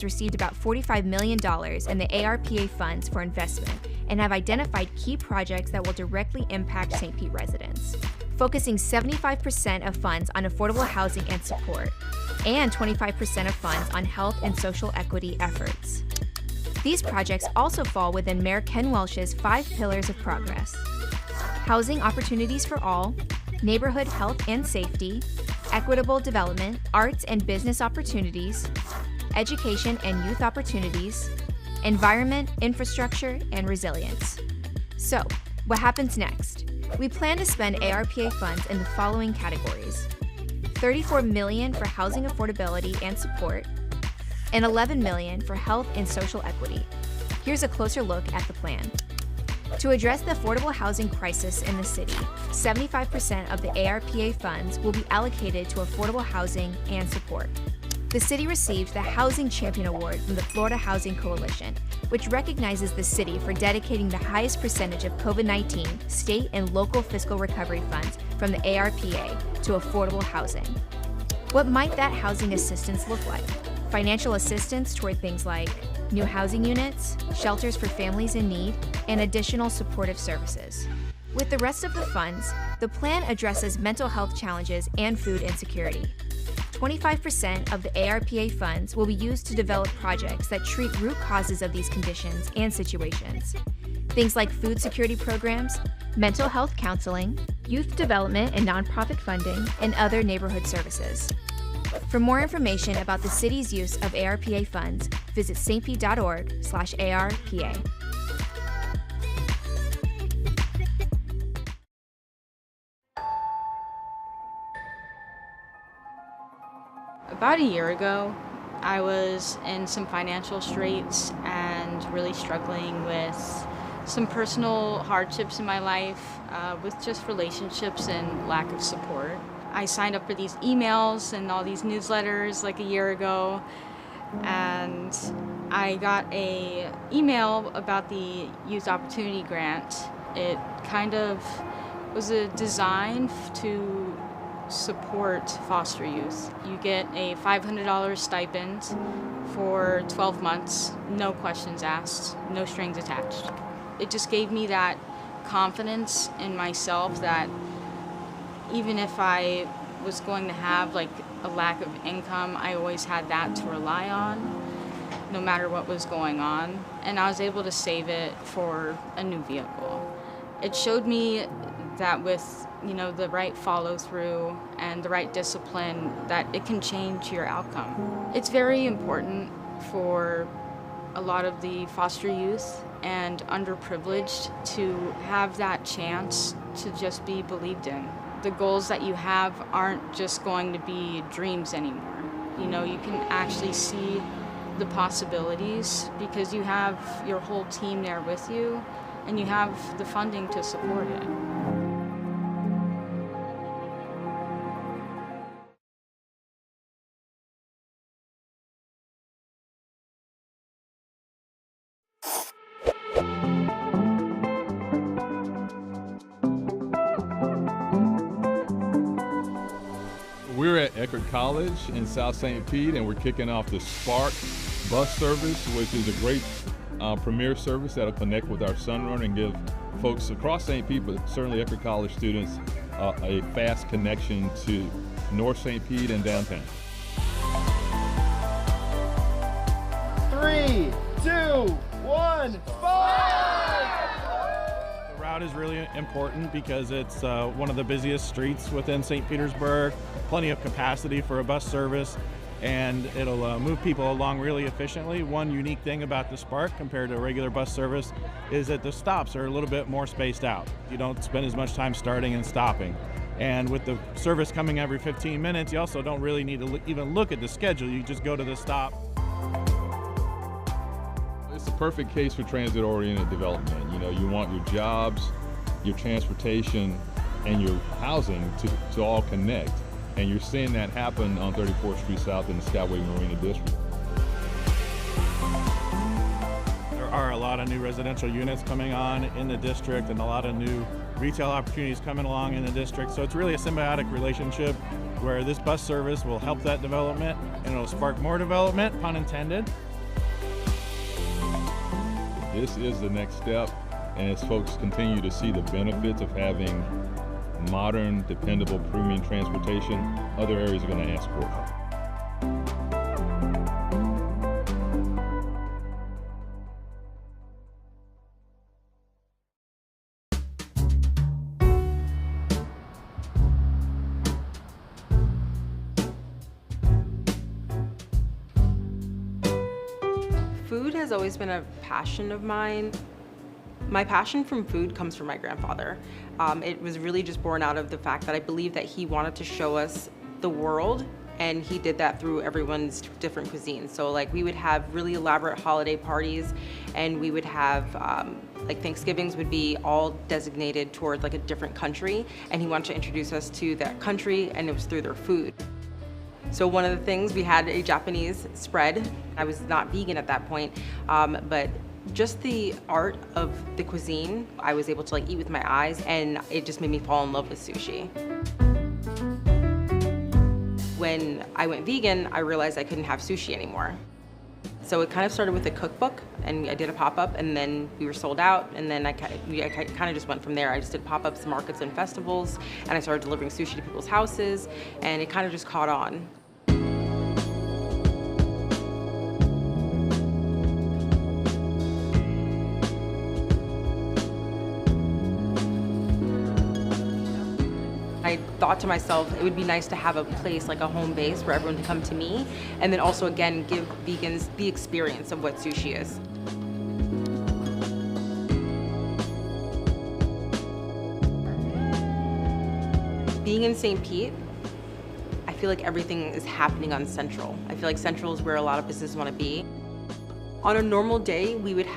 received about $45 million in the ARPA funds for investment and have identified key projects that will directly impact St. Pete residents, focusing 75% of funds on affordable housing and support, and 25% of funds on health and social equity efforts. These projects also fall within Mayor Ken Welch's 5 pillars of progress: housing opportunities for all, neighborhood health and safety, equitable development, arts and business opportunities, education and youth opportunities, environment, infrastructure, and resilience. So, what happens next? We plan to spend ARPA funds in the following categories: $34 million for housing affordability and support, and $11 million for health and social equity. Here's a closer look at the plan. To address the affordable housing crisis in the city, 75% of the ARPA funds will be allocated to affordable housing and support. The city received the Housing Champion Award from the Florida Housing Coalition, which recognizes the city for dedicating the highest percentage of COVID-19 state and local fiscal recovery funds from the ARPA to affordable housing. What might that housing assistance look like? Financial assistance toward things like new housing units, shelters for families in need, and additional supportive services. With the rest of the funds, the plan addresses mental health challenges and food insecurity. 25% of the ARPA funds will be used to develop projects that treat root causes of these conditions and situations. Things like food security programs, mental health counseling, youth development and nonprofit funding, and other neighborhood services. For more information about the city's use of ARPA funds, visit stpete.org/ARPA. About a year ago, I was in some financial straits and really struggling with some personal hardships in my life, with just relationships and lack of support. I signed up for these emails and all these newsletters like a year ago, and I got an email about the Youth Opportunity Grant. It kind of was a design to support foster youth. You get a $500 stipend for 12 months, no questions asked, no strings attached. It just gave me that confidence in myself that even if I was going to have like a lack of income, I always had that to rely on, no matter what was going on. And I was able to save it for a new vehicle. It showed me that with the right follow through and the right discipline, that it can change your outcome. It's very important for a lot of the foster youth and underprivileged to have that chance to just be believed in. The goals that you have aren't just going to be dreams anymore. You can actually see the possibilities because you have your whole team there with you and you have the funding to support it. We're at Eckerd College in South St. Pete, and we're kicking off the Spark bus service, which is a great premier service that'll connect with our Sunrunner and give folks across St. Pete, but certainly Eckerd College students, a fast connection to North St. Pete and downtown. 3, 2, 1, fire! The route is really important because it's one of the busiest streets within St. Petersburg, plenty of capacity for a bus service, and it'll move people along really efficiently. One unique thing about the Spark compared to a regular bus service is that the stops are a little bit more spaced out. You don't spend as much time starting and stopping. And with the service coming every 15 minutes, you also don't really need to even look at the schedule. You just go to the stop. It's a perfect case for transit-oriented development. You want your jobs, your transportation, and your housing to all connect. And you're seeing that happen on 34th Street South in the Skyway Marina District. There are a lot of new residential units coming on in the district and a lot of new retail opportunities coming along in the district. So it's really a symbiotic relationship where this bus service will help that development and it'll spark more development, pun intended, This is the next step, and as folks continue to see the benefits of having modern, dependable, premium transportation, other areas are going to ask for it. Food has always been a passion of mine. My passion from food comes from my grandfather. It was really just born out of the fact that I believe that he wanted to show us the world, and he did that through everyone's different cuisines. So like we would have really elaborate holiday parties, and we would have like Thanksgivings would be all designated toward like a different country, and he wanted to introduce us to that country, and it was through their food. So one of the things, we had a Japanese spread. I was not vegan at that point, but just the art of the cuisine, I was able to like eat with my eyes, and it just made me fall in love with sushi. When I went vegan, I realized I couldn't have sushi anymore. So it kind of started with a cookbook, and I did a pop-up, and then we were sold out, and then I kind of just went from there. I just did pop-ups, markets, and festivals, and I started delivering sushi to people's houses, and it kind of just caught on. I thought to myself, it would be nice to have a place, like a home base, where everyone can come to me, and then also, again, give vegans the experience of what sushi is. Being in St. Pete, I feel like everything is happening on Central. I feel like Central is where a lot of businesses want to be. On a normal day, we would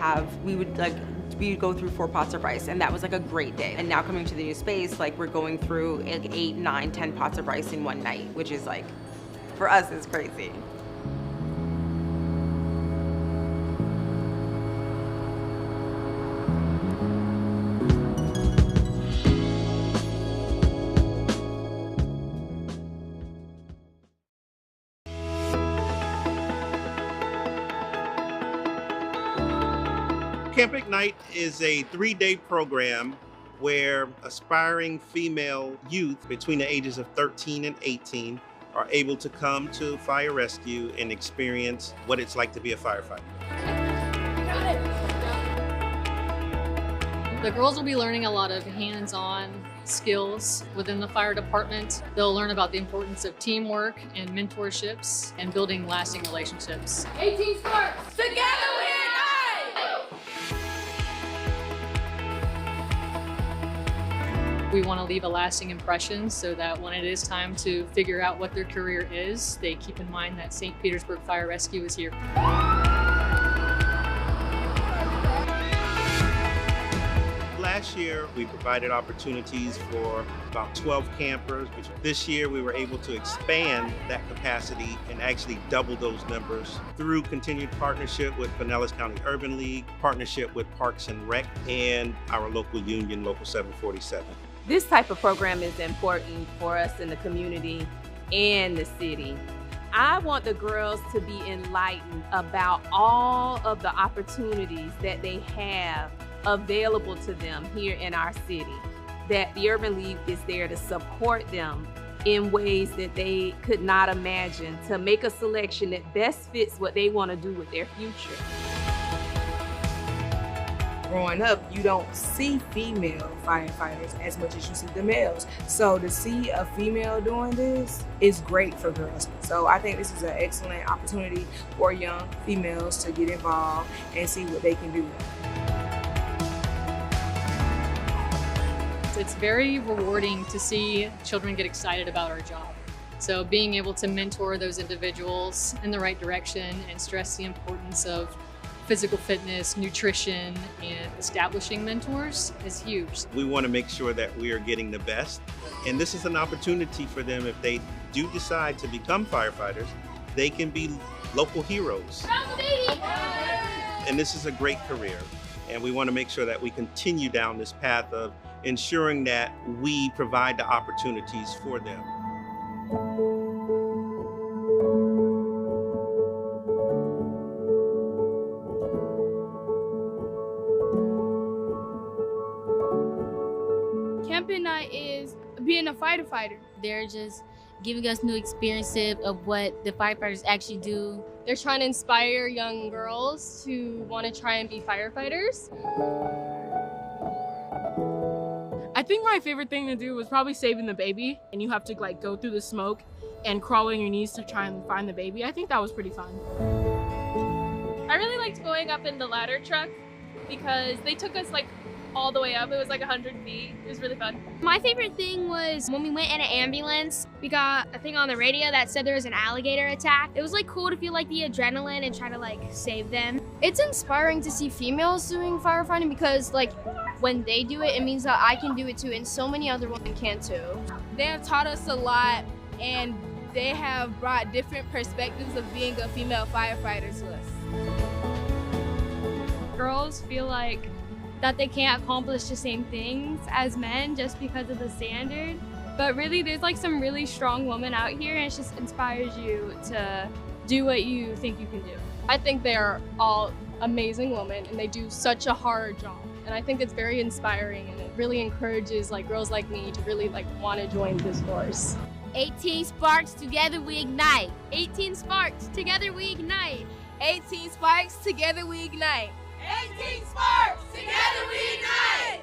go through 4 pots of rice, and that was like a great day. And now coming to the new space, like we're going through like 8, 9, 10 pots of rice in one night, which is like, for us, is crazy. Camp Ignite is a 3-day program where aspiring female youth between the ages of 13 and 18 are able to come to fire rescue and experience what it's like to be a firefighter. The girls will be learning a lot of hands-on skills within the fire department. They'll learn about the importance of teamwork and mentorships and building lasting relationships. 18 starts! Together we ignite! We want to leave a lasting impression so that when it is time to figure out what their career is, they keep in mind that St. Petersburg Fire Rescue is here. Last year, we provided opportunities for about 12 campers. This year, we were able to expand that capacity and actually double those numbers through continued partnership with Pinellas County Urban League, partnership with Parks and Rec, and our local union, Local 747. This type of program is important for us in the community and the city. I want the girls to be enlightened about all of the opportunities that they have available to them here in our city, that the Urban League is there to support them in ways that they could not imagine, to make a selection that best fits what they want to do with their future. Growing up, you don't see female firefighters as much as you see the males. So to see a female doing this is great for girls. So I think this is an excellent opportunity for young females to get involved and see what they can do. It's very rewarding to see children get excited about our job. So being able to mentor those individuals in the right direction and stress the importance of physical fitness, nutrition, and establishing mentors is huge. We want to make sure that we are getting the best. And this is an opportunity for them, if they do decide to become firefighters, they can be local heroes. And this is a great career. And we want to make sure that we continue down this path of ensuring that we provide the opportunities for them. being a fighter. They're just giving us new experiences of what the firefighters actually do. They're trying to inspire young girls to want to try and be firefighters. I think my favorite thing to do was probably saving the baby, and you have to like go through the smoke and crawl on your knees to try and find the baby. I think that was pretty fun. I really liked going up in the ladder truck because they took us like all the way up. It was like 100 feet. It was really fun. My favorite thing was when we went in an ambulance, we got a thing on the radio that said there was an alligator attack. It was like cool to feel like the adrenaline and try to like save them. It's inspiring to see females doing firefighting because like when they do it, it means that I can do it too, and so many other women can too. They have taught us a lot, and they have brought different perspectives of being a female firefighter to us. Girls feel like that they can't accomplish the same things as men just because of the standard. But really, there's like some really strong women out here, and it just inspires you to do what you think you can do. I think they are all amazing women, and they do such a hard job. And I think it's very inspiring, and it really encourages like girls like me to really like want to join this force. 18 sparks, together we ignite. 18 sparks, together we ignite. 18 sparks, together we ignite. 18 sparks, together we ignite!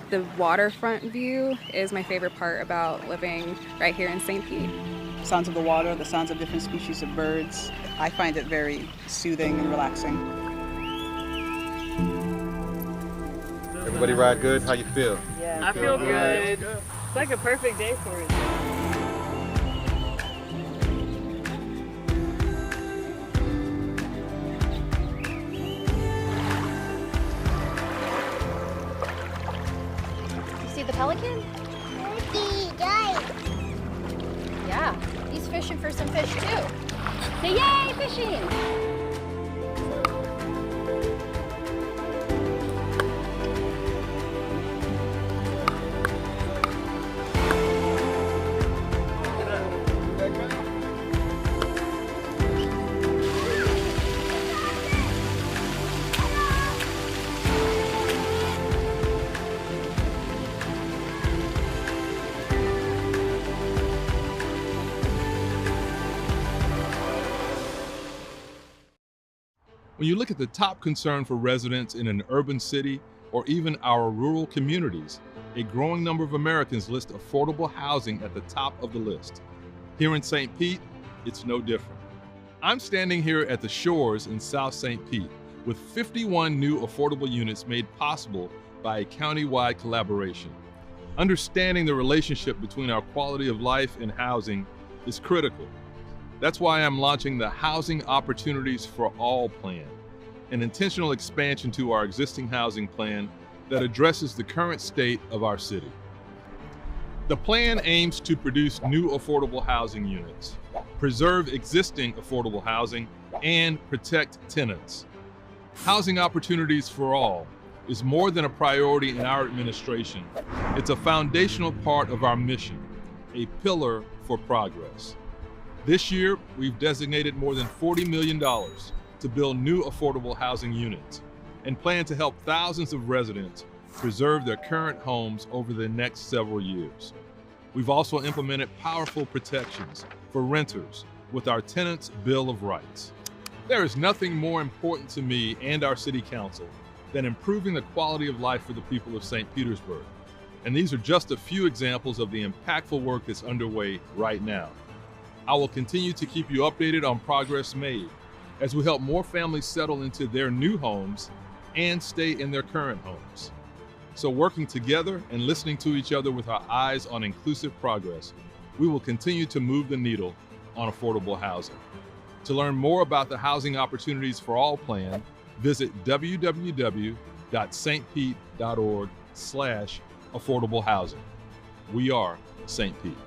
The waterfront view is my favorite part about living right here in St. Pete. Sounds of the water, the sounds of different species of birds. I find it very soothing and relaxing. Everybody ride good? How you feel? Yeah, I feel good. It's like a perfect day for it. The pelican? Yeah, he's fishing for some fish too. Say yay, fishing! When you look at the top concern for residents in an urban city or even our rural communities, a growing number of Americans list affordable housing at the top of the list. Here in St. Pete, it's no different. I'm standing here at the Shores in South St. Pete with 51 new affordable units made possible by a county-wide collaboration. Understanding the relationship between our quality of life and housing is critical. That's why I'm launching the Housing Opportunities for All plan, an intentional expansion to our existing housing plan that addresses the current state of our city. The plan aims to produce new affordable housing units, preserve existing affordable housing, and protect tenants. Housing Opportunities for All is more than a priority in our administration. It's a foundational part of our mission, a pillar for progress. This year, we've designated more than $40 million to build new affordable housing units and plan to help thousands of residents preserve their current homes over the next several years. We've also implemented powerful protections for renters with our Tenants' Bill of Rights. There is nothing more important to me and our City Council than improving the quality of life for the people of St. Petersburg. And these are just a few examples of the impactful work that's underway right now. I will continue to keep you updated on progress made as we help more families settle into their new homes and stay in their current homes. So working together and listening to each other with our eyes on inclusive progress, we will continue to move the needle on affordable housing. To learn more about the Housing Opportunities for All plan, visit www.stpete.org/affordable housing. We are St. Pete.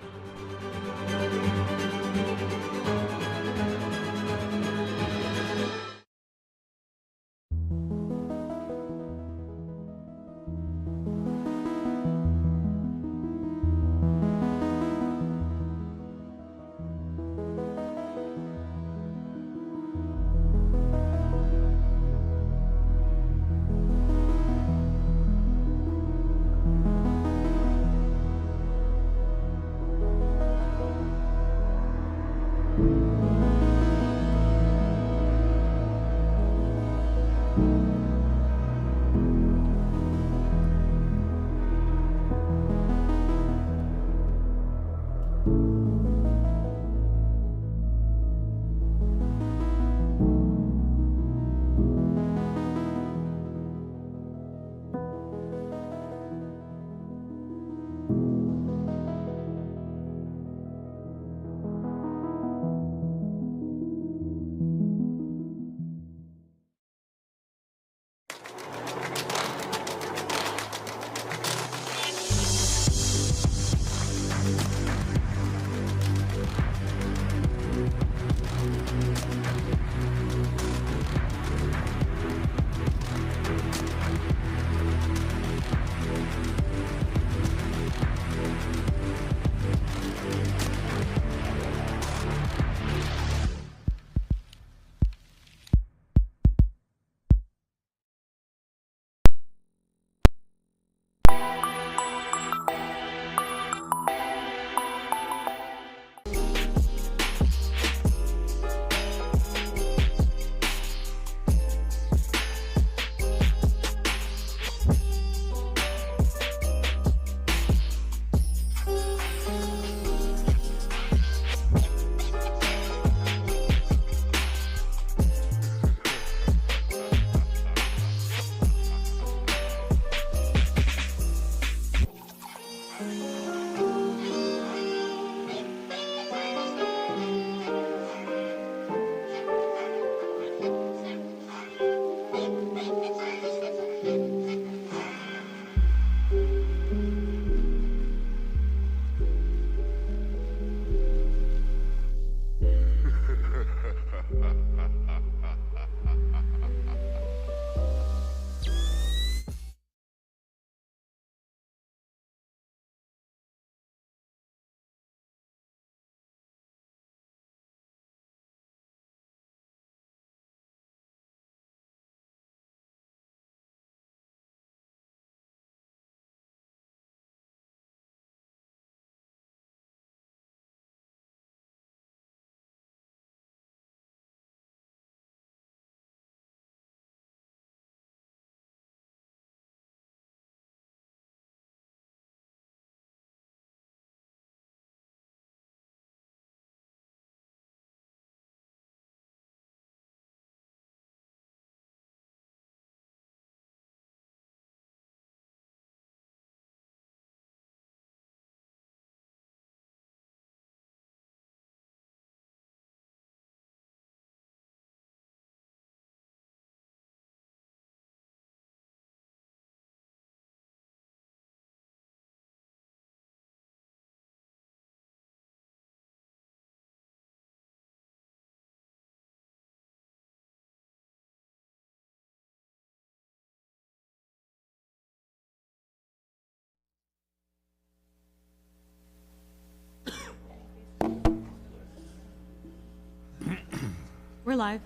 We're live.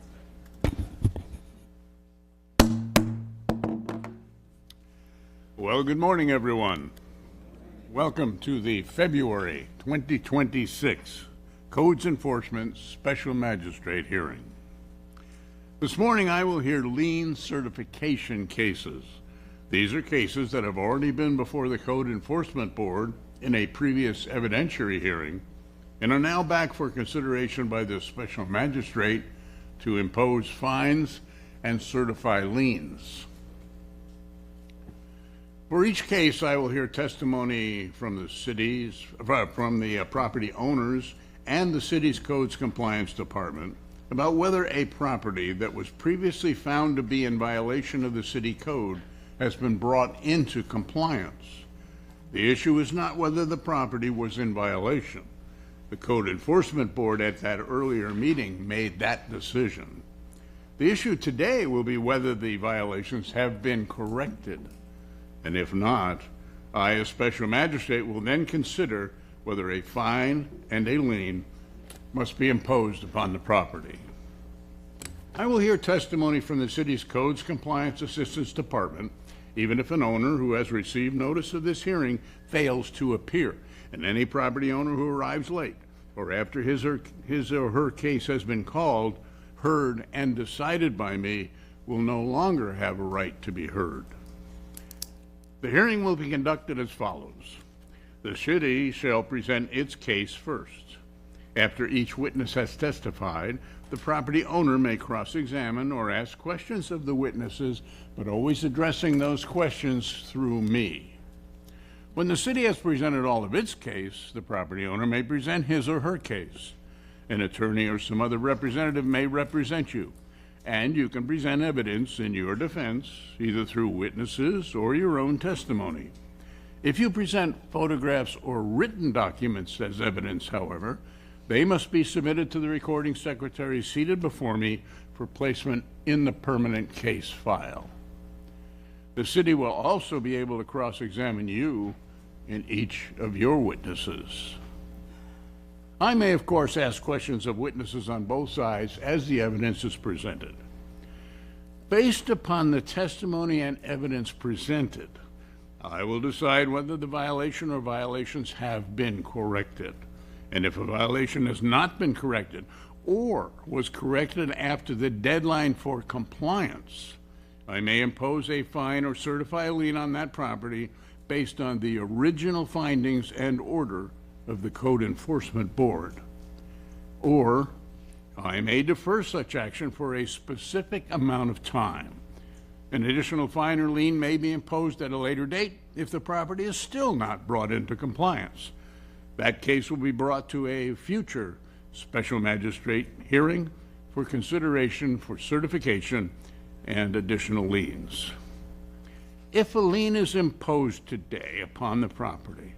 Well, good morning, everyone. Welcome to the February 2026 Codes Enforcement Special Magistrate hearing. This morning, I will hear lien certification cases. These are cases that have already been before the Code Enforcement Board in a previous evidentiary hearing and are now back for consideration by the special magistrate to impose fines and certify liens. For each case, I will hear testimony from the property owners and the city's codes compliance department about whether a property that was previously found to be in violation of the city code has been brought into compliance. The issue is not whether the property was in violation. The Code Enforcement Board at that earlier meeting made that decision. The issue today will be whether the violations have been corrected. And if not, I, as special magistrate, will then consider whether a fine and a lien must be imposed upon the property. I will hear testimony from the city's Codes Compliance Assistance Department, even if an owner who has received notice of this hearing fails to appear, and any property owner who arrives late or after his or her case has been called, heard, and decided by me will no longer have a right to be heard. The hearing will be conducted as follows. The city shall present its case first. After each witness has testified, the property owner may cross-examine or ask questions of the witnesses, but always addressing those questions through me. When the city has presented all of its case, the property owner may present his or her case. An attorney or some other representative may represent you, and you can present evidence in your defense, either through witnesses or your own testimony. If you present photographs or written documents as evidence, however, they must be submitted to the recording secretary seated before me for placement in the permanent case file. The city will also be able to cross-examine you in each of your witnesses. I may, of course, ask questions of witnesses on both sides as the evidence is presented. Based upon the testimony and evidence presented, I will decide whether the violation or violations have been corrected. And if a violation has not been corrected or was corrected after the deadline for compliance, I may impose a fine or certify a lien on that property based on the original findings and order of the Code Enforcement Board. Or I may defer such action for a specific amount of time. An additional fine or lien may be imposed at a later date if the property is still not brought into compliance. That case will be brought to a future special magistrate hearing for consideration for certification and additional liens. If a lien is imposed today upon the property,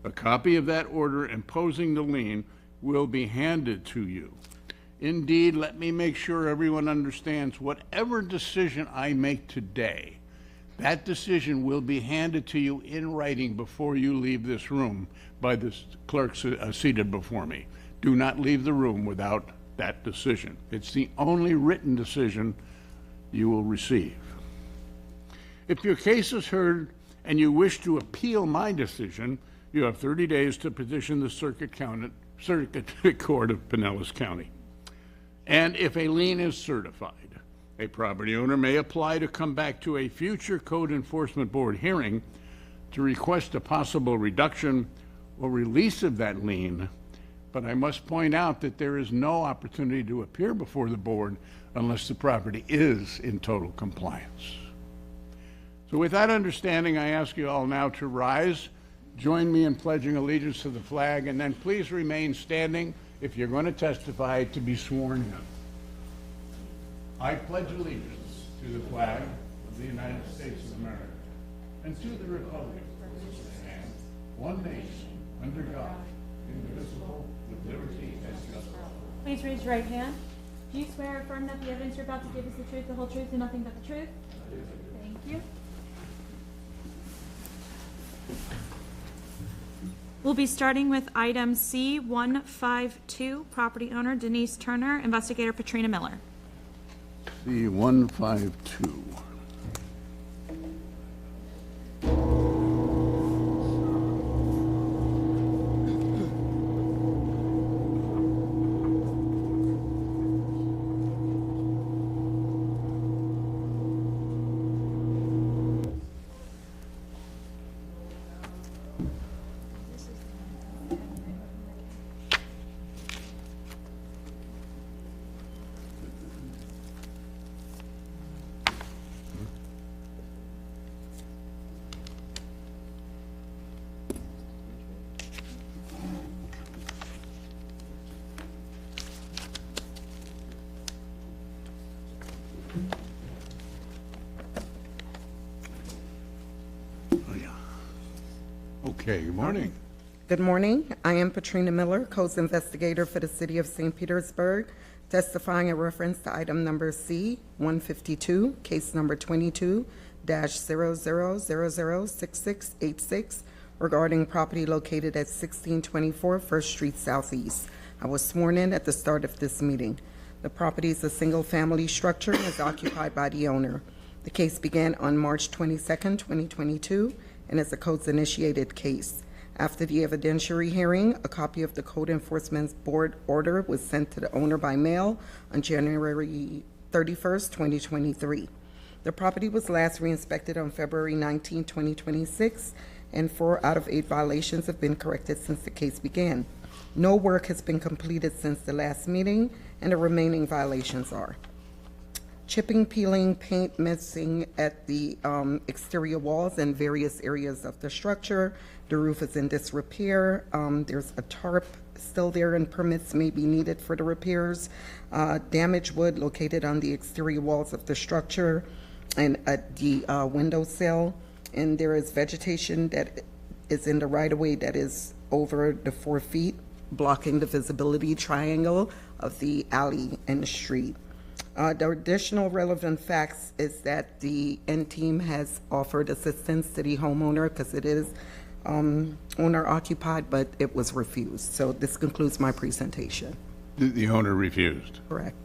a copy of that order imposing the lien will be handed to you. Indeed, let me make sure everyone understands whatever decision I make today, that decision will be handed to you in writing before you leave this room by the clerk seated before me. Do not leave the room without that decision. It's the only written decision you will receive. If your case is heard and you wish to appeal my decision, you have 30 days to petition the Circuit Court of Pinellas County. And if a lien is certified, a property owner may apply to come back to a future Code Enforcement Board hearing to request a possible reduction or release of that lien, but I must point out that there is no opportunity to appear before the board unless the property is in total compliance. So with that understanding, I ask you all now to rise, join me in pledging allegiance to the flag, and then please remain standing if you're going to testify to be sworn in. I pledge allegiance to the flag of the United States of America and to the republic for which it stands, one nation, under God, indivisible, with liberty and justice. Please raise your right hand. Do you swear or affirm that the evidence you're about to give is the truth, the whole truth, and nothing but the truth? Thank you. We'll be starting with item C-152, property owner Denise Turner, investigator Patrina Miller. C-152. Okay, good morning. Good morning. I am Patrina Miller, Codes Investigator for the City of St. Petersburg, testifying in reference to item number C-152, case number 22-00006686, regarding property located at 1624 First Street Southeast. I was sworn in at the start of this meeting. The property is a single-family structure and is occupied by the owner. The case began on March 22nd, 2022, and is a codes-initiated case. After the evidentiary hearing, a copy of the Code Enforcement Board order was sent to the owner by mail on January 31st, 2023. The property was last re-inspected on February 19, 2026, and 4 out of 8 violations have been corrected since the case began. No work has been completed since the last meeting, and the remaining violations are chipping, peeling, paint mixing at the exterior walls and various areas of the structure. The roof is in disrepair. There's a tarp still there, and permits may be needed for the repairs. Damaged wood located on the exterior walls of the structure and at the windowsill. And there is vegetation that is in the right-of-way that is over the 4 feet, blocking the visibility triangle of the alley and the street. The additional relevant facts is that the N team has offered assistance to the homeowner because it is owner occupied, but it was refused. So this concludes my presentation. The owner refused. Correct.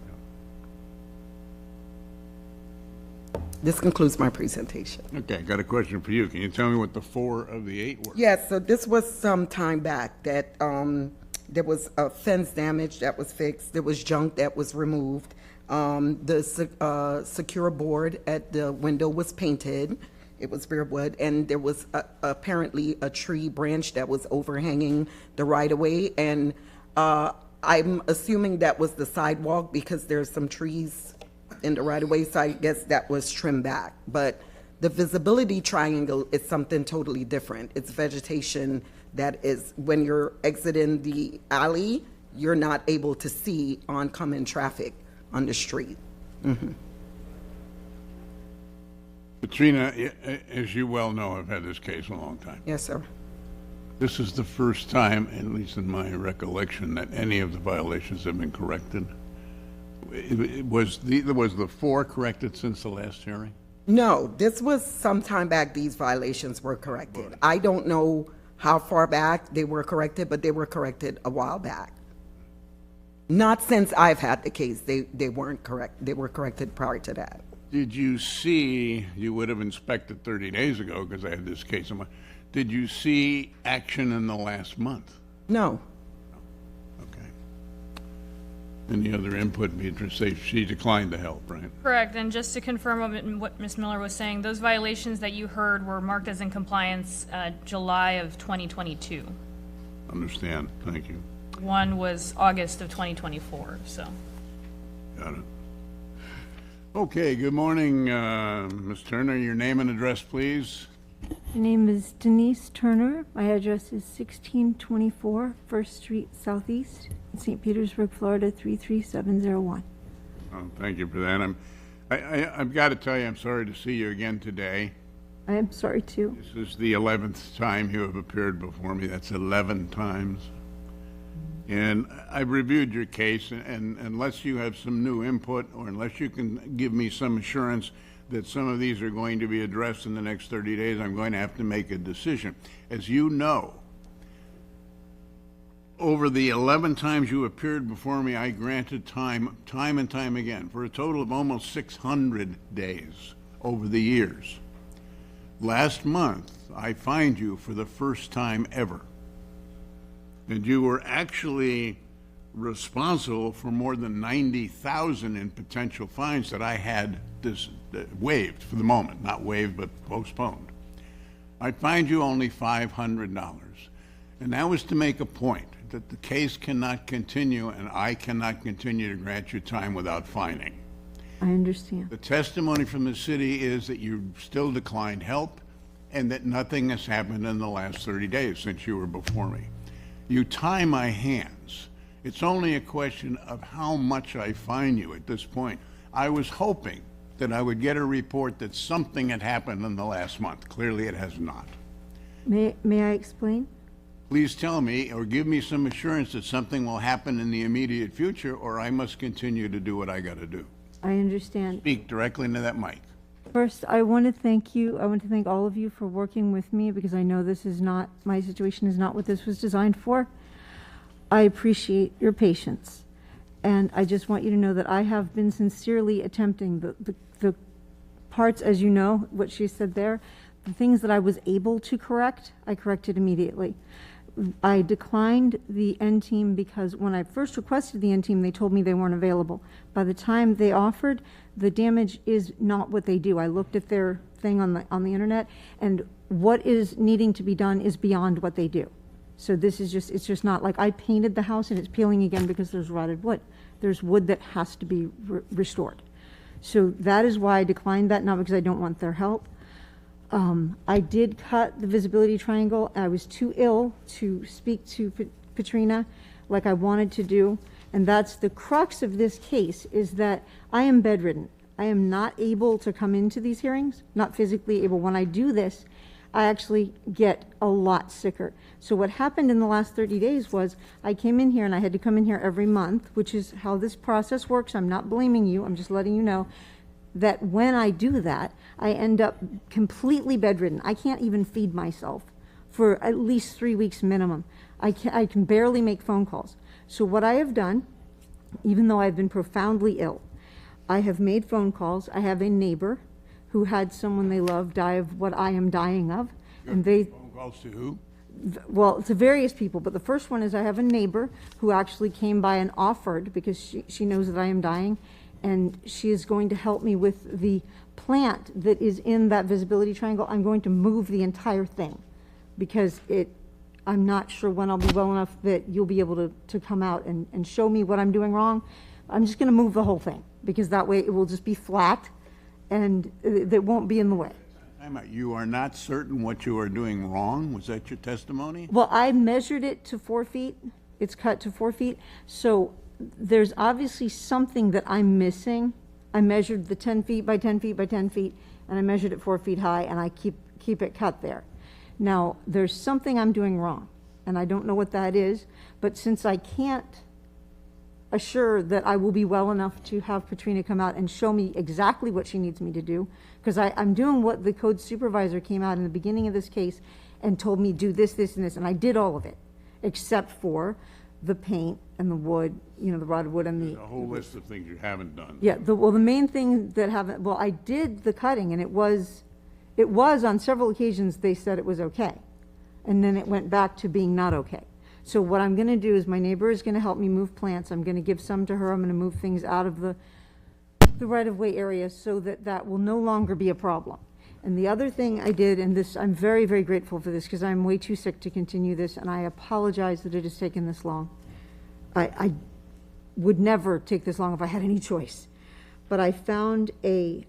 This concludes my presentation. Okay, got a question for you. Can you tell me what the 4 of the 8 were? Yes, so this was some time back that there was a fence damage that was fixed. There was junk that was removed. The secure board at the window was painted. It was bare wood, and there was apparently a tree branch that was overhanging the right-of-way, and I'm assuming that was the sidewalk because there's some trees in the right-of-way, so I guess that was trimmed back. But the visibility triangle is something totally different. It's vegetation that is, when you're exiting the alley, you're not able to see oncoming traffic on the street. Mm-hmm. Katrina, as you well know, I've had this case a long time. Yes, sir. This is the first time, at least in my recollection, that any of the violations have been corrected. Was the 4 corrected since the last hearing? No, this was some time back these violations were corrected. I don't know how far back they were corrected, but they were corrected a while back. Not since I've had the case. They weren't correct. They were corrected prior to that. Did you see, you would have inspected 30 days ago because I had this case in mind. Did you see action in the last month? No. Okay. Any other input, Beatrice? She declined to help, right? Correct, and just to confirm what Ms. Miller was saying, those violations that you heard were marked as in compliance July of 2022. Understand, thank you. One was August of 2024, so. Got it. Okay, good morning, Ms. Turner. Your name and address, please. My name is Denise Turner. My address is 1624 First Street Southeast, St. Petersburg, Florida 33701. Oh, thank you for that. I've got to tell you, I'm sorry to see you again today. I am sorry too. This is the 11th time you have appeared before me. That's 11 times. And I've reviewed your case, and unless you have some new input or unless you can give me some assurance that some of these are going to be addressed in the next 30 days, I'm going to have to make a decision. As you know, over the 11 times you appeared before me, I granted time and time again, for a total of almost 600 days over the years. Last month, I fined you for the first time ever. And you were actually responsible for more than 90,000 in potential fines that I had waived for the moment, not waived, but postponed. I fined you only $500. And that was to make a point that the case cannot continue and I cannot continue to grant you time without fining. I understand. The testimony from the city is that you still declined help and that nothing has happened in the last 30 days since you were before me. You tie my hands. It's only a question of how much I fine you at this point. I was hoping that I would get a report that something had happened in the last month. Clearly it has not. May I explain? Please tell me or give me some assurance that something will happen in the immediate future, or I must continue to do what I got to do. I understand. Speak directly into that mic. First, I want to thank you. I want to thank all of you for working with me, because I know this is not, my situation is not what this was designed for. I appreciate your patience. And I just want you to know that I have been sincerely attempting the parts, as you know, what she said there, the things that I was able to correct, I corrected immediately. I declined the N team because when I first requested the N team, they told me they weren't available. By the time they offered, the damage is not what they do. I looked at their thing on the internet, and what is needing to be done is beyond what they do. So this is just, it's just not like I painted the house and it's peeling again because there's rotted wood. There's wood that has to be restored. So that is why I declined that, not because I don't want their help. I did cut the visibility triangle. I was too ill to speak to Katrina like I wanted to do. And that's the crux of this case, is that I am bedridden. I am not able to come into these hearings, not physically able. When I do this, I actually get a lot sicker. So what happened in the last 30 days was I came in here, and I had to come in here every month, which is how this process works. I'm not blaming you. I'm just letting you know that when I do that, I end up completely bedridden. I can't even feed myself for at least 3 weeks minimum. I can barely make phone calls. So what I have done, even though I've been profoundly ill, I have made phone calls. I have a neighbor who had someone they love die of what I am dying of. And they Phone calls to who? Well, to various people, but the first one is I have a neighbor who actually came by and offered, because she knows that I am dying, and she is going to help me with the plant that is in that visibility triangle. I'm going to move the entire thing because I'm not sure when I'll be well enough that you'll be able to come out and show me what I'm doing wrong. I'm just going to move the whole thing, because that way it will just be flat and it won't be in the way. You are not certain what you are doing wrong? Was that your testimony? Well, I measured it to 4 feet. It's cut to 4 feet. So there's obviously something that I'm missing. I measured the 10 feet by 10 feet by 10 feet, and I measured it 4 feet high, and I keep it cut there. Now, there's something I'm doing wrong, and I don't know what that is, but since I can't assure that I will be well enough to have Katrina come out and show me exactly what she needs me to do, because I'm doing what the code supervisor came out in the beginning of this case and told me do this, this, and this, and I did all of it, except for the paint and the wood, the rotted wood and There's a whole list of things you haven't done. Yeah, the main thing that I did the cutting, and it was on several occasions they said it was okay, and then it went back to being not okay. So what I'm going to do is my neighbor is going to help me move plants. I'm going to give some to her. I'm going to move things out of the right-of-way area so that will no longer be a problem. And the other thing I did, and this, I'm very, very grateful for this, because I'm way too sick to continue this, and I apologize that it has taken this long. I would never take this long if I had any choice. But I found a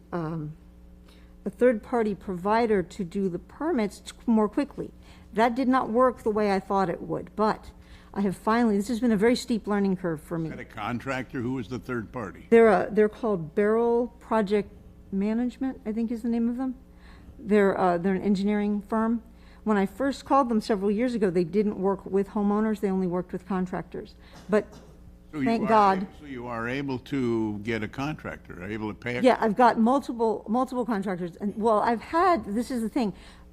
third-party provider to do the permits more quickly. That did not work the way I thought it would, but I have finally, this has been a very steep learning curve for me. Is that a contractor? Who was the third party? They're called Barrel Project Management, I think is the name of them. They're an engineering firm. When I first called them several years ago, they didn't work with homeowners, they only worked with contractors. But thank God. So you are able to get a contractor, able to pay a Yeah, I've got multiple contractors. And well, this is the thing,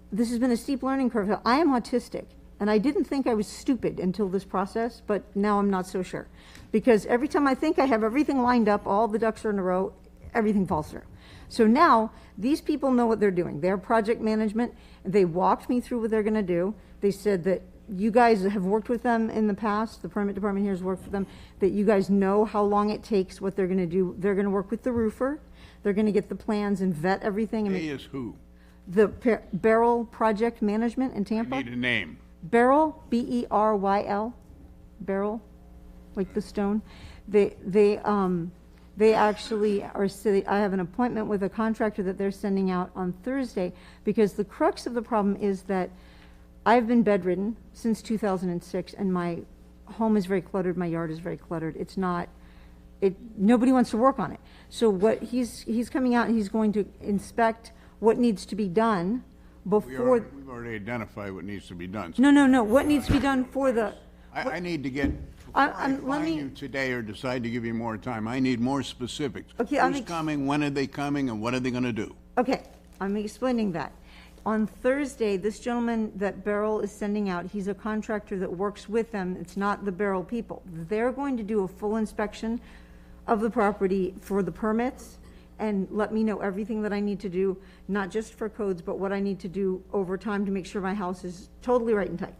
this has been a steep learning curve. I am autistic, and I didn't think I was stupid until this process, but now I'm not so sure. Because every time I think I have everything lined up, all the ducks are in a row, everything falls through. So now, these people know what they're doing. They're project management. They walked me through what they're going to do. They said that you guys have worked with them in the past. The permit department here has worked with them. That you guys know how long it takes, what they're going to do. They're going to work with the roofer. They're going to get the plans and vet everything. And is who? The Barrel Project Management in Tampa. I need a name. Beryl, B-E-R-Y-L. Beryl, like the stone. They actually are, I have an appointment with a contractor that they're sending out on Thursday, because the crux of the problem is that I've been bedridden since 2006, and my home is very cluttered, my yard is very cluttered. Nobody wants to work on it. So what he's coming out and he's going to inspect what needs to be done before. We've already identified what needs to be done. No. What needs to be done for the? I need to get, before I find you today or decide to give you more time, I need more specifics. Okay, Who's coming, when are they coming, and what are they gonna do? Okay, I'm explaining that. On Thursday, this gentleman that Beryl is sending out, he's a contractor that works with them. It's not the Beryl people. They're going to do a full inspection of the property for the permits and let me know everything that I need to do, not just for codes, but what I need to do over time to make sure my house is totally right and tight.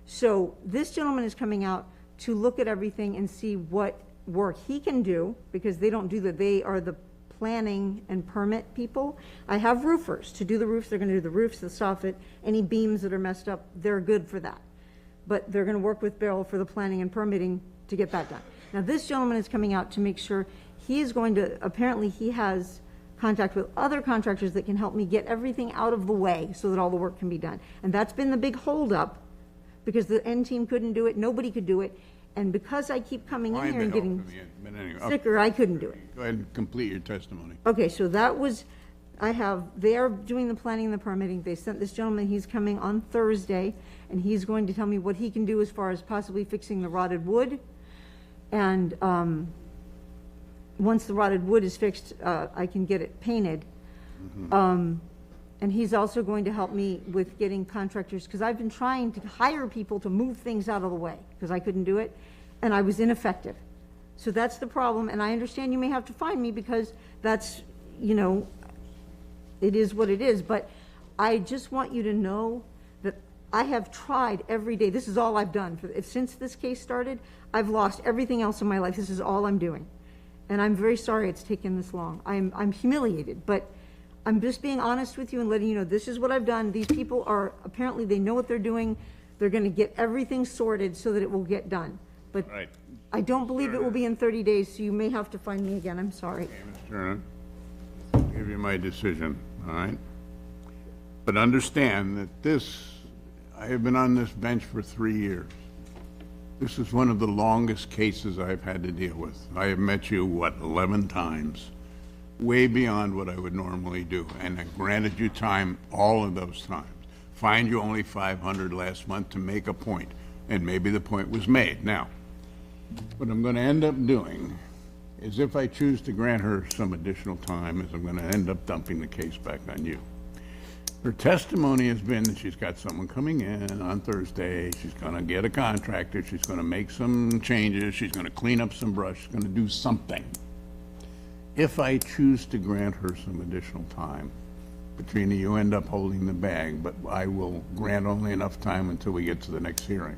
So this gentleman is coming out to look at everything and see what work he can do, because they don't do that. They are the planning and permit people. I have roofers to do the roofs. They're going to do the roofs, the soffit, any beams that are messed up. They're good for that. But they're going to work with Beryl for the planning and permitting to get that done. Now this gentleman is coming out to make sure he is going to, apparently he has contact with other contractors that can help me get everything out of the way so that all the work can be done. And that's been the big holdup, because the N team couldn't do it, nobody could do it, and because I keep coming in here and getting sicker, I couldn't do it. Go ahead and complete your testimony. Okay, so that was, they are doing the planning and the permitting. They sent this gentleman, he's coming on Thursday, and he's going to tell me what he can do as far as possibly fixing the rotted wood. And once the rotted wood is fixed, I can get it painted. And he's also going to help me with getting contractors, because I've been trying to hire people to move things out of the way, because I couldn't do it, and I was ineffective. So that's the problem, and I understand you may have to find me, because that's, you know, it is what it is, but I just want you to know that I have tried every day. This is all I've done. Since this case started, I've lost everything else in my life. This is all I'm doing. And I'm very sorry it's taken this long. I'm humiliated, but I'm just being honest with you and letting you know this is what I've done. These people are, apparently they know what they're doing. They're going to get everything sorted so that it will get done. But Right. I don't believe it will be in 30 days, so you may have to find me again. I'm sorry. Okay, Ms. Turner, I'll give you my decision, all right? But understand that I have been on this bench for 3 years. This is one of the longest cases I've had to deal with. I have met you, 11 times? Way beyond what I would normally do, and I granted you time all of those times. Fined you only $500 last month to make a point, and maybe the point was made. Now, what I'm going to end up doing is, if I choose to grant her some additional time, is I'm going to end up dumping the case back on you. Her testimony has been that she's got someone coming in on Thursday, she's going to get a contractor, she's going to make some changes, she's going to clean up some brush, she's going to do something. If I choose to grant her some additional time, Katrina, you end up holding the bag, but I will grant only enough time until we get to the next hearing.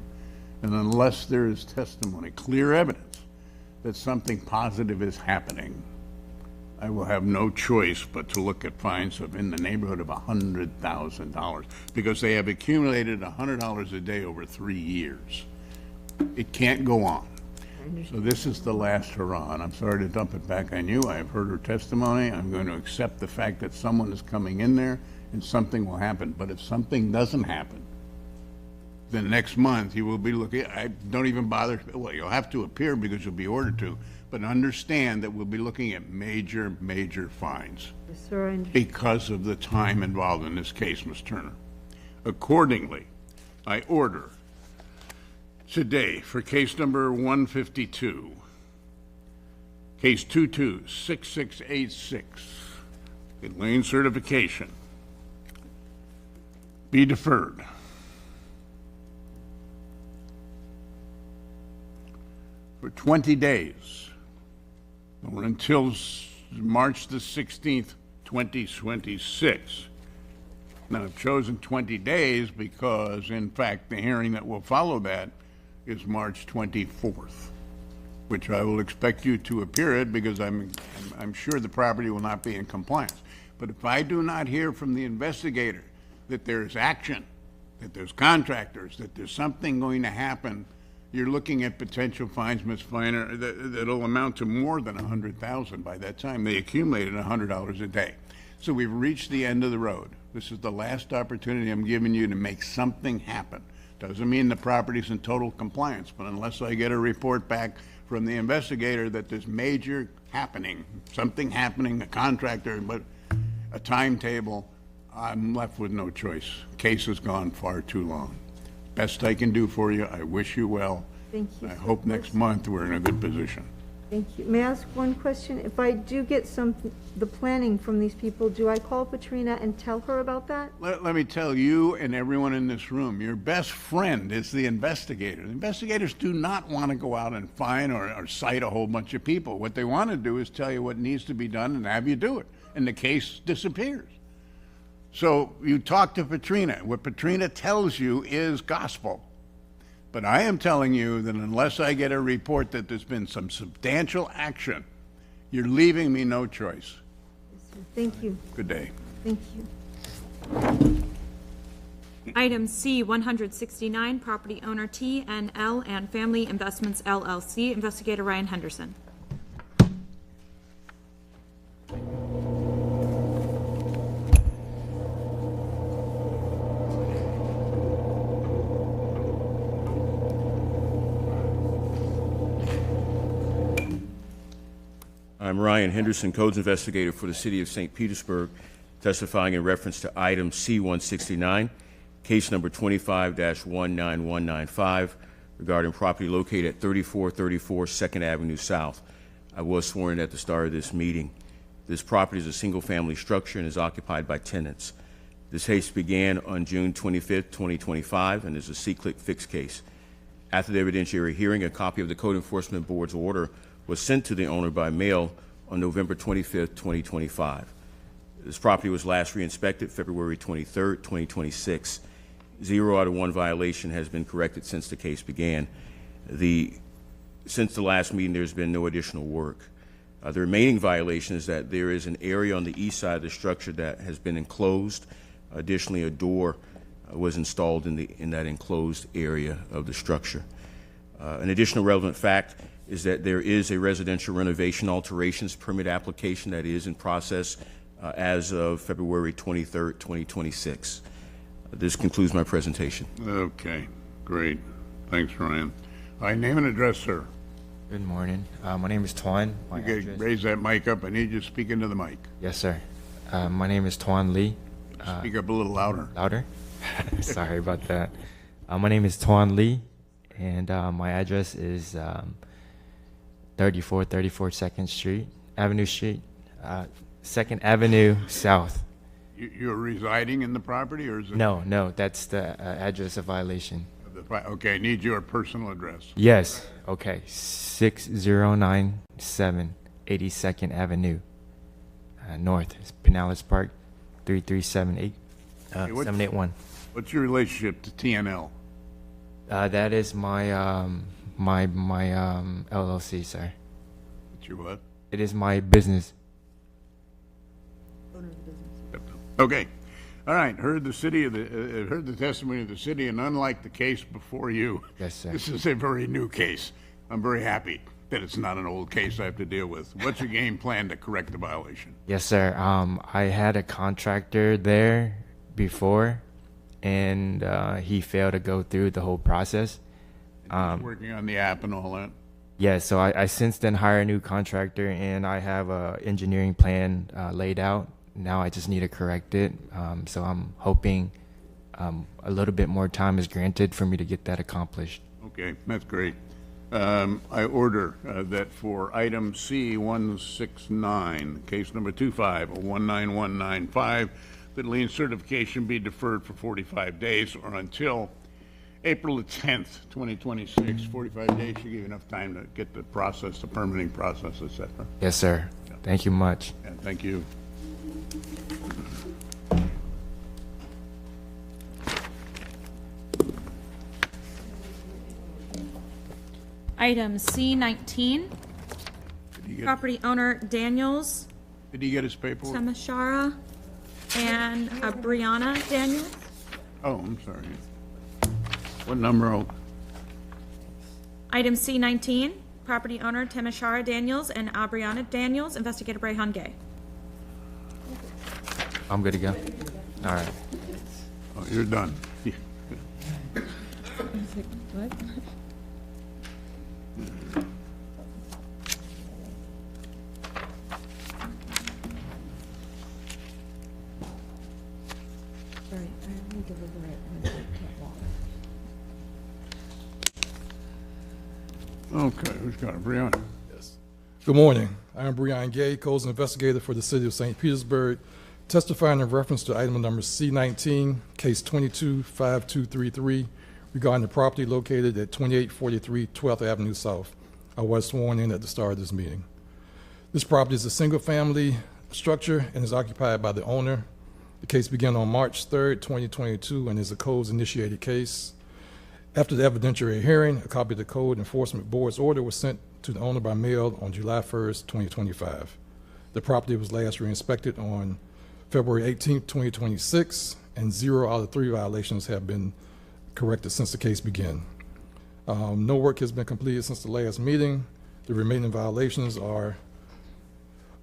And unless there is testimony, clear evidence that something positive is happening, I will have no choice but to look at fines of in the neighborhood of $100,000, because they have accumulated $100 a day over 3 years. It can't go on. So this is the last hurrah, and I'm sorry to dump it back on you. I have heard her testimony. I'm going to accept the fact that someone is coming in there and something will happen. But if something doesn't happen, then next month you will be looking, I don't even bother, well, you'll have to appear because you'll be ordered to, but understand that we'll be looking at major, major fines. Yes, sir, I understand. Because of the time involved in this case, Ms. Turner. Accordingly, I order today for case number 152, case 226686, lane certification, be deferred. For 20 days, or until March the 16th, 2026. Now, I've chosen 20 days because, in fact, the hearing that will follow that is March 24th, which I will expect you to appear at, because I'm sure the property will not be in compliance. But if I do not hear from the investigator that there's action, that there's contractors, that there's something going to happen, you're looking at potential fines, Ms. Feiner, that'll amount to more than $100,000 by that time. They accumulated $100 a day. So we've reached the end of the road. This is the last opportunity I'm giving you to make something happen. Doesn't mean the property's in total compliance, but unless I get a report back from the investigator that there's major happening, something happening, a contractor, but a timetable, I'm left with no choice. Case has gone far too long. Best I can do for you. I wish you well. Thank you. I hope next month we're in a good position. Thank you. May I ask one question? If I do get the planning from these people, do I call Katrina and tell her about that? Let me tell you and everyone in this room, your best friend is the investigator. The investigators do not want to go out and find or cite a whole bunch of people. What they want to do is tell you what needs to be done and have you do it. And the case disappears. So you talk to Katrina. What Katrina tells you is gospel. But I am telling you that unless I get a report that there's been some substantial action, you're leaving me no choice. Thank you. Good day. Thank you. Item C, 169, property owner TNL and Family Investments LLC. Investigator Ryan Henderson. I'm Ryan Henderson, Codes Investigator for the City of St. Petersburg, testifying in reference to item C-169, case number 25-19195, regarding property located at 3434 2nd Avenue South. I was sworn in at the start of this meeting. This property is a single-family structure and is occupied by tenants. This case began on June 25th, 2025, and is a C-click fixed case. After the evidentiary hearing, a copy of the Code Enforcement Board's order was sent to the owner by mail on November 25th, 2025. This property was last re-inspected February 23rd, 2026. 0 out of 1 violation has been corrected since the case began. Since the last meeting, there's been no additional work. The remaining violation is that there is an area on the east side of the structure that has been enclosed. Additionally, a door was installed in that enclosed area of the structure. An additional relevant fact is that there is a residential renovation alterations permit application that is in process as of February 23rd, 2026. This concludes my presentation. Okay, great. Thanks, Ryan. Name and address, sir. Good morning. My name is Tuan. You raise that mic up. I need you to speak into the mic. Yes, sir. My name is Tuan Lee. Speak up a little louder. Louder? Sorry about that. My name is Tuan Lee, and my address is 3434 2nd Avenue Street, 2nd Avenue South. You're residing in the property, or is it? No, that's the address of violation. Okay, I need your personal address. Yes, okay, 6097 82nd Avenue, North, Pinellas Park, 3378, 781. What's your relationship to TNL? That is my my LLC, sir. What's your what? It is my business. Okay. All right. Heard the testimony of the city, and unlike the case before you, yes, sir, this is a very new case. I'm very happy that it's not an old case I have to deal with. What's your game plan to correct the violation? Yes, sir. I had a contractor there before, and he failed to go through the whole process. Working on the app and all that? Yeah, so I since then hired a new contractor, and I have a engineering plan laid out. Now I just need to correct it. So I'm hoping a little bit more time is granted for me to get that accomplished. Okay, that's great. I order that for item C-169, case number 25-19195, that lien certification be deferred for 45 days or until April the 10th, 2026. 45 days should give you enough time to get the process, the permitting process, etc. Yes, sir. Yeah. Thank you much. Yeah, thank you. Item C-19, property owner Daniels. Did he get his paperwork? Temeshara and Brianna Daniels. Oh, I'm sorry. What number? Item C-19, property owner Temeshara Daniels and Abriana Daniels. Investigator Brayhan Gay. I'm good to go. All right. Oh, you're done. What? Okay, who's got it? Brianna? Yes. Good morning. I am Brian Gay, codes investigator for the City of St. Petersburg, testifying in reference to item number C19, case 22-5233, regarding the property located at 2843 12th Avenue South. I was sworn in at the start of this meeting. This property is a single-family structure and is occupied by the owner. The case began on March 3rd, 2022, and is a codes-initiated case. After the evidentiary hearing, a copy of the Code Enforcement Board's order was sent to the owner by mail on July 1st, 2025. The property was last re-inspected on February 18th, 2026, and 0 out of 3 violations have been corrected since the case began. No work has been completed since the last meeting. The remaining violations are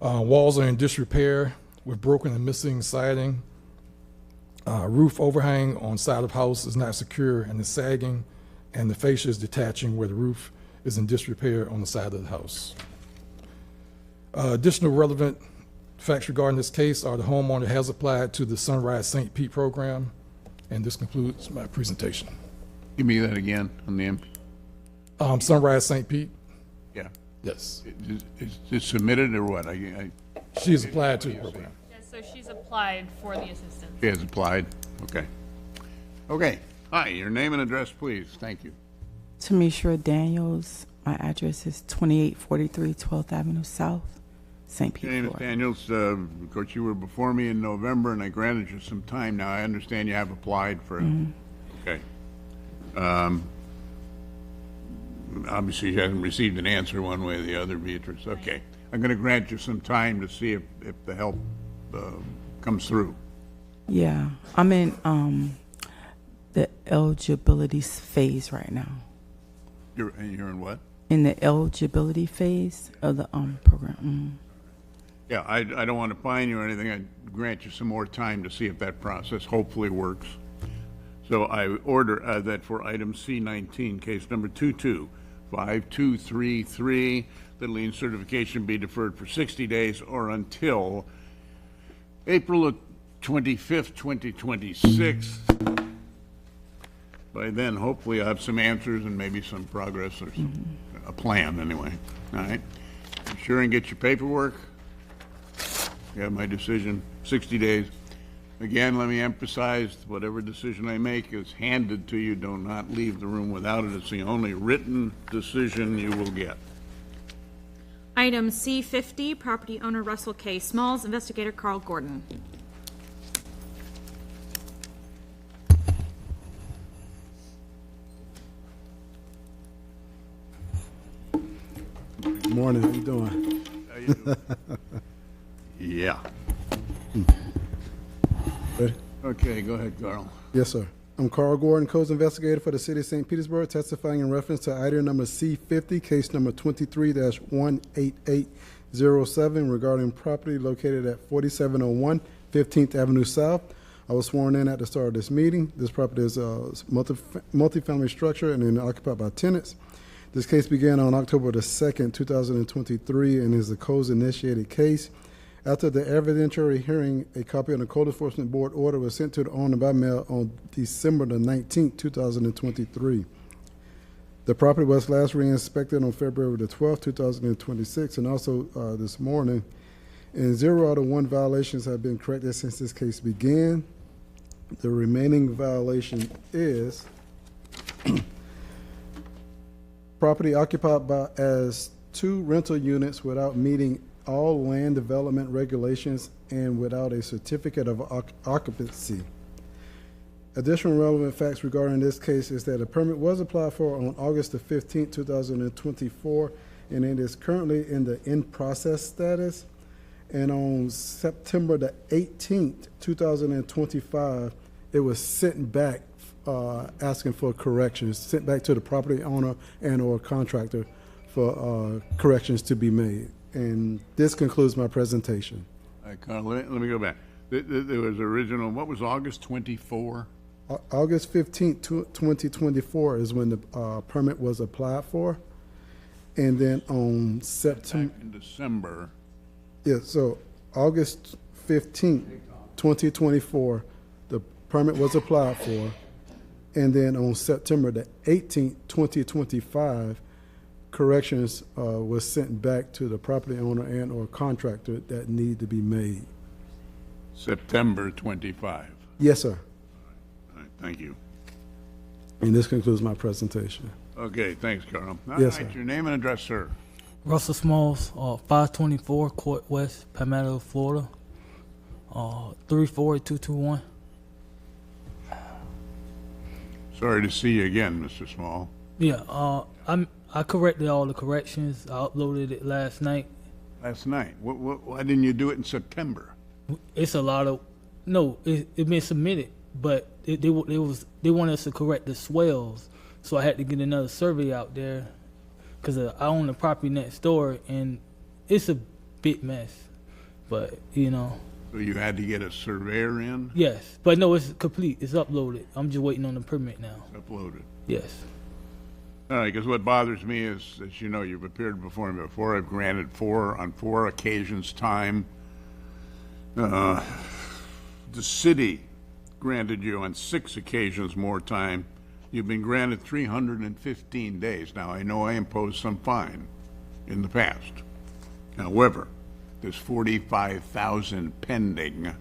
walls are in disrepair with broken and missing siding. Roof overhang on side of house is not secure and is sagging, and the fascia is detaching where the roof is in disrepair on the side of the house. Additional relevant facts regarding this case are the homeowner has applied to the Sunrise St. Pete program, and this concludes my presentation. Give me that again on the MP. Sunrise St. Pete? Yeah. Yes. Is it submitted or what? She's applied to the program. Yes, so she's applied for the assistance. She has applied? Okay. Okay. Hi, your name and address, please. Thank you. Tamisha Daniels. My address is 2843 12th Avenue South, St. Pete, Ms. Daniels, of course, you were before me in November, and I granted you some time. Now, I understand you have applied for it. Okay. Obviously, you haven't received an answer one way or the other, Beatrice. Okay. I'm going to grant you some time to see if the help comes through. Yeah, I'm in the eligibility phase right now. You're in what? In the eligibility phase of the program. Yeah, I don't want to fine you or anything. I grant you some more time to see if that process hopefully works. So I order that for item C19, case number 22-5233, the lien certification be deferred for 60 days or until April 25th, 2026. By then, hopefully, I'll have some answers and maybe some progress or a plan anyway. All right? Be sure and get your paperwork. You have my decision, 60 days. Again, let me emphasize, whatever decision I make is handed to you. Do not leave the room without it. It's the only written decision you will get. Item C50, property owner Russell K. Smalls, investigator Carl Gordon. Good morning. How you doing? How you doing? Yeah. Ready? Okay, go ahead, Carl. Yes, sir. I'm Carl Gordon, codes investigator for the City of St. Petersburg, testifying in reference to item number C50, case number 23-18807, regarding property located at 4701 15th Avenue South. I was sworn in at the start of this meeting. This property is a multi-family structure and is occupied by tenants. This case began on October the 2nd, 2023, and is a codes-initiated case. After the evidentiary hearing, a copy of the Code Enforcement Board order was sent to the owner by mail on December the 19th, 2023. The property was last re-inspected on February the 12th, 2026, and also this morning. And 0 out of 1 violations have been corrected since this case began. The remaining violation is property occupied by as 2 rental units without meeting all land development regulations and without a certificate of occupancy. Additional relevant facts regarding this case is that a permit was applied for on August the 15th, 2024, and it is currently in the in-process status. And on September the 18th, 2025, it was sent back asking for corrections, sent back to the property owner and or contractor for corrections to be made. And this concludes my presentation. All right, Carl, let me go back. There was original, what was August 24? August 15th, 2024 is when the permit was applied for. And then on September. Back in December. Yeah, so August 15th, 2024, the permit was applied for. And then on September the 18th, 2025, corrections was sent back to the property owner and or contractor that need to be made? September 25. Yes, sir. All right, thank you. And this concludes my presentation. Okay, thanks, Carl. All Yes, right, sir. your name and address, sir. Russell Smalls, 524 Court West, Palmetto, Florida, 34221. Sorry to see you again, Mr. Small. Yeah, I corrected all the corrections. I uploaded it last night. Last night. Why didn't you do it in September? It's a lot of it been submitted, but they wanted us to correct the swells, so I had to get another survey out there because I own the property next door and it's a big mess. But So you had to get a surveyor in? yes, but no, it's complete. It's uploaded. I'm just waiting on the permit now. Uploaded. Yes. All right, because what bothers me is, as you know, you've appeared before me before. I've granted on four occasions time. The city granted you on 6 occasions more time. You've been granted 315 days. Now, I know I imposed some fine in the past. However, there's $45,000 pending,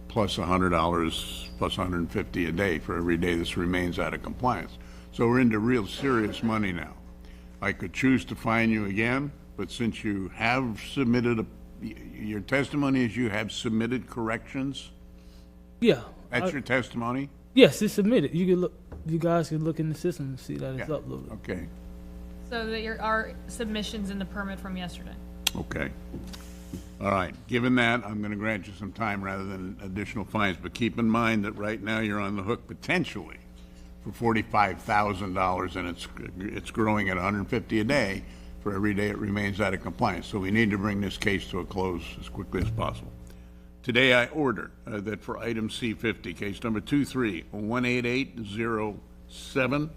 plus $100, plus $150 a day for every day this remains out of compliance. So we're into real serious money now. I could choose to fine you again, but since you have submitted your testimony is you have submitted corrections? Yeah. That's your testimony? Yes, it's submitted. You guys can look in the system and see that it's uploaded. Okay. So there are submissions in the permit from yesterday. Okay. All right. Given that, I'm going to grant you some time rather than additional fines, but keep in mind that right now you're on the hook potentially for $45,000, and it's growing at $150 a day for every day it remains out of compliance. So we need to bring this case to a close as quickly as possible. Today I order that for item C50, case number 23-18807,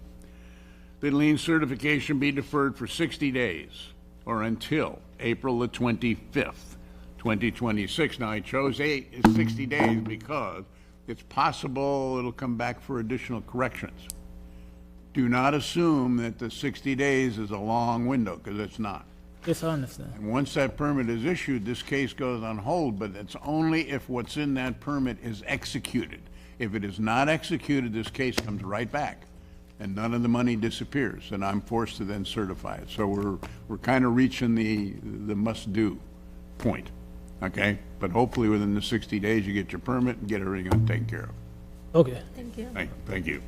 that lien certification be deferred for 60 days or until April the 25th, 2026. Now I chose 60 days because it's possible it'll come back for additional corrections. Do not assume that the 60 days is a long window, because it's not. Yes, I understand. And once that permit is issued, this case goes on hold, but it's only if what's in that permit is executed. If it is not executed, this case comes right back, and none of the money disappears, and I'm forced to then certify it. So we're kind of reaching the must-do point, okay? But hopefully within the 60 days, you get your permit and get everything taken care of. Okay. Thank you. Thank you.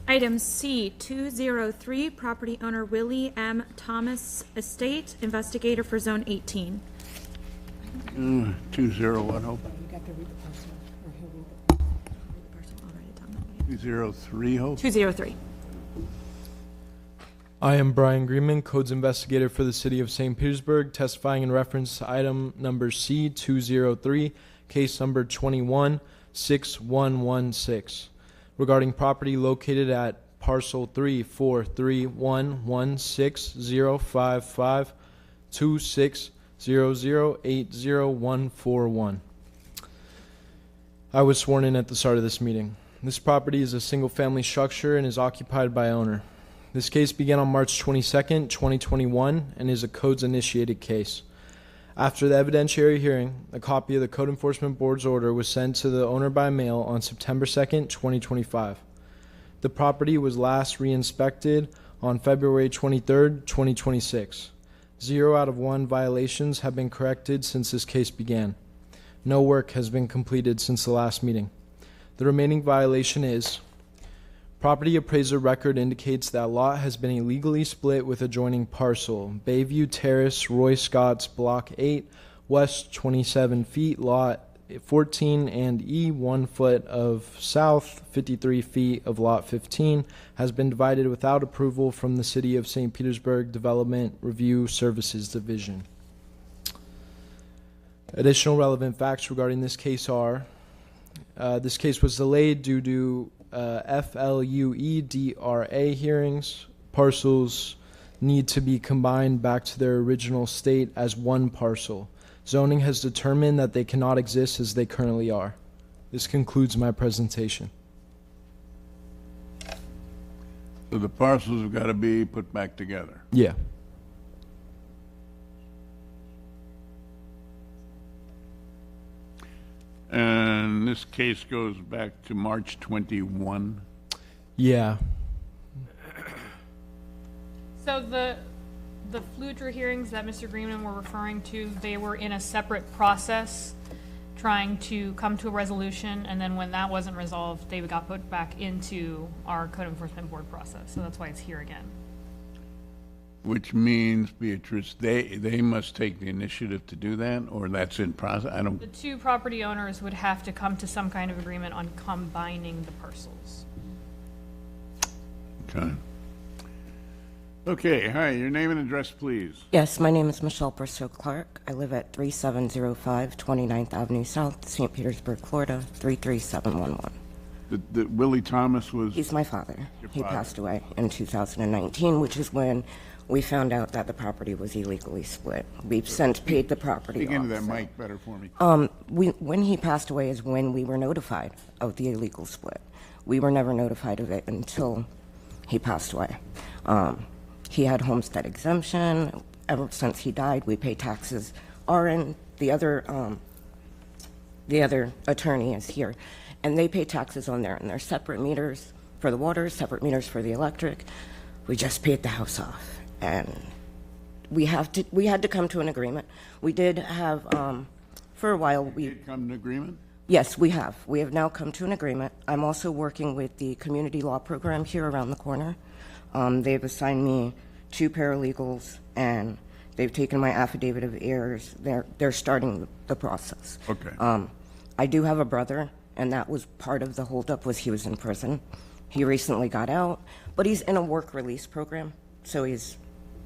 Item C, 203, property owner Willie M. Thomas Estate, investigator for Zone 18. 201, hope. 203, hope. 203. I am Brian Greenman, Codes Investigator for the City of St. Petersburg, testifying in reference to item number C-203, case number 21-6116, regarding property located at parcel 3431160552600800141. I was sworn in at the start of this meeting. This property is a single-family structure and is occupied by owner. This case began on March 22nd, 2021, and is a codes-initiated case. After the evidentiary hearing, a copy of the Code Enforcement Board's order was sent to the owner by mail on September 2nd, 2025. The property was last re-inspected on February 23rd, 2026. 0 out of 1 violations have been corrected since this case began. No work has been completed since the last meeting. The remaining violation is: property appraiser record indicates that lot has been illegally split with adjoining parcel, Bayview Terrace, Roy Scott's Block 8, west 27 feet, lot 14 and E 1 foot of south 53 feet of lot 15, has been divided without approval from the City of St. Petersburg Development Review Services Division. Additional relevant facts regarding this case are: this case was delayed due to FLUEDRA hearings. Parcels need to be combined back to their original state as one parcel. Zoning has determined that they cannot exist as they currently are. This concludes my presentation. So the parcels have got to be put back together. Yeah. And this case goes back to March 21. Yeah. So the Fludra hearings that Mr. Greenman were referring to, they were in a separate process trying to come to a resolution, and then when that wasn't resolved, they got put back into our code enforcement board process. So that's why it's here again. Which means, Beatrice, they must take the initiative to do that, or that's in process? I don't. The two property owners would have to come to some kind of agreement on combining the parcels. Okay. Okay, hi, your name and address, please. Yes, my name is Michelle Bristow Clark. I live at 3705 29th Avenue South, St. Petersburg, Florida, 33711. The Willie Thomas was? He's my father. Your He father. passed away in 2019, which is when we found out that the property was illegally split. We've since paid the property Speak into off, that so- mic better for me. When he passed away is when we were notified of the illegal split. We were never notified of it until he passed away. He had homestead exemption. Ever since he died, we pay taxes. The other attorney is here, and they pay taxes on there, and they're separate meters for the water, separate meters for the electric. We just paid the house off, and we had to come to an agreement. We did have, for a while, we Did come to an agreement? Yes, we have. We have now come to an agreement. I'm also working with the community law program here around the corner. They've assigned me 2 paralegals, and they've taken my affidavit of heirs. They're starting the process. Okay. I do have a brother, and that was part of the holdup, was he was in prison. He recently got out, but he's in a work release program, so he's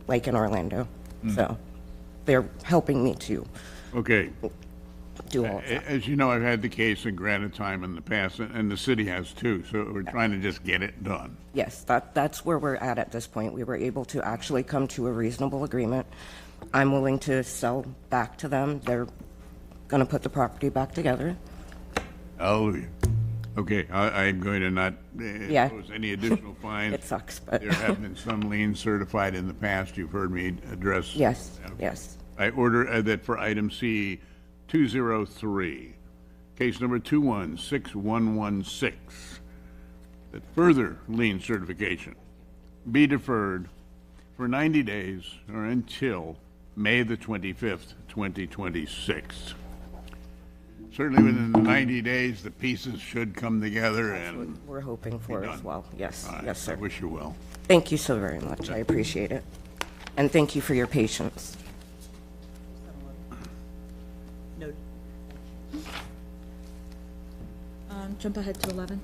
like in Orlando. So they're helping me to Okay. do all of that. As you know, I've had the case in granted time in the past, and the city has too, so we're trying to just get it done. Yes, that's where we're at this point. We were able to actually come to a reasonable agreement. I'm willing to sell back to them. They're going to put the property back together. Hallelujah. Okay, I'm going to not Yeah. impose any additional fines. It sucks, but- There have been some liens certified in the past. You've heard me address. Yes, Okay. yes. I order that for item C 203, case number 216116, that further lien certification be deferred for 90 days or until May the 25th, 2026. Certainly within the 90 days, the pieces should come together and We're hoping for as well. Yes, all right, yes, sir. I wish you well. Thank you so very much. I appreciate it. And thank you for your patience. Jump ahead to 11.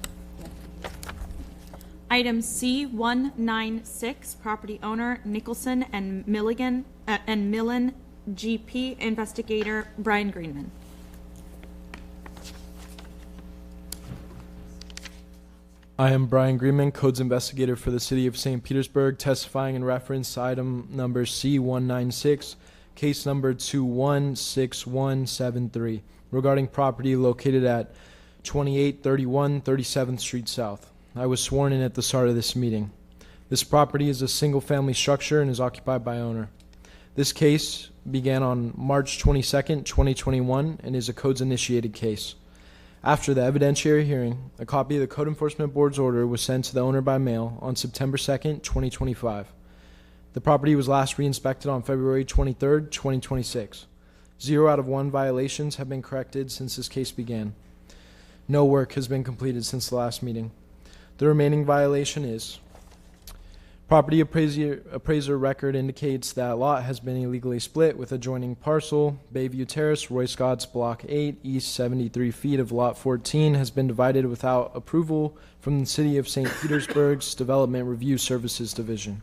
Item C196, property owner Nicholson and Milligan, and Millen GP, investigator Brian Greenman. I am Brian Greenman, Codes Investigator for the City of St. Petersburg, testifying in reference to item number C196, case number 216173, regarding property located at 2831 37th Street South. I was sworn in at the start of this meeting. This property is a single-family structure and is occupied by owner. This case began on March 22nd, 2021, and is a codes-initiated case. After the evidentiary hearing, a copy of the Code Enforcement Board's order was sent to the owner by mail on September 2nd, 2025. The property was last re-inspected on February 23rd, 2026. 0 out of 1 violations have been corrected since this case began. No work has been completed since the last meeting. The remaining violation is: property appraiser record indicates that lot has been illegally split with adjoining parcel, Bayview Terrace, Roy Scott's Block 8, east 73 feet of Lot 14 has been divided without approval from the City of St. Petersburg's Development Review Services Division.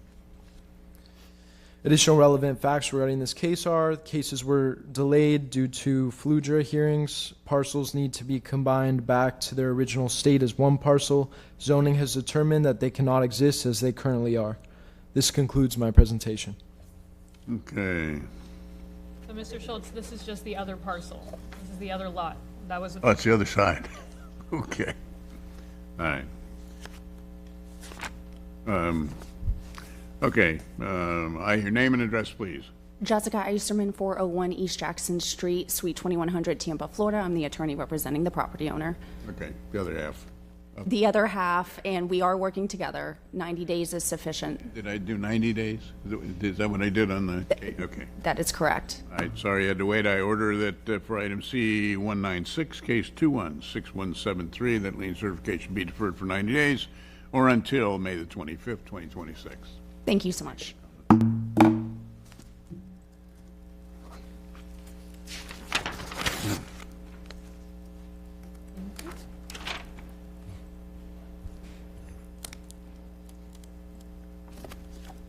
Additional relevant facts regarding this case are: cases were delayed due to Fludra hearings. Parcels need to be combined back to their original state as one parcel. Zoning has determined that they cannot exist as they currently are. This concludes my presentation. Okay. So, Mr. Schultz, this is just the other parcel. This is the other lot. That was. Oh, it's the other side. Okay. All right. Okay, your name and address, please. Jessica Eisterman, 401 East Jackson Street, Suite 2100, Tampa, Florida. I'm the attorney representing the property owner. Okay, the other half. The other half, and we are working together. 90 days is sufficient. Did I do 90 days? Is that what I did on the, okay. That is correct. All right, sorry I had to wait. I order that for item C196, case 216173, that lien certification be deferred for 90 days or until May the 25th, 2026. Thank you so much.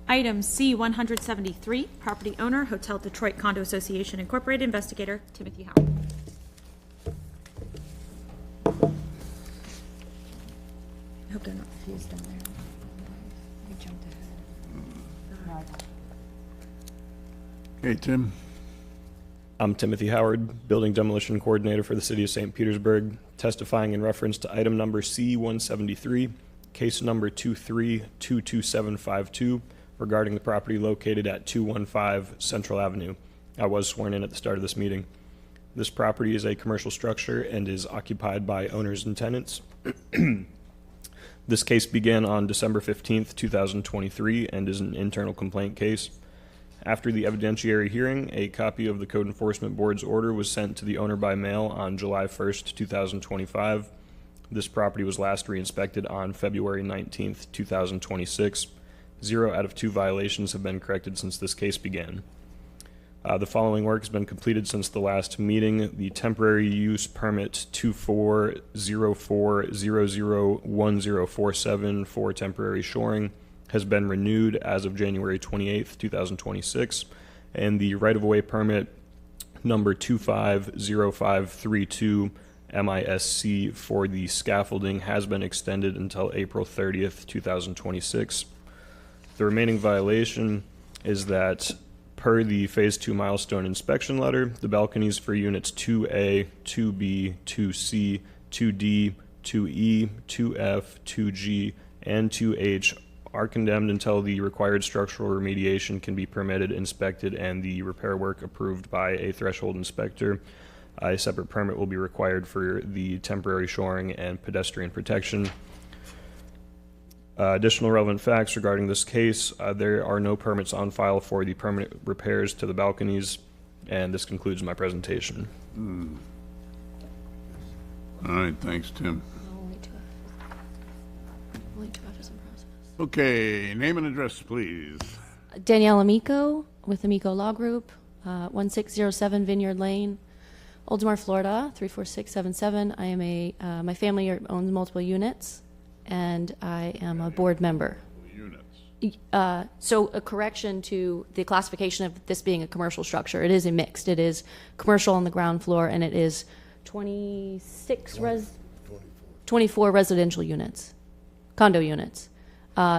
Item C173, property owner, Hotel Detroit Condo Association Incorporated, investigator Timothy Howard. I hope they're not fused down there. I jumped ahead. Okay, Tim. I'm Timothy Howard, Building Demolition Coordinator for the City of St. Petersburg, testifying in reference to item number C173, case number 23-22752, regarding the property located at 215 Central Avenue. I was sworn in at the start of this meeting. This property is a commercial structure and is occupied by owners and tenants. This case began on December 15th, 2023, and is an internal complaint case. After the evidentiary hearing, a copy of the Code Enforcement Board's order was sent to the owner by mail on July 1st, 2025. This property was last re-inspected on February 19th, 2026. 0 out of 2 violations have been corrected since this case began. The following work has been completed since the last meeting. The temporary use permit 2404001047 for temporary shoring has been renewed as of January 28th, 2026, and the right-of-way permit number 250532 MISC for the scaffolding has been extended until April 30th, 2026. The remaining violation is that, per the Phase 2 milestone inspection letter, the balconies for units 2A, 2B, 2C, 2D, 2E, 2F, 2G, and 2H are condemned until the required structural remediation can be permitted, inspected, and the repair work approved by a threshold inspector. A separate permit will be required for the temporary shoring and pedestrian protection. Additional relevant facts regarding this case: there are no permits on file for the permanent repairs to the balconies, and this concludes my presentation. All right, thanks, Tim. Okay, name and address, please. Danielle Amico with Amico Law Group, 1607 Vineyard Lane, Oldemar, Florida, 34677. I am my family owns multiple units, and I am a board member. So a correction to the classification of this being a commercial structure. It is a mixed. It is commercial on the ground floor, and it is 24 residential units, condo units.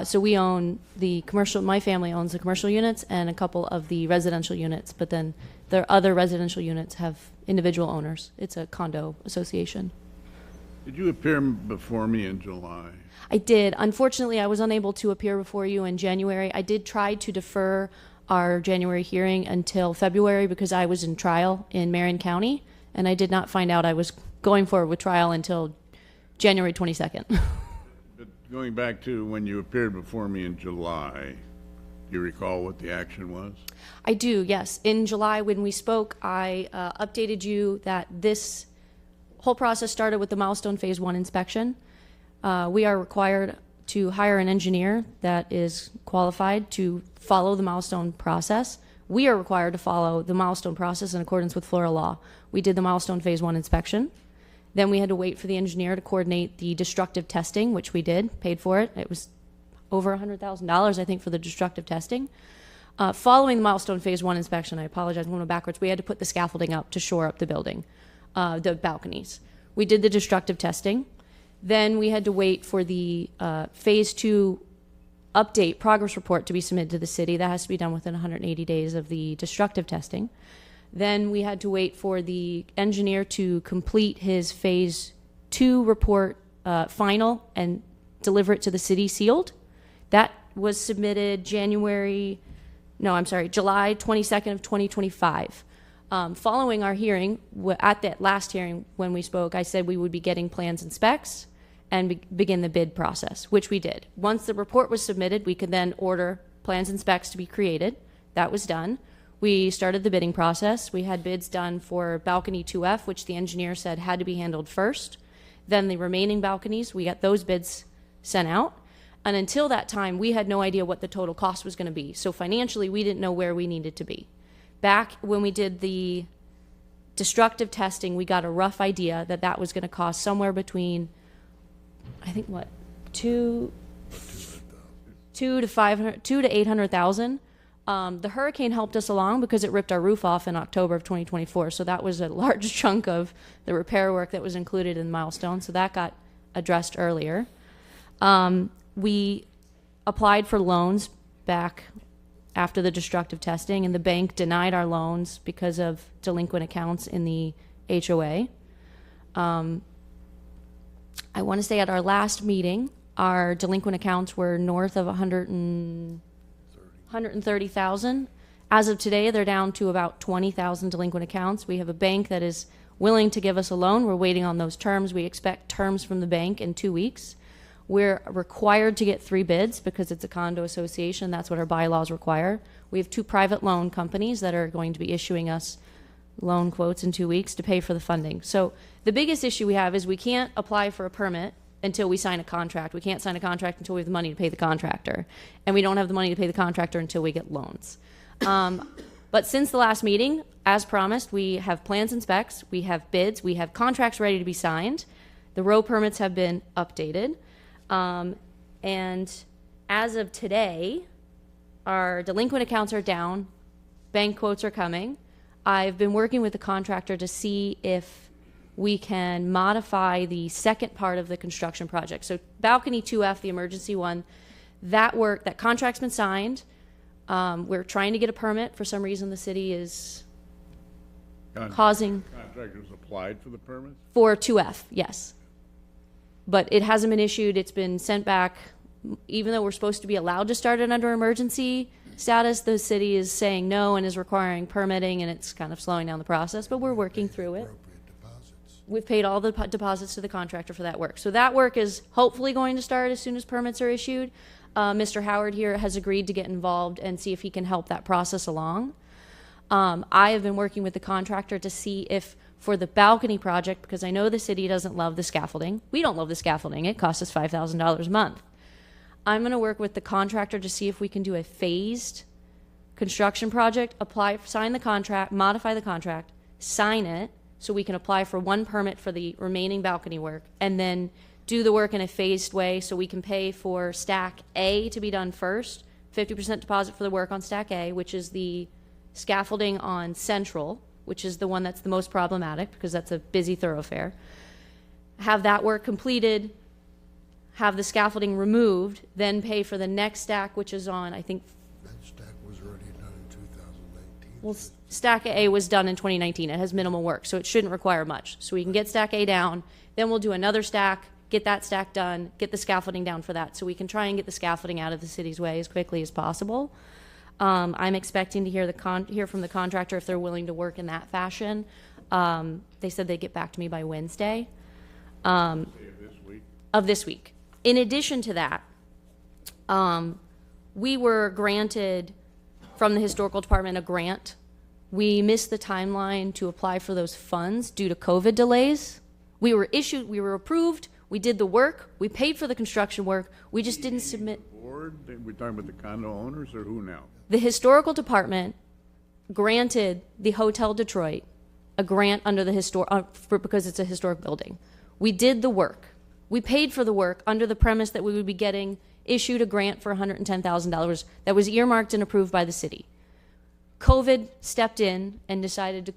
So we own the commercial, my family owns the commercial units and a couple of the residential units, but then the other residential units have individual owners. It's a condo association. Did you appear before me in July? I did. Unfortunately, I was unable to appear before you in January. I did try to defer our January hearing until February because I was in trial in Marion County, and I did not find out I was going forward with trial until January 22nd. But going back to when you appeared before me in July, do you recall what the action was? I do, yes. In July, when we spoke, I updated you that this whole process started with the milestone phase 1 inspection. We are required to hire an engineer that is qualified to follow the milestone process. We are required to follow the milestone process in accordance with Florida law. We did the milestone phase 1 inspection. Then we had to wait for the engineer to coordinate the destructive testing, which we did, paid for it. It was over $100,000, I think, for the destructive testing. Following the milestone phase 1 inspection, I apologize, I'm going backwards, we had to put the scaffolding up to shore up the building, the balconies. We did the destructive testing. Then we had to wait for the phase 2 update progress report to be submitted to the city. That has to be done within 180 days of the destructive testing. Then we had to wait for the engineer to complete his phase to report final and deliver it to the city sealed. That was submitted July 22nd of 2025. Following our hearing, at that last hearing when we spoke, I said we would be getting plans and specs and begin the bid process, which we did. Once the report was submitted, we could then order plans and specs to be created. That was done. We started the bidding process. We had bids done for balcony 2F, which the engineer said had to be handled first. Then the remaining balconies, we got those bids sent out. And until that time, we had no idea what the total cost was going to be. So financially, we didn't know where we needed to be. Back when we did the destructive testing, we got a rough idea that that was going to cost somewhere between, I think, what, two to 800,000. The hurricane helped us along because it ripped our roof off in October of 2024. So that was a large chunk of the repair work that was included in the milestone. So that got addressed earlier. We applied for loans back after the destructive testing, and the bank denied our loans because of delinquent accounts in the HOA. I want to say at our last meeting, our delinquent accounts were north of 130,000. As of today, they're down to about 20,000 delinquent accounts. We have a bank that is willing to give us a loan. We're waiting on those terms. We expect terms from the bank in 2 weeks. We're required to get 3 bids because it's a condo association. That's what our bylaws require. We have 2 private loan companies that are going to be issuing us loan quotes in 2 weeks to pay for the funding. So the biggest issue we have is we can't apply for a permit until we sign a contract. We can't sign a contract until we have the money to pay the contractor. And we don't have the money to pay the contractor until we get loans. But since the last meeting, as promised, we have plans and specs, we have bids, we have contracts ready to be signed. The row permits have been updated. And as of today, our delinquent accounts are down, bank quotes are coming. I've been working with the contractor to see if we can modify the second part of the construction project. So balcony 2F, the emergency one, that contract's been signed. We're trying to get a permit. For some reason, the city is causing... Contractors applied for the permits? For 2F, yes. But it hasn't been issued. It's been sent back. Even though we're supposed to be allowed to start it under emergency status, the city is saying no and is requiring permitting, and it's kind of slowing down the process, but we're working through it. We've paid all the deposits to the contractor for that work. So that work is hopefully going to start as soon as permits are issued. Mr. Howard here has agreed to get involved and see if he can help that process along. I have been working with the contractor to see if for the balcony project, because I know the city doesn't love the scaffolding. We don't love the scaffolding. It costs us $5,000 a month. I'm going to work with the contractor to see if we can do a phased construction project, sign the contract, modify the contract, sign it, so we can apply for 1 permit for the remaining balcony work, and then do the work in a phased way so we can pay for stack A to be done first, 50% deposit for the work on stack A, which is the scaffolding on Central, which is the one that's the most problematic because that's a busy thoroughfare. Have that work completed, have the scaffolding removed, then pay for the next stack, which is on, I think... That stack was already done in 2019. Well, stack A was done in 2019. It has minimal work, so it shouldn't require much. So we can get stack A down, then we'll do another stack, get that stack done, get the scaffolding down for that, so we can try and get the scaffolding out of the city's way as quickly as possible. I'm expecting to hear from the contractor if they're willing to work in that fashion. They said they'd get back to me by Wednesday of this week. In addition to that, we were granted from the historical department a grant. We missed the timeline to apply for those funds due to COVID delays. We were approved, we did the work, we paid for the construction work, we just didn't submit. We're talking about the condo owners or who now? The historical department granted the Hotel Detroit a grant under the because it's a historic building. We did the work. We paid for the work under the premise that we would be getting issued a grant for $110,000 that was earmarked and approved by the city. COVID stepped in and decided to,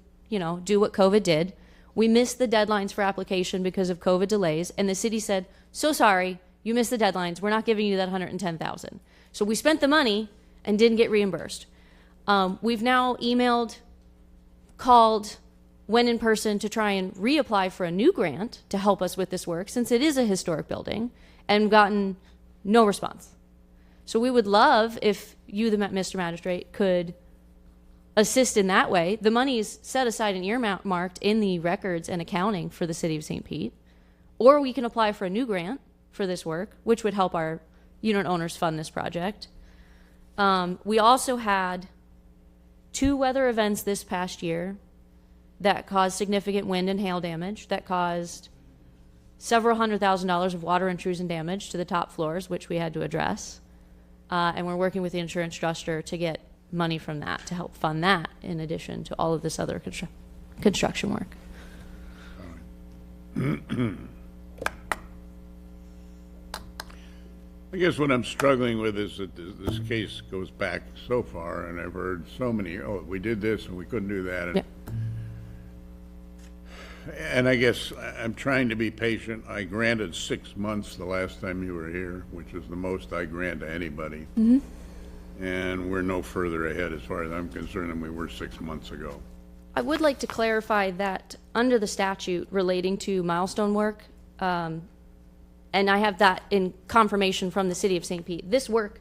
do what COVID did. We missed the deadlines for application because of COVID delays, and the city said, "So sorry, you missed the deadlines. We're not giving you that $110,000." So we spent the money and didn't get reimbursed. We've now emailed, called, went in person to try and reapply for a new grant to help us with this work, since it is a historic building, and gotten no response. So we would love if you, Mr. Magistrate, could assist in that way. The money is set aside and earmarked in the records and accounting for the city of St. Pete. Or we can apply for a new grant for this work, which would help our unit owners fund this project. We also had 2 weather events this past year that caused significant wind and hail damage, that caused several $100,000 of water intrusion damage to the top floors, which we had to address. And we're working with the insurance adjuster to get money from that to help fund that, in addition to all of this other construction work. I guess what I'm struggling with is that this case goes back so far, and I've heard so many, oh, we did this and we couldn't do that. And, and I guess I'm trying to be patient. I granted 6 months the last time you were here, which is the most I grant to anybody. Mm-hmm. And we're no further ahead as far as I'm concerned than we were 6 months ago. I would like to clarify that under the statute relating to milestone work, and I have that in confirmation from the city of St. Pete, this work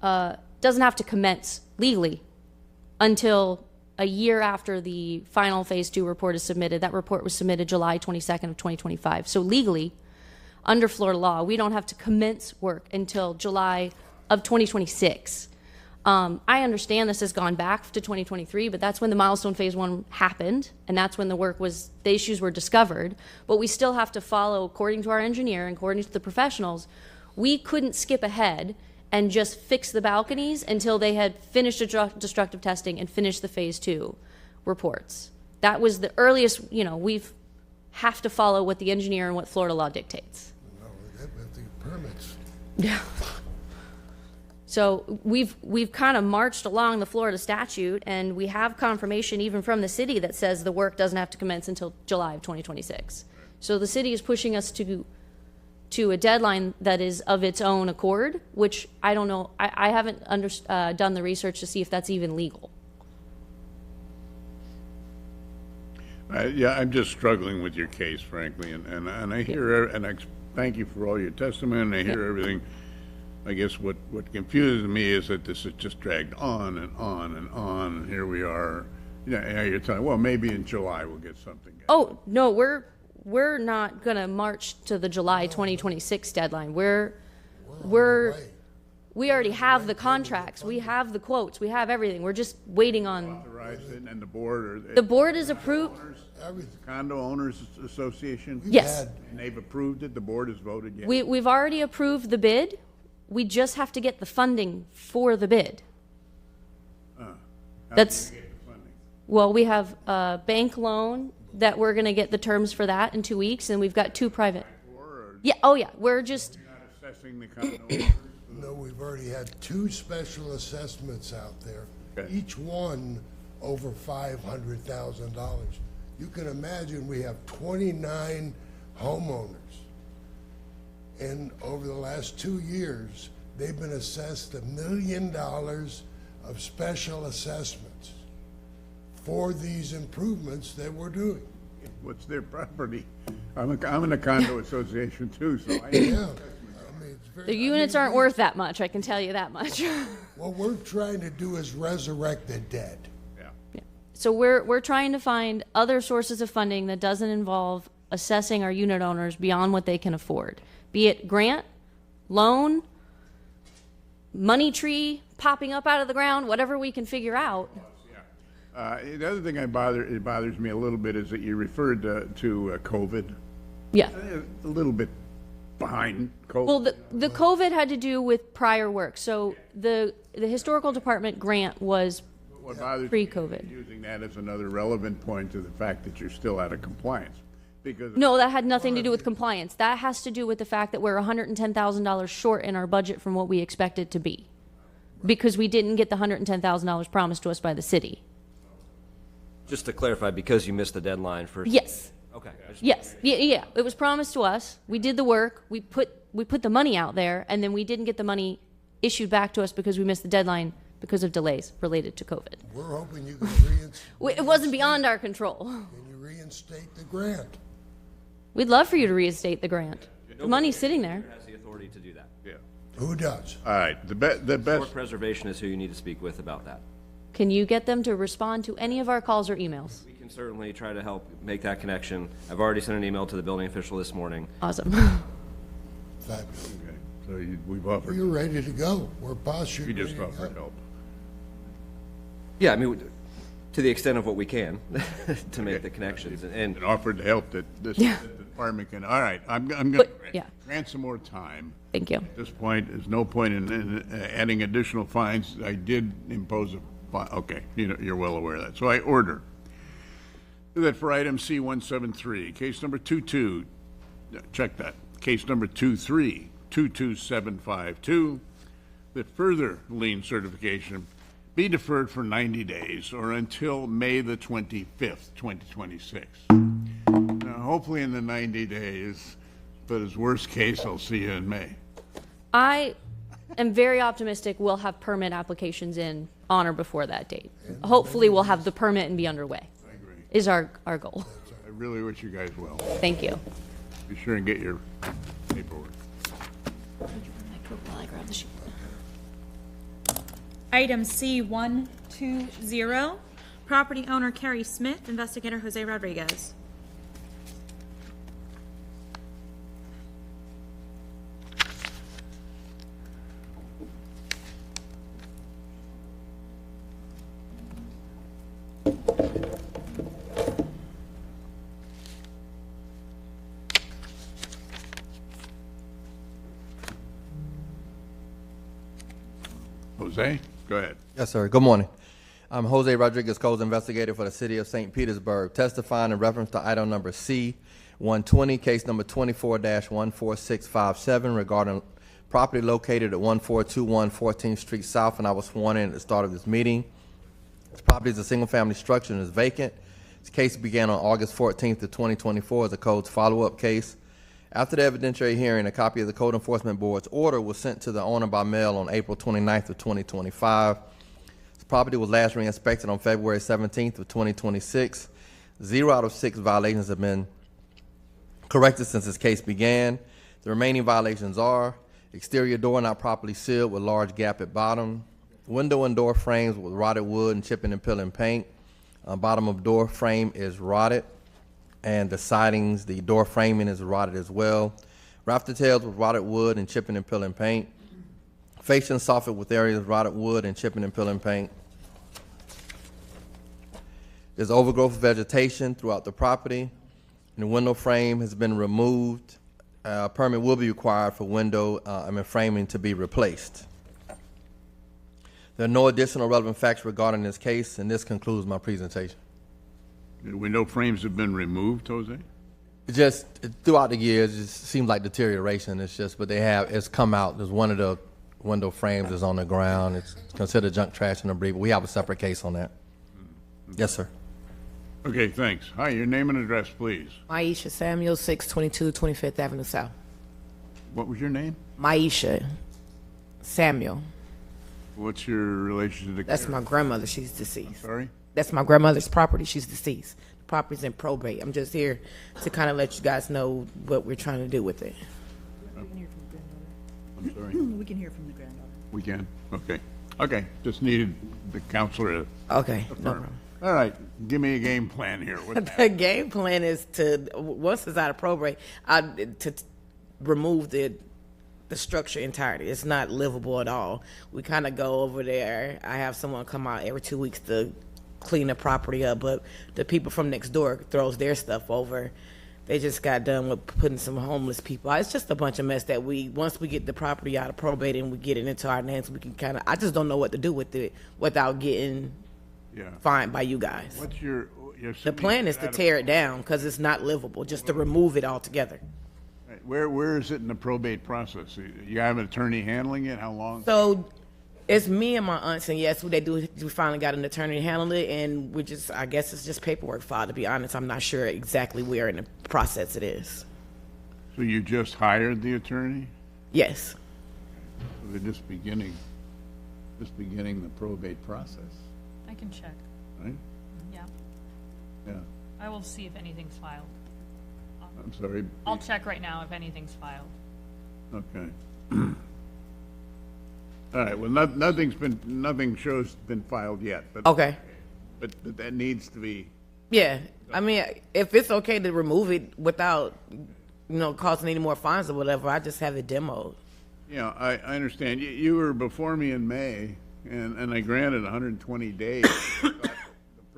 doesn't have to commence legally until a year after the final phase 2 report is submitted. That report was submitted July 22nd of 2025. So legally, under Florida law, we don't have to commence work until July of 2026. I understand this has gone back to 2023, but that's when the milestone phase 1 happened, and that's when the issues were discovered. But we still have to follow, according to our engineer and according to the professionals, we couldn't skip ahead and just fix the balconies until they had finished destructive testing and finished the phase 2 reports. That was the earliest, we have to follow what the engineer and what Florida law dictates. No, that meant the permits. Yeah. So we've kind of marched along the Florida statute, and we have confirmation even from the city that says the work doesn't have to commence until July of 2026. So the city is pushing us to a deadline that is of its own accord, which I don't know. I haven't done the research to see if that's even legal. Yeah, I'm just struggling with your case, frankly, and I hear, and I thank you for all your testimony, and I hear everything. I guess what confuses me is that this has just dragged on and on and on, and here we are. You're telling, well, maybe in July we'll get something. Oh no, we're not going to march to the July 2026 deadline. We already have the contracts, we have the quotes, we have everything. We're just waiting on. And the board. The board is approved. Condo Owners Association. Yes. And they've approved it. The board has voted yes. We've already approved the bid. We just have to get the funding for the bid. That's, well, we have a bank loan that we're going to get the terms for that in 2 weeks, and we've got 2 private. Yeah, oh yeah, we're just. You're not assessing the condo owners? No, we've already had 2 special assessments out there, Okay. each one over $500,000. You can imagine we have 29 homeowners. And over the last 2 years, they've been assessed $1 million of special assessments for these improvements that we're doing. What's their property? I'm in a condo association too, so I Yeah. know. The units aren't worth that much, I can tell you that much. What we're trying to do is resurrect the dead. Yeah. So we're trying to find other sources of funding that doesn't involve assessing our unit owners beyond what they can afford. Be it grant, loan, money tree popping up out of the ground, whatever we can figure out. The other thing it bothers me a little bit is that you referred to COVID. Yeah. A little bit behind COVID. Well, the COVID had to do with prior work. So the historical department grant was What bothers pre-COVID. me is using that as another relevant point to the fact that you're still out of compliance. Because No, that had nothing to do with compliance. That has to do with the fact that we're $110,000 short in our budget from what we expected to be, because we didn't get the $110,000 promised to us by the city. Just to clarify, because you missed the deadline for. Yes. Okay. Yes. Yeah. It was promised to us. We did the work. We put the money out there, and then we didn't get the money issued back to us because we missed the deadline because of delays related to COVID. We're hoping you can It wasn't beyond our control. Can you reinstate the grant. We'd love for you to reinstate the grant. The money's sitting there. Has the authority to do that. Yeah. Who does? All right, the best. Historic preservation is who you need to speak with about that. Can you get them to respond to any of our calls or emails? We can certainly try to help make that connection. I've already sent an email to the building official this morning. Awesome. Fabulous. Okay, so we've offered. You're ready to go. We're postured. We just ready to offered go. help. Yeah, I mean, to the extent of what we can to make the connections. And offered to help that this Yeah. department can. All right, I'm going to yeah. grant some more time. Thank you. At this point, there's no point in adding additional fines. I did impose a fine. Okay, you're well aware of that. So I order that for item C-173, case number 22, check that, case number 2322752, that further lien certification be deferred for 90 days or until May the 25th, 2026. Now, hopefully in the 90 days, but as worst case, I'll see you in May. I am very optimistic we'll have permit applications in on or before that date. Hopefully we'll have the permit and be underway. I agree. Is our goal. I really wish you guys well. Thank you. Be sure and get your paperwork. While I grab the sheet. Item C-120, property owner Carrie Smith, investigator Jose Rodriguez. Jose, go ahead. Yes, sir. Good morning. I'm Jose Rodriguez, codes investigator for the city of St. Petersburg, testifying in reference to item number C-120, case number 24-14657 regarding property located at 1421 14th Street South, and I was sworn in at the start of this meeting. This property is a single-family structure and is vacant. This case began on August 14th of 2024 as a code's follow-up case. After the evidentiary hearing, a copy of the Code Enforcement Board's order was sent to the owner by mail on April 29th of 2025. This property was last re-inspected on February 17th of 2026. 0 out of 6 violations have been corrected since this case began. The remaining violations are exterior door not properly sealed with large gap at bottom, window and door frames with rotted wood and chipping and peeling paint. Bottom of door frame is rotted, and the sidings, the door framing is rotted as well. Rafter tails with rotted wood and chipping and peeling paint. Fascia soffit with areas of rotted wood and chipping and peeling paint. There's overgrowth of vegetation throughout the property, and the window frame has been removed. A permit will be required for window and framing to be replaced. There are no additional relevant facts regarding this case, and this concludes my presentation. The window frames have been removed, Jose? Just throughout the years, it just seems like deterioration. It's just, but it's come out. There's one of the window frames is on the ground. It's considered junk trash and debris, but we have a separate case on that. Yes, sir. Okay, thanks. Hi, your name and address, please. Maisha Samuel, 622 25th Avenue South. What was your name? Maisha Samuel. What's your relation to the That's my grandmother. She's deceased. Sorry? That's my grandmother's property. She's deceased. The property's in probate. I'm just here to kind of let you guys know what we're trying to do with it. I'm sorry? We can hear from the granddaughter. We can? Okay. Okay, just needed the counselor to Okay, no affirm. problem. All right, give me a game plan here. What The game plan is to, once it's out of probate, to remove the structure entirely. It's not livable at all. We kind of go over there. I have someone come out every 2 weeks to clean the property up, but the people from next door throws their stuff over. They just got done with putting some homeless people out. It's just a bunch of mess that once we get the property out of probate and we get it into our hands, we can kind of, I just don't know what to do with it without getting fined by you guys. What's your The plan is to tear it down because it's not livable, just to remove it altogether. Where is it in the probate process? You have an attorney handling it? How long? So it's me and my aunts, and yes, what they do, we finally got an attorney to handle it, and we just, I guess it's just paperwork filed, to be honest. I'm not sure exactly where in the process it is. So you just hired the attorney? Yes. So they're just beginning the probate process, I can check. right? Yeah. Yeah. I will see if anything's filed. I'm sorry. I'll check right now if anything's filed. Okay. All right, well, nothing shows been filed yet, but. Okay. But that needs to be, Yeah, I mean, if it's okay to remove it without, causing any more fines or whatever, I just have it demoed. yeah, I understand. You were before me in May, and I granted 120 days.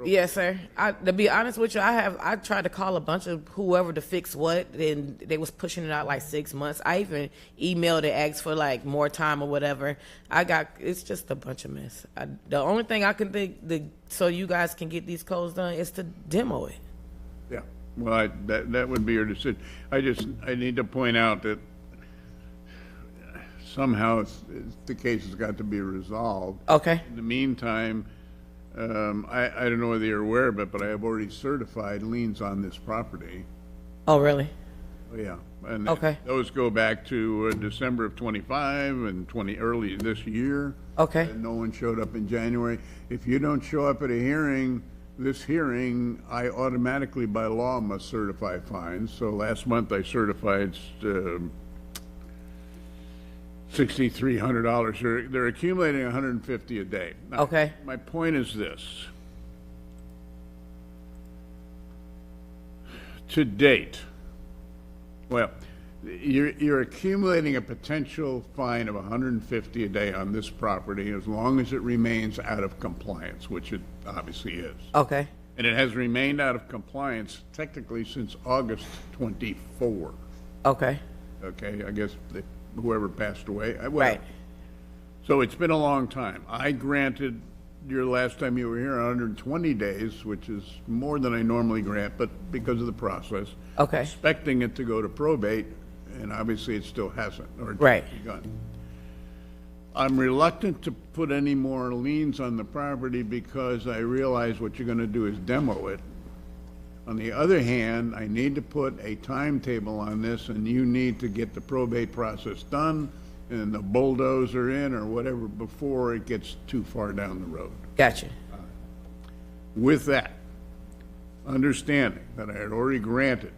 Yes, sir. To be honest with you, I tried to call a bunch of whoever to fix what, and they was pushing it out like 6 months. I even emailed and asked for like more time or whatever. It's just a bunch of mess. The only thing I can think so you guys can get these codes done is to demo it. Yeah, well, that would be your decision. I need to point out that somehow the case has got to be resolved. Okay. In the meantime, I don't know whether you're aware of it, but I have already certified liens on this property. Oh, really? Oh, yeah. And Okay. those go back to December of 25 and early this year. Okay. And no one showed up in January. If you don't show up at a hearing, this hearing, I automatically by law must certify fines. So last month I certified $6,300. They're accumulating $150 a day. Now, Okay. my point is this. To date, well, you're accumulating a potential fine of $150 a day on this property as long as it remains out of compliance, which it obviously is. Okay. And it has remained out of compliance technically since August 24. Okay. Okay, I guess whoever passed away. Whatever. Right. So it's been a long time. I granted your last time you were here 120 days, which is more than I normally grant, but because of the process. Okay. Expecting it to go to probate, and obviously it still hasn't, or it's Right. begun. I'm reluctant to put any more liens on the property because I realize what you're gonna do is demo it. On the other hand, I need to put a timetable on this, and you need to get the probate process done and the bulldozer in or whatever before it gets too far down the road. Gotcha. With that, understanding that I had already granted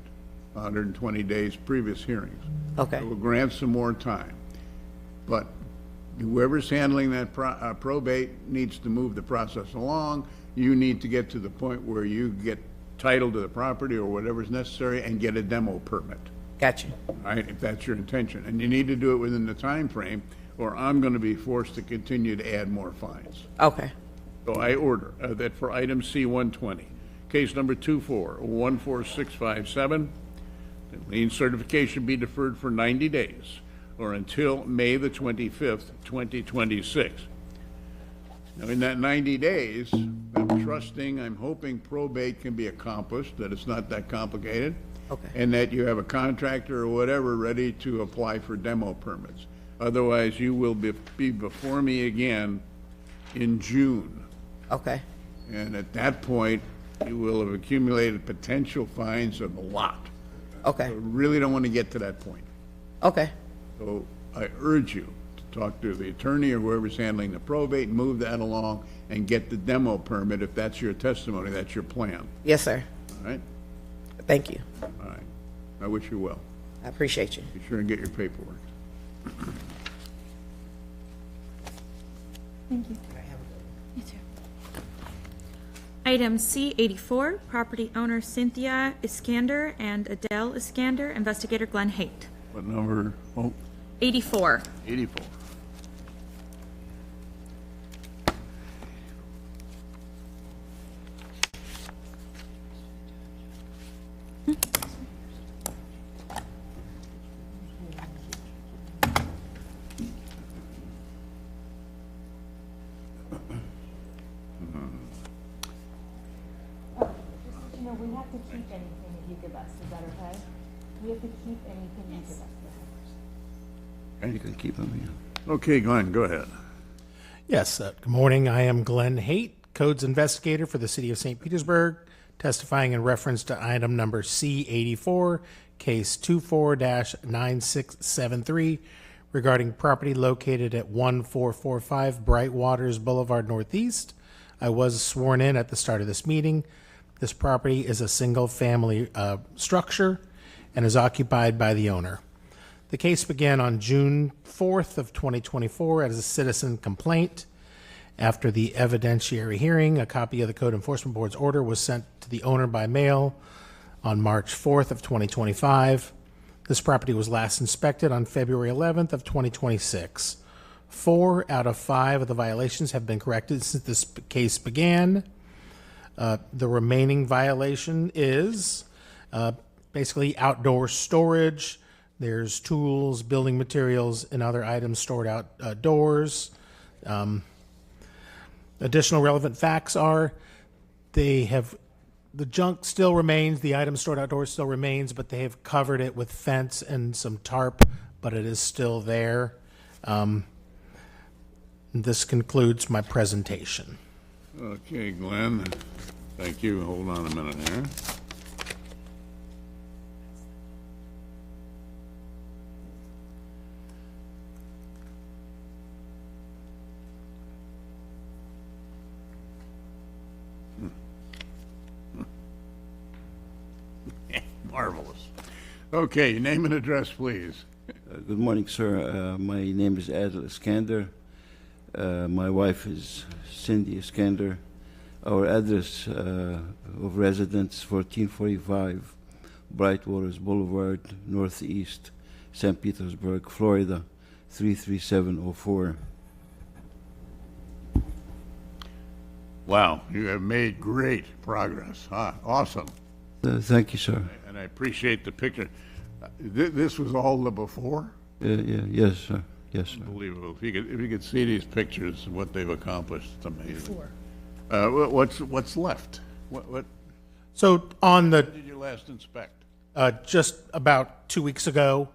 120 days previous hearings. Okay. I will grant some more time. But whoever's handling that probate needs to move the process along. You need to get to the point where you get title to the property or whatever's necessary and get a demo permit. Gotcha. All right, if that's your intention. And you need to do it within the time frame, or I'm going to be forced to continue to add more fines. Okay. So I order that for item C-120, case number 24-14657, that lien certification be deferred for 90 days or until May the 25th, 2026. Now, in that 90 days, I'm trusting, I'm hoping probate can be accomplished, that it's not that complicated. Okay. And that you have a contractor or whatever ready to apply for demo permits. Otherwise, you will be before me again in June. Okay. And at that point, you will have accumulated potential fines of a lot. Okay. So really don't want to get to that point. Okay. So I urge you to talk to the attorney or whoever's handling the probate, move that along, and get the demo permit if that's your testimony, that's your plan. Yes, sir. All right? Thank you. All right. I wish you well. I appreciate you. Be sure and get your paperwork. Thank you. You too. Item C-84, property owner Cynthia Iskander and Adele Iskander, investigator Glenn Haight. What number? Oh, 84. 84. You know, we have to keep anything that you give us, is that okay? We have to keep anything you give us. And you can keep them here. Okay, Glenn, go ahead. Yes, good morning. I am Glenn Haight, Codes Investigator for the City of St. Petersburg, testifying in reference to item number C-84, case 24-9673, regarding property located at 1445 Bright Waters Boulevard Northeast. I was sworn in at the start of this meeting. This property is a single-family structure and is occupied by the owner. The case began on June 4th of 2024 as a citizen complaint. After the evidentiary hearing, a copy of the Code Enforcement Board's order was sent to the owner by mail on March 4th of 2025. This property was last inspected on February 11th of 2026. 4 out of 5 of the violations have been corrected since this case began. The remaining violation is basically outdoor storage. There's tools, building materials, and other items stored outdoors. Additional relevant facts are the junk still remains, the item stored outdoors still remains, but they have covered it with fence and some tarp, but it is still there. This concludes my presentation. Okay, Glenn. Thank you. Hold on a minute here. Marvelous. Okay, your name and address, please. Good morning, sir. My name is Adel Iskander. My wife is Cindy Iskander. Our address of residence 1445 Brightwaters Boulevard, Northeast, St. Petersburg, Florida, 33704. Wow, you have made great progress. Awesome. Thank you, sir. And I appreciate the picture. This was all the before? Yes, sir. Yes, sir. Unbelievable. If you could see these pictures, what they've accomplished, it's amazing. What's left? What So on the when did you last inspect? just about 2 weeks ago,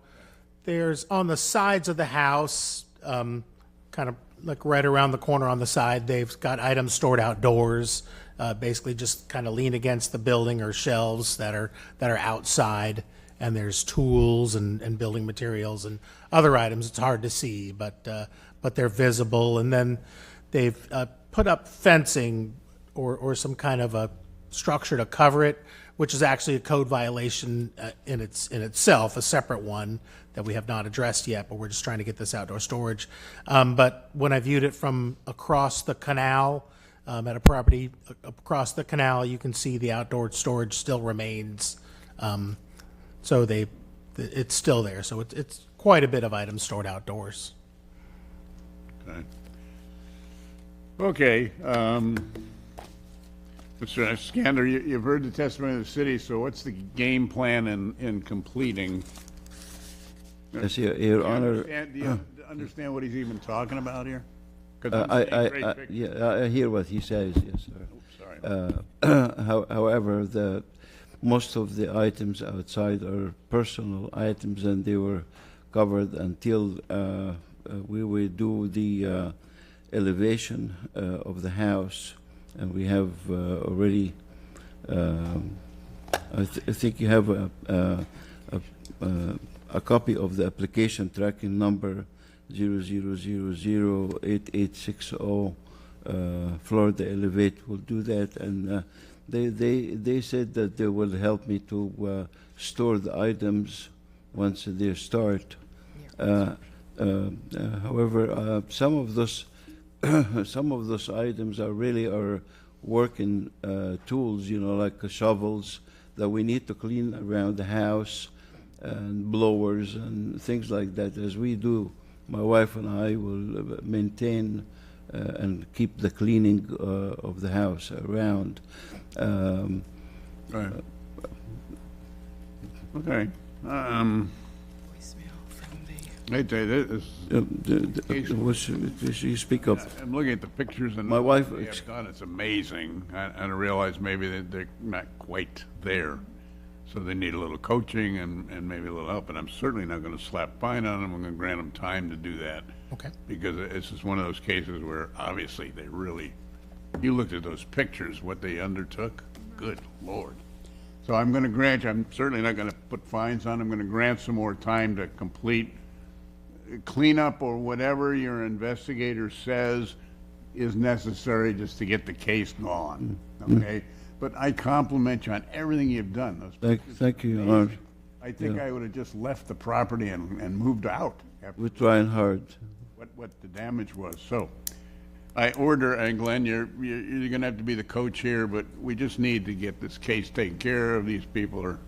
there's on the sides of the house, kind of like right around the corner on the side, they've got items stored outdoors, basically just kind of lean against the building or shelves that are outside. And there's tools and building materials and other items. It's hard to see, but they're visible. And then they've put up fencing or some kind of a structure to cover it, which is actually a code violation in itself, a separate one that we have not addressed yet, but we're just trying to get this outdoor storage. But when I viewed it from across the canal, at a property across the canal, you can see the outdoor storage still remains. So it's still there. So it's quite a bit of items stored outdoors. Okay. Okay. Mr. Iskander, you've heard the testimony of the city, so what's the game plan in completing? Yes, Your Honor. Do you understand what he's even talking about here? 'Cause I hear what he says, yes, sir. Sorry. However, most of the items outside are personal items, and they were covered until we will do the elevation of the house, and we have already. I think you have a copy of the application tracking number 00008860. Florida Elevate will do that, and they said that they will help me to store the items once they start. However, some of those items are really working tools, like shovels that we need to clean around the house, and blowers and things like that. As we do, my wife and I will maintain and keep the cleaning of the house around. Right. Okay. You speak up. I'm looking at the pictures and my wife. They have done. It's amazing. I realize maybe that they're not quite there, so they need a little coaching and maybe a little help. And I'm certainly not going to slap fine on them. I'm going to grant them time to do that. Okay. Because this is one of those cases where obviously they really. You looked at those pictures, what they undertook. Good Lord. So I'm going to grant you. I'm certainly not going to put fines on. I'm going to grant some more time to complete cleanup or whatever your investigator says is necessary just to get the case gone. Okay? but I compliment you on everything you've done. Those Thank you, Your Honor. I think Yeah. I would have just left the property and moved out after We're trying hard. what the damage was. So I order, and Glenn, you're going to have to be the coach here, but we just need to get this case taken care of. These people are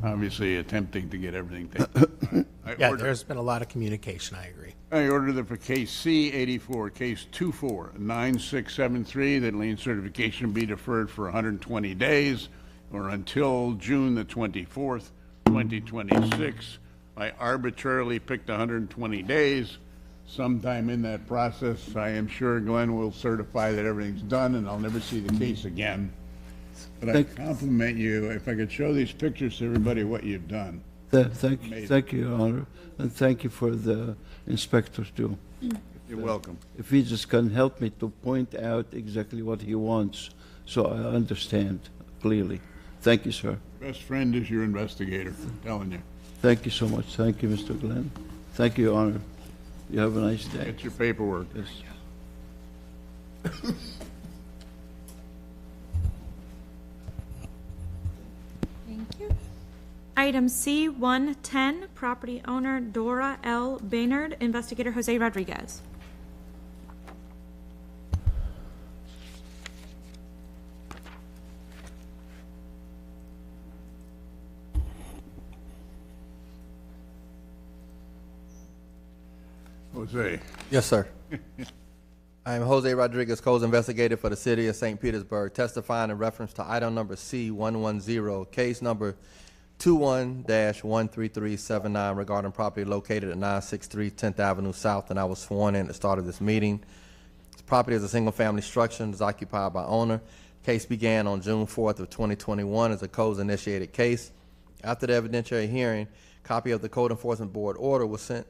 obviously attempting to get everything taken. Yeah, there's been a lot of communication, I agree. I ordered it for case C-84, case 249673, that lien certification be deferred for 120 days or until June the 24th, 2026. I arbitrarily picked 120 days. Sometime in that process, I am sure Glenn will certify that everything's done and I'll never see the case again. But I compliment you. If I could show these pictures to everybody what you've done. Thank you, Your Honor, and thank you for the inspector too. You're welcome. If he just can help me to point out exactly what he wants, so I understand clearly. Thank you, sir. Best friend is your investigator, I'm telling you. Thank you so much. Thank you, Mr. Glenn. Thank you, Your Honor. You have a nice day. Get your paperwork. Yes. Thank you. Item C-110, property owner Dora L. Baynard, investigator Jose Rodriguez. Jose. Yes, sir. I am Jose Rodriguez, codes investigator for the city of St. Petersburg, testifying in reference to item number C-110, case number 21-13379 regarding property located at 963 10th Avenue South, and I was sworn in at the start of this meeting. This property is a single-family structure and is occupied by owner. Case began on June 4th of 2021 as a codes-initiated case. After the evidentiary hearing, copy of the Code Enforcement Board order was sent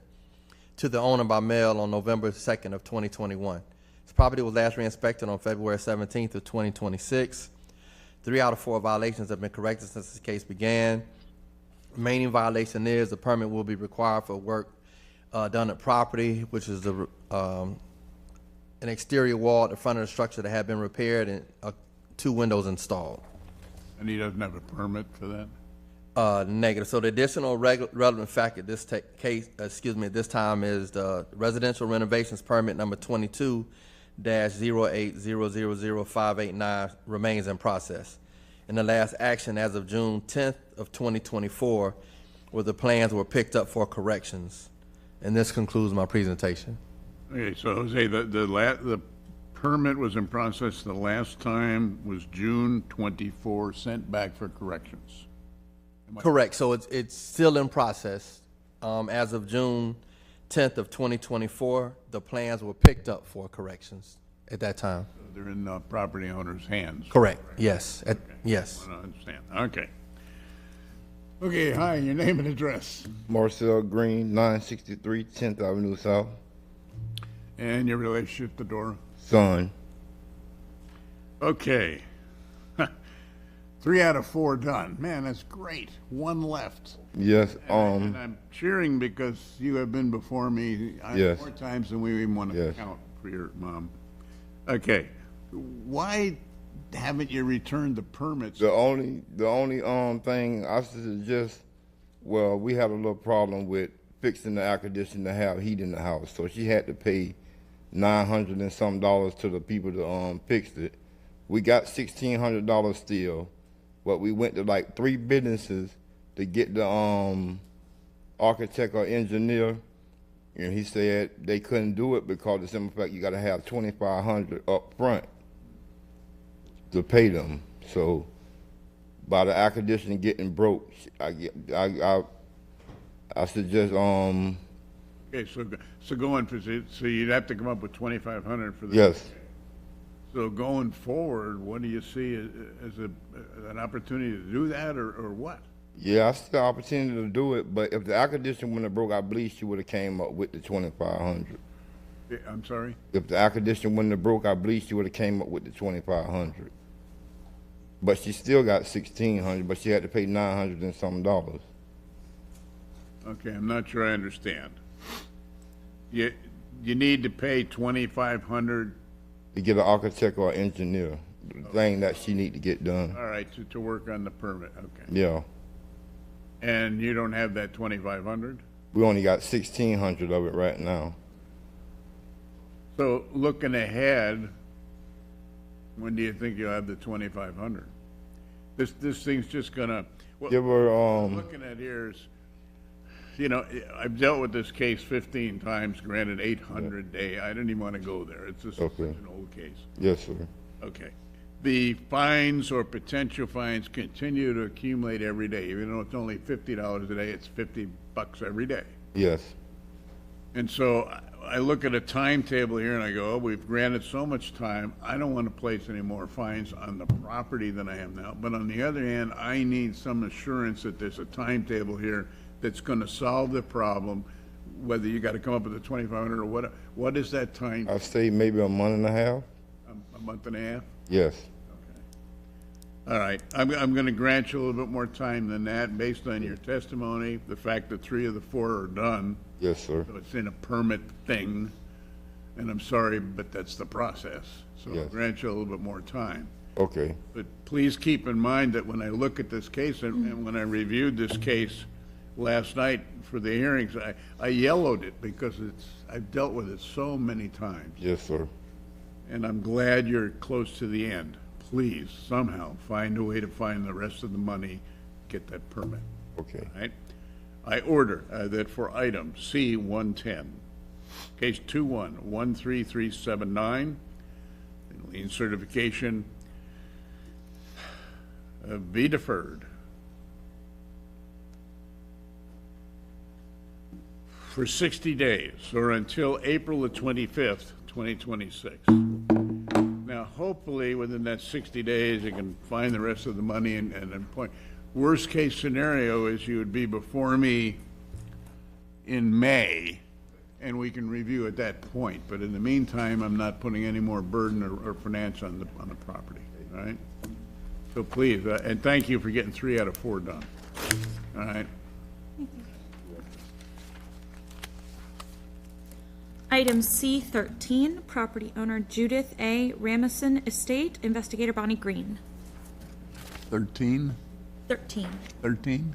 to the owner by mail on November 2nd of 2021. This property was last re-inspected on February 17th of 2026. 3 out of 4 violations have been corrected since this case began. Remaining violation is the permit will be required for work done at property, which is an exterior wall at the front of the structure that had been repaired and 2 windows installed. And he doesn't have a permit for that? Negative. So the additional relevant fact at this case, at this time is the residential renovations permit number 22-08000589 remains in process. And the last action as of June 10th of 2024, where the plans were picked up for corrections. And this concludes my presentation. Okay, so Jose, the permit was in process the last time was June 24, sent back for corrections. Correct. So it's still in process. As of June 10th of 2024, the plans were picked up for corrections at that time. So they're in the property owner's hands. Correct. Yes. Okay. Yes. I understand. Okay. Okay, hi, your name and address. Marcel Green, 963 10th Avenue South. And your relationship to Dora? Son. Okay. 3 out of 4 done. Man, that's great. 1 left. Yes. And I'm cheering because you have been before me Yes. more times than we even want to Yes. count for your mom. Okay. Why haven't you returned the permits? The only thing I suggest, well, we had a little problem with fixing the air conditioner to have heat in the house, so she had to pay $900 and some to the people to fix it. We got $1,600 still, but we went to like 3 businesses to get the architect or engineer, and he said they couldn't do it because the simple fact you got to have $2,500 up front to pay them. So by the air conditioner getting broke, I suggest Okay, so going for so you'd have to come up with $2,500 for this. Yes. So going forward, what do you see as an opportunity to do that, or what? Yeah, I see the opportunity to do it, but if the air conditioner wouldn't have broke, I believe she would have came up with the $2,500. I'm sorry? If the air conditioner wouldn't have broke, I believe she would have came up with the $2,500. But she still got $1,600, but she had to pay $900 and some. Okay, I'm not sure I understand. You need to pay $2,500 to get an architect or engineer. thing that she need to get done. All right, to work on the permit, okay. Yeah. And you don't have that 2,500? We only got 1,600 of it right now. So looking ahead, when do you think you'll have the 2,500? This thing's just gonna, what Give her, I'm looking at here is, you know, I've dealt with this case 15 times, granted 800 day. I didn't even want to go there. It's just Okay. an old case. Yes, sir. Okay. The fines or potential fines continue to accumulate every day. Even though it's only $50 a day, it's $50 every day. Yes. And so I look at a timetable here and I go, oh, we've granted so much time. I don't want to place any more fines on the property than I am now. But on the other hand, I need some assurance that there's a timetable here that's going to solve the problem, whether you got to come up with the 2,500 or what. What is that time? I'd say maybe a month and a half. A month and a half? Yes. All right, I'm going to grant you a little bit more time than that, based on your testimony, the fact that 3 of the 4 are done. Yes, sir. So it's in a permit thing, and I'm sorry, but that's the process. So I'll Yes. grant you a little bit more time. Okay. But please keep in mind that when I look at this case, and when I reviewed this case last night for the hearings, I yellowed it because I've dealt with it so many times. Yes, sir. And I'm glad you're close to the end. Please, somehow, find a way to find the rest of the money, get that permit. Okay. All right? I order that for item C-110, case 21-13379, lien certification be deferred for 60 days or until April the 25th, 2026. Now, hopefully, within that 60 days, you can find the rest of the money and then point. Worst case scenario is you would be before me in May, and we can review at that point. But in the meantime, I'm not putting any more burden or finance on the property, all right? So please, and thank you for getting 3 out of 4 done, all right? Item C13, property owner Judith A. Ramison Estate, investigator Bonnie Green. 13? 13. 13?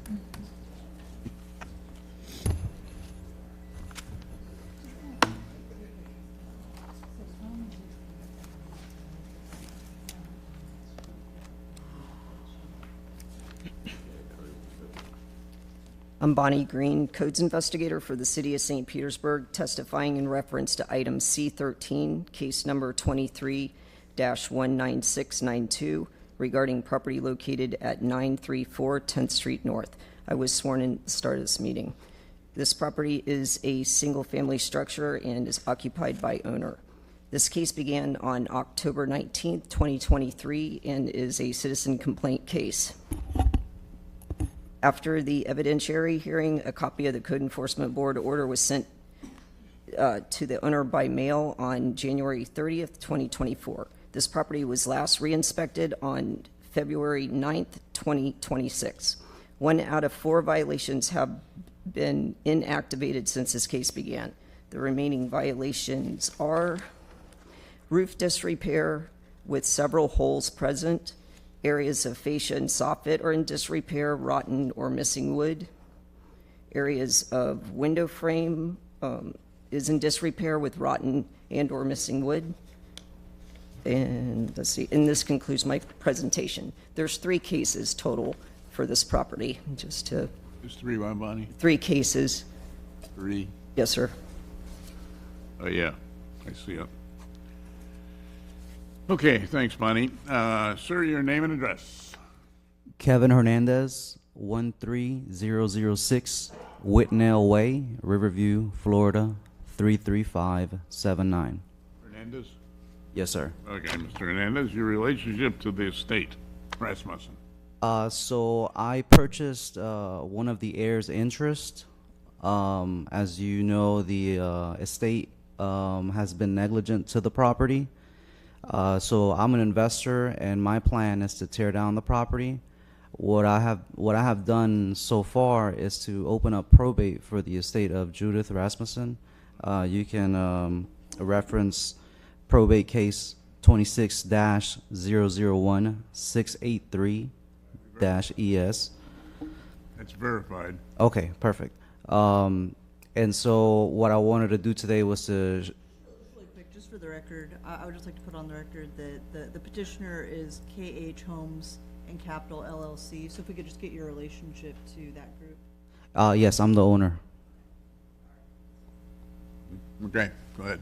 I'm Bonnie Green, Codes Investigator for the City of St. Petersburg, testifying in reference to item C13, case number 23-19692, regarding property located at 934 10th Street North. I was sworn in at the start of this meeting. This property is a single-family structure and is occupied by owner. This case began on October 19th, 2023, and is a citizen complaint case. After the evidentiary hearing, a copy of the Code Enforcement Board order was sent to the owner by mail on January 30th, 2024. This property was last re-inspected on February 9th, 2026. 1 out of 4 violations have been inactivated since this case began. The remaining violations are roof disrepair with several holes present, areas of fascia and soffit are in disrepair, rotten or missing wood. Areas of window frame is in disrepair with rotten and or missing wood. And let's see, and this concludes my presentation. There's 3 cases total for this property, just to. There's 3, right, Bonnie? 3 cases. 3? Yes, sir. Oh, yeah, I see it. Okay, thanks, Bonnie. Sir, your name and address. Kevin Hernandez, 13006 Whitnell Way, Riverview, Florida, 33579. Hernandez? Yes, sir. Okay, Mr. Hernandez, your relationship to the estate, Rasmussen. So I purchased one of the heirs' interest. As you know, the estate has been negligent to the property. So I'm an investor, and my plan is to tear down the property. What I have done so far is to open up probate for the estate of Judith Rasmussen. You can reference probate case 2026-001683-ES. That's verified. Okay, perfect. And so what I wanted to do today was to Really quick, just for the record, I would just like to put on the record that the petitioner is KH Homes and Capital LLC. So if we could just get your relationship to that group. yes, I'm the owner. Okay, go ahead.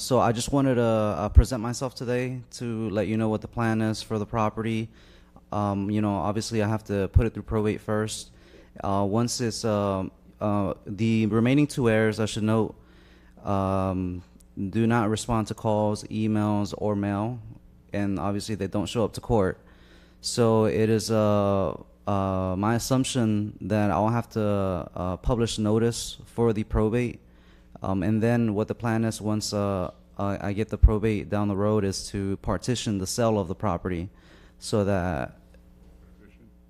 So I just wanted to present myself today to let you know what the plan is for the property. Obviously I have to put it through probate first. Once it's the remaining two heirs, I should note, do not respond to calls, emails, or mail, and obviously they don't show up to court. So it is my assumption that I'll have to publish notice for the probate. And then what the plan is once I get the probate down the road is to partition the sale of the property so that,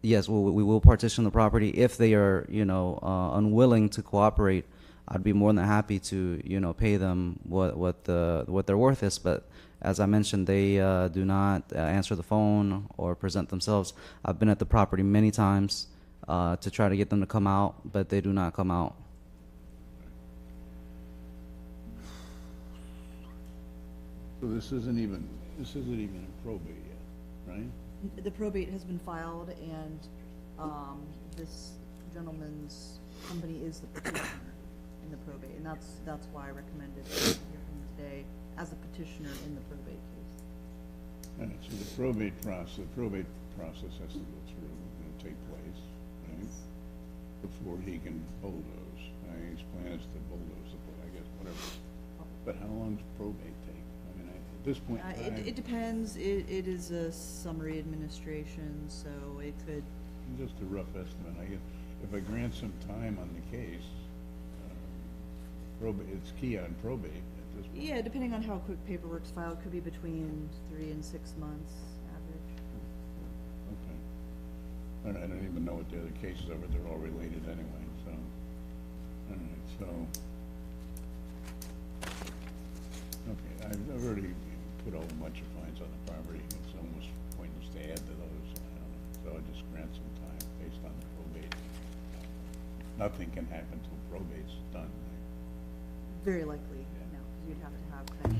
yes, we will partition the property. If they are, unwilling to cooperate, I'd be more than happy to, pay them what their worth is. But as I mentioned, they do not answer the phone or present themselves. I've been at the property many times to try to get them to come out, but they do not come out. So this isn't even in probate yet, right? The probate has been filed, and this gentleman's company is the petitioner in the probate, and that's why I recommended hear from him today as a petitioner in the probate case. All right, so the probate process has to go through, take place, right? Before he can bulldoze. His plan is to bulldoze, I guess, whatever. But how long does probate take? I mean, at this point in time, It depends. It is a summary administration, so it could. just a rough estimate. I guess if I grant some time on the case, probate, it's key on probate at this point. Yeah, depending on how quick paperwork's filed, could be between 3 and 6 months average. Okay. All right, I don't even know what the other cases are, but they're all related anyway, so. All right, so. Okay, I've already put a whole bunch of fines on the property. It's almost pointless to add to those. I don't know. So I just grant some time based on the probate. Nothing can happen till probate's done. Very likely, no, because you'd have to have kind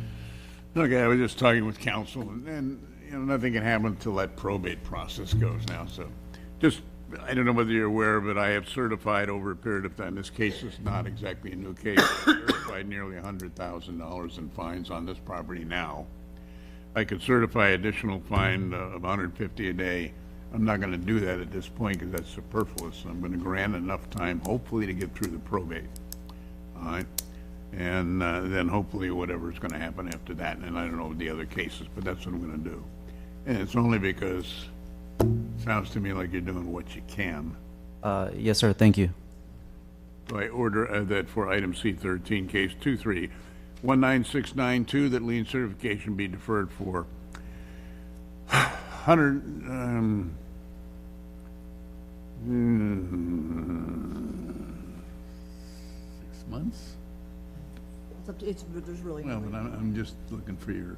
of. Okay, I was just talking with counsel, and nothing can happen until that probate process goes now, so just, I don't know whether you're aware, but I have certified over a period of time, this case is not exactly a new case, certified nearly $100,000 in fines on this property now. I could certify additional fine of $150 a day. I'm not gonna do that at this point because that's superfluous. I'm gonna grant enough time, hopefully, to get through the probate, all right? And then hopefully whatever's going to happen after that, and I don't know the other cases, but that's what I'm going to do. And it's only because it sounds to me like you're doing what you can. Yes, sir. Thank you. So I order that for item C13, case 23-19692, that lien certification be deferred for 6 months? It's up to, there's really. Well, but I'm just looking for your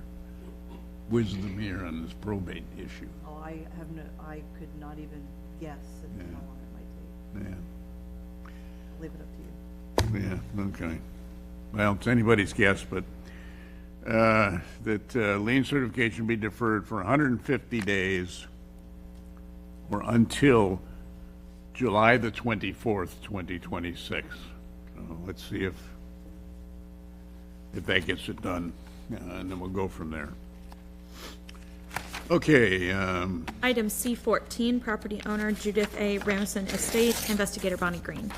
wisdom here on this probate issue. Oh, I could not even guess at how long it might take. Yeah. I'll leave it up to you. Yeah, okay. Well, it's anybody's guess, but that lien certification be deferred for 150 days or until July the 24th, 2026. So let's see if that gets it done, and then we'll go from there. Okay. Item C14, property owner Judith A. Ramison Estate, investigator Bonnie Green.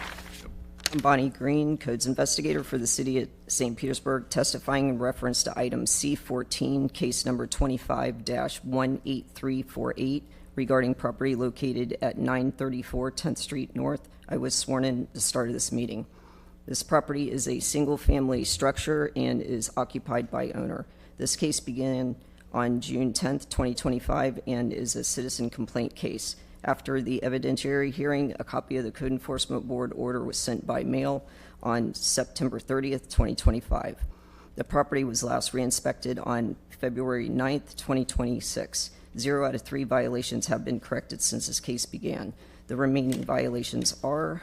I'm Bonnie Green, codes investigator for the city of St. Petersburg, testifying in reference to item C14, case number 25-18348, regarding property located at 934 10th Street North. I was sworn in at the start of this meeting. This property is a single-family structure and is occupied by owner. This case began on June 10th, 2025, and is a citizen complaint case. After the evidentiary hearing, a copy of the Code Enforcement Board order was sent by mail on September 30th, 2025. The property was last re-inspected on February 9th, 2026. 0 out of 3 violations have been corrected since this case began. The remaining violations are: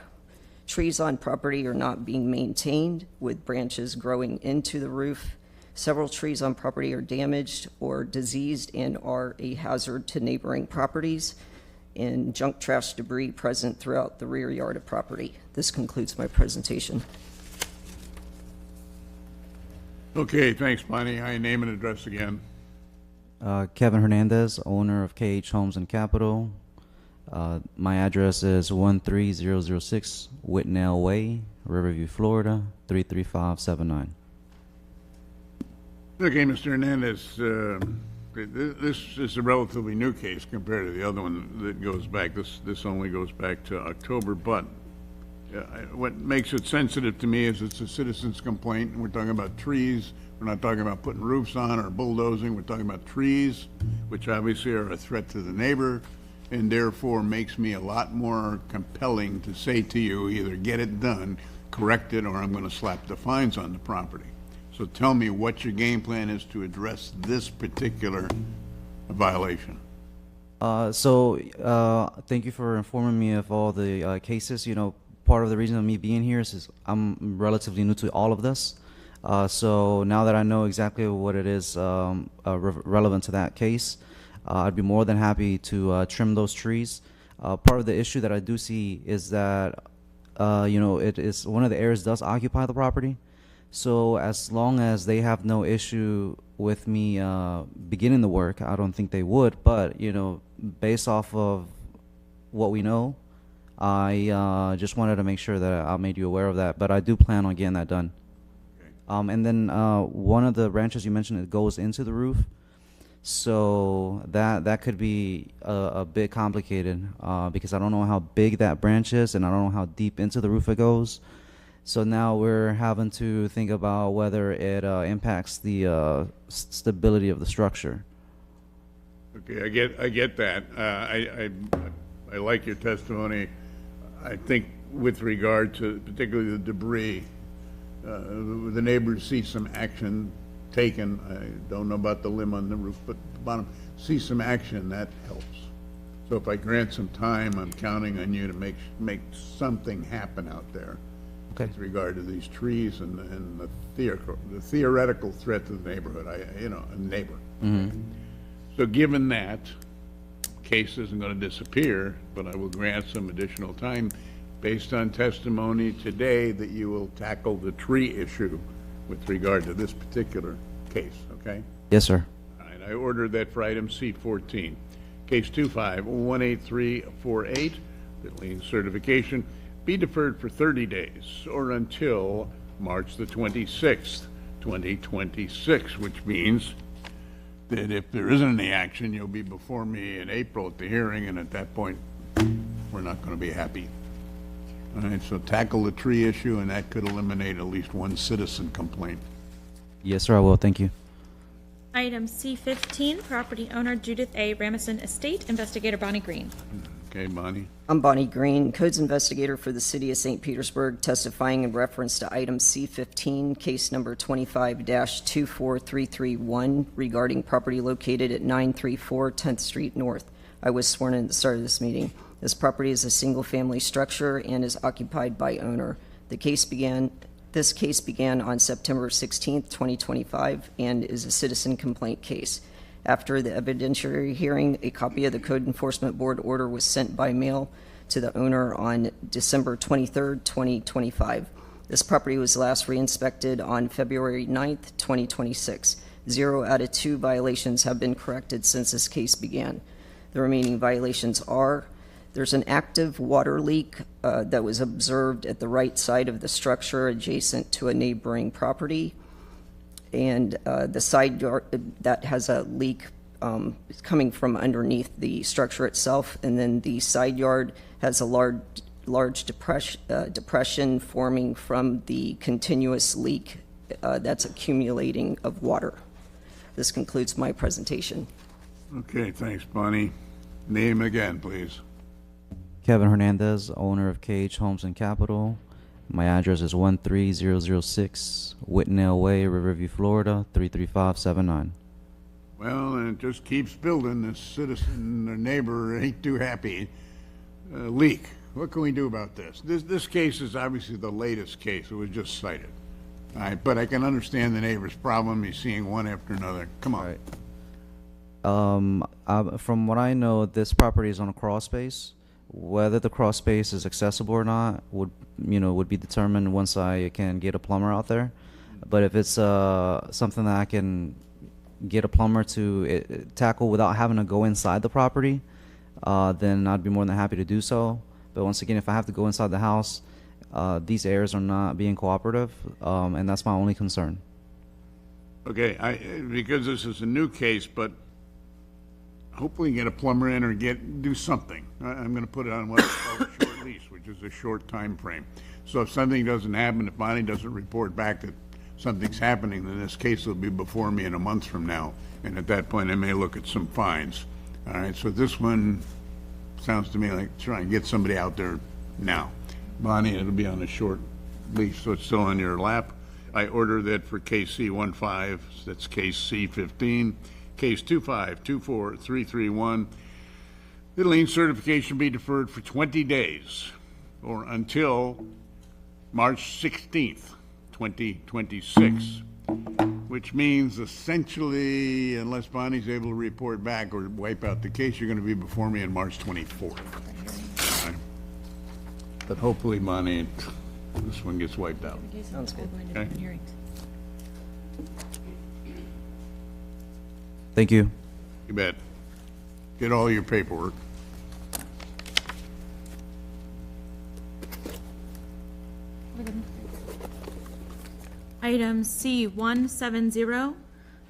trees on property are not being maintained, with branches growing into the roof. Several trees on property are damaged or diseased and are a hazard to neighboring properties, and junk trash debris present throughout the rear yard of property. This concludes my presentation. Okay, thanks, Bonnie. I name and address again. Kevin Hernandez, owner of KH Homes and Capital. My address is 13006 Whitnell Way, Riverview, Florida, 33579. Okay, Mr. Hernandez, this is a relatively new case compared to the other one that goes back. This only goes back to October, but what makes it sensitive to me is it's a citizen's complaint, and we're talking about trees. We're not talking about putting roofs on or bulldozing. We're talking about trees, which obviously are a threat to the neighbor, and therefore makes me a lot more compelling to say to you, either get it done, correct it, or I'm going to slap the fines on the property. So tell me what your game plan is to address this particular violation. Thank you for informing me of all the cases. You know, part of the reason of me being here is I'm relatively new to all of this. So now that I know exactly what it is relevant to that case, I'd be more than happy to trim those trees. Part of the issue that I do see is that, it is one of the areas does occupy the property. So as long as they have no issue with me beginning the work, I don't think they would. But, based off of what we know, I just wanted to make sure that I made you aware of that. But I do plan on getting that done. Okay. And then one of the branches you mentioned, it goes into the roof. So that could be a bit complicated because I don't know how big that branch is and I don't know how deep into the roof it goes. So now we're having to think about whether it impacts the stability of the structure. Okay, I get that. I like your testimony. I think with regard to particularly the debris, the neighbors see some action taken. I don't know about the limb on the roof, but the bottom, see some action, that helps. So if I grant some time, I'm counting on you to make something happen out there. Okay. With regard to these trees and the theoretical threat to the neighborhood, a neighbor. Mm-hmm. So given that, case isn't going to disappear, but I will grant some additional time based on testimony today that you will tackle the tree issue with regard to this particular case, okay? Yes, sir. All right, I ordered that for item C14. Case 25-18348, the lien certification, be deferred for 30 days or until March the 26th, 2026, which means that if there isn't any action, you'll be before me in April at the hearing, and at that point, we're not going to be happy. All right, so tackle the tree issue, and that could eliminate at least one citizen complaint. Yes, sir, I will. Thank you. Item C15, property owner Judith A. Ramison Estate, investigator Bonnie Green. Okay, Bonnie. I'm Bonnie Green, codes investigator for the city of St. Petersburg, testifying in reference to item C15, case number 25-24331, regarding property located at 934 10th Street North. I was sworn in at the start of this meeting. This property is a single-family structure and is occupied by owner. This case began on September 16th, 2025, and is a citizen complaint case. After the evidentiary hearing, a copy of the Code Enforcement Board order was sent by mail to the owner on December 23rd, 2025. This property was last re-inspected on February 9th, 2026. 0 out of 2 violations have been corrected since this case began. The remaining violations are: there's an active water leak that was observed at the right side of the structure adjacent to a neighboring property. And the side yard that has a leak coming from underneath the structure itself, and then the side yard has a large depression forming from the continuous leak that's accumulating of water. This concludes my presentation. Okay, thanks, Bonnie. Name again, please. Kevin Hernandez, owner of KH Homes and Capital. My address is 13006 Whitnell Way, Riverview, Florida 33579. Well, and it just keeps building. This citizen or neighbor ain't too happy. Leak. What can we do about this? This case is obviously the latest case. It was just cited. All right, but I can understand the neighbor's problem. He's seeing one after another. Come on. From what I know, this property is on a crawl space. Whether the crawl space is accessible or not would be determined once I can get a plumber out there. But if it's something that I can get a plumber to tackle without having to go inside the property, then I'd be more than happy to do so. But once again, if I have to go inside the house, these heirs are not being cooperative, and that's my only concern. Okay, because this is a new case, but hopefully get a plumber in or do something. I'm going to put it on what's called a short lease, which is a short time frame. So if something doesn't happen, if Bonnie doesn't report back that something's happening, then this case will be before me in a month from now. And at that point, I may look at some fines. All right, so this one sounds to me like try and get somebody out there now. Bonnie, it'll be on a short lease, so it's still on your lap. I order that for case C15, that's case C15, case 2524331, the lien certification be deferred for 20 days or until March 16th, 2026, which means essentially, unless Bonnie's able to report back or wipe out the case, you're going to be before me on March 24th. Right? But hopefully, Bonnie, this one gets wiped out. Sounds good. Okay? Thank you. You bet. Get all your paperwork. Item C170,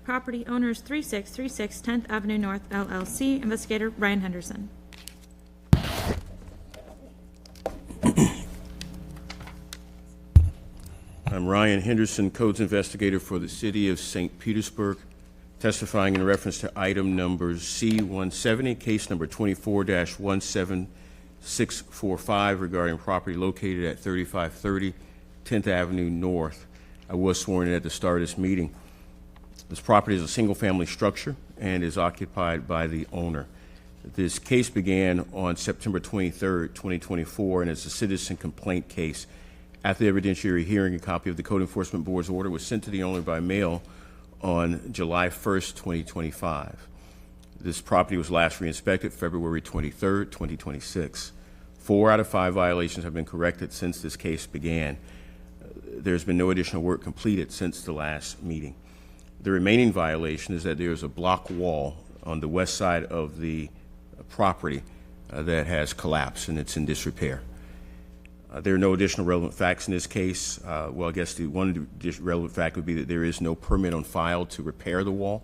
property owners 3636 10th Avenue North LLC, investigator Ryan Henderson. I'm Ryan Henderson, Codes Investigator for the City of St. Petersburg, testifying in reference to item numbers C-170, case number 24-17645 regarding property located at 3530 10th Avenue North. I was sworn in at the start of this meeting. This property is a single-family structure and is occupied by the owner. This case began on September 23rd, 2024, and is a citizen complaint case. After the evidentiary hearing, a copy of the Code Enforcement Board's order was sent to the owner by mail on July 1st, 2025. This property was last re-inspected February 23rd, 2026. 4 out of 5 violations have been corrected since this case began. There's been no additional work completed since the last meeting. The remaining violation is that there's a block wall on the west side of the property that has collapsed and it's in disrepair. There are no additional relevant facts in this case. Well, I guess the one relevant fact would be that there is no permit on file to repair the wall.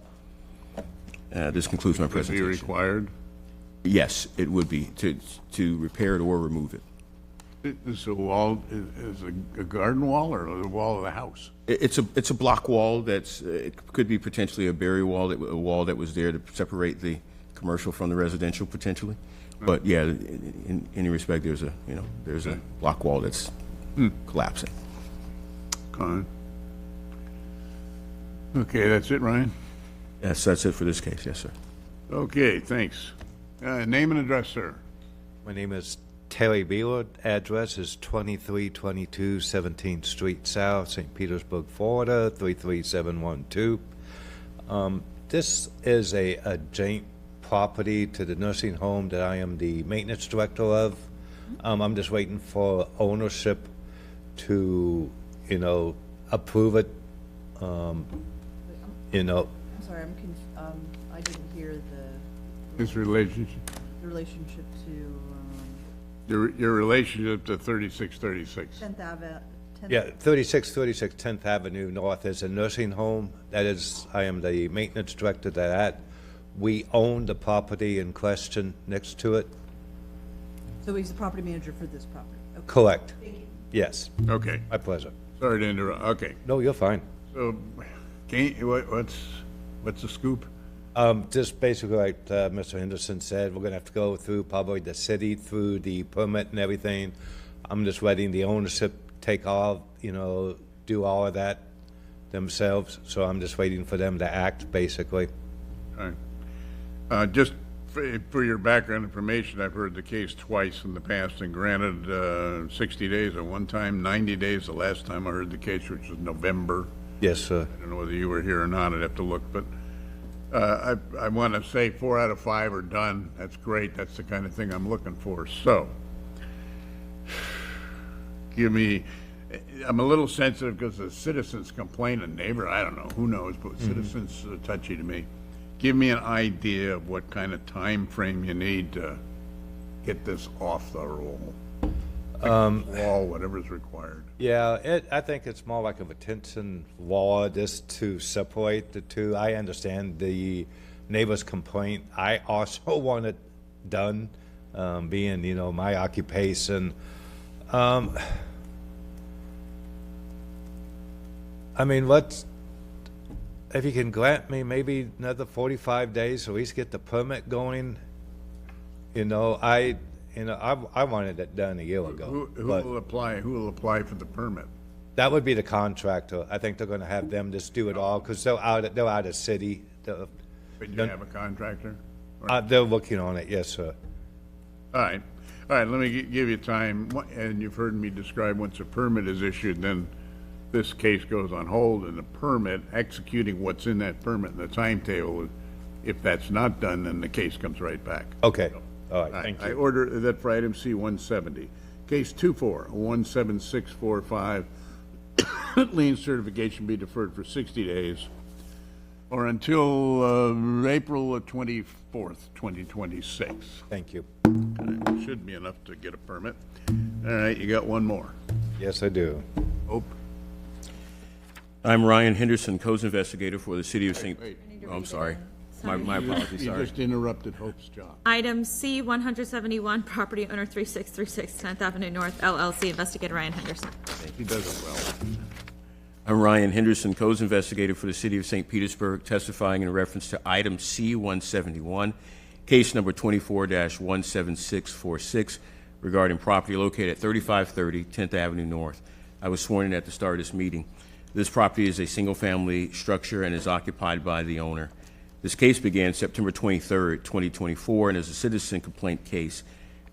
This concludes my presentation. Would it be required? Yes, it would be to repair it or remove it. Is a wall is a garden wall or the wall of the house? It's a block wall that's it could be potentially a barrier wall, a wall that was there to separate the commercial from the residential potentially. But yeah, in any respect, there's a block wall that's collapsing. Okay, that's it, Ryan? Yes, that's it for this case. Yes, sir. Okay, thanks. Name and address, sir. My name is Terry Beeler. Address is 2322 17th Street South, St. Petersburg, Florida, 33712. This is a adjacent property to the nursing home that I am the maintenance director of. I'm just waiting for ownership to, approve it. I'm sorry, I didn't hear His relationship. the relationship to, Your relationship to 3636. 10th Ave. Yeah, 3636 10th Avenue North is a nursing home. That is, I am the maintenance director that we own the property in question next to it. So he's the property manager for this property? Okay. Correct. Thank you. Yes. Okay. My pleasure. Sorry to interrupt. Okay. No, you're fine. So, what's the scoop? Just basically like Mr. Henderson said, we're going to have to go through probably the city, through the permit and everything. I'm just waiting the ownership take all, do all of that themselves. So I'm just waiting for them to act, basically. All right. Just for your background information, I've heard the case twice in the past and granted 60 days at one time, 90 days the last time I heard the case, which was November. Yes, sir. I don't know whether you were here or not. I'd have to look, but I want to say 4 out of 5 are done. That's great. That's the kind of thing I'm looking for. So, I'm a little sensitive because the citizens complain, and neighbor, I don't know, who knows, but citizens are touchy to me. Give me an idea of what kind of time frame you need to get this off the roll. Wall, whatever's required. Yeah, I think it's more like a retention wall just to separate the two. I understand the neighbor's complaint. I also want it done, being, my occupation. If you can grant me maybe another 45 days, so at least get the permit going. I wanted it done a year ago. Who will apply? Who will apply for the permit? That would be the contractor. I think they're going to have them just do it all because they're out of city. But you have a contractor? They're working on it, yes, sir. All right. Let me give you time, and you've heard me describe once a permit is issued, then this case goes on hold, and the permit, executing what's in that permit and the timetable, if that's not done, then the case comes right back. Okay. All right, thank you. I order that for item C-170. Case 24-17645, lien certification be deferred for 60 days or until April 24th, 2026. Thank you. Should be enough to get a permit. All right, you got one more. Yes, I do. Hope. I'm Ryan Henderson, codes investigator for the city of St. Wait. Oh, I'm sorry. My apologies, You sorry. just interrupted Hope's job. Item C, 171, property owner 3636 10th Avenue North, LLC, investigator Ryan Henderson. He does it well. I'm Ryan Henderson, codes investigator for the city of St. Petersburg, testifying in reference to item C-171, case number 24-17646, regarding property located at 3530 10th Avenue North. I was sworn in at the start of this meeting. This property is a single-family structure and is occupied by the owner. This case began September 23rd, 2024, and is a citizen complaint case.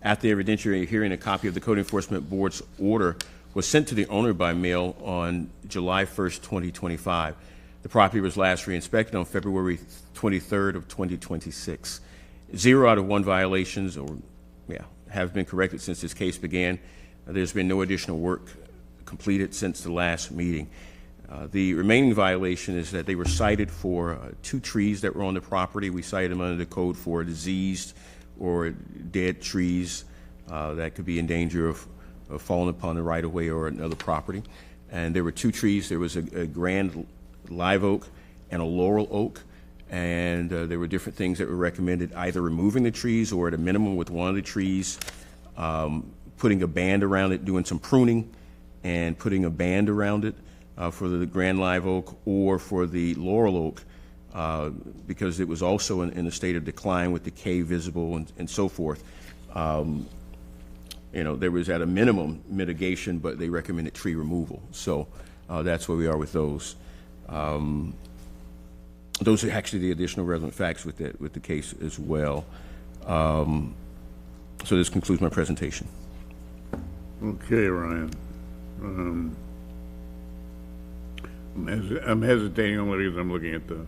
After the evidentiary hearing, a copy of the Code Enforcement Board's order was sent to the owner by mail on July 1st, 2025. The property was last re-inspected on February 23rd of 2026. 0 out of 1 violations have been corrected since this case began. There's been no additional work completed since the last meeting. The remaining violation is that they were cited for 2 trees that were on the property. We cited them under the code for diseased or dead trees that could be in danger of falling upon the right-of-way or another property. And there were 2 trees. There was a grand live oak and a laurel oak. And there were different things that were recommended, either removing the trees or at a minimum with one of the trees, putting a band around it, doing some pruning and putting a band around it. For the grand live oak or for the laurel oak, because it was also in a state of decline with decay visible and so forth. There was at a minimum mitigation, but they recommended tree removal. So that's where we are with those. Those are actually the additional relevant facts with the case as well. So this concludes my presentation. Okay, Ryan. I'm hesitating only because I'm looking at the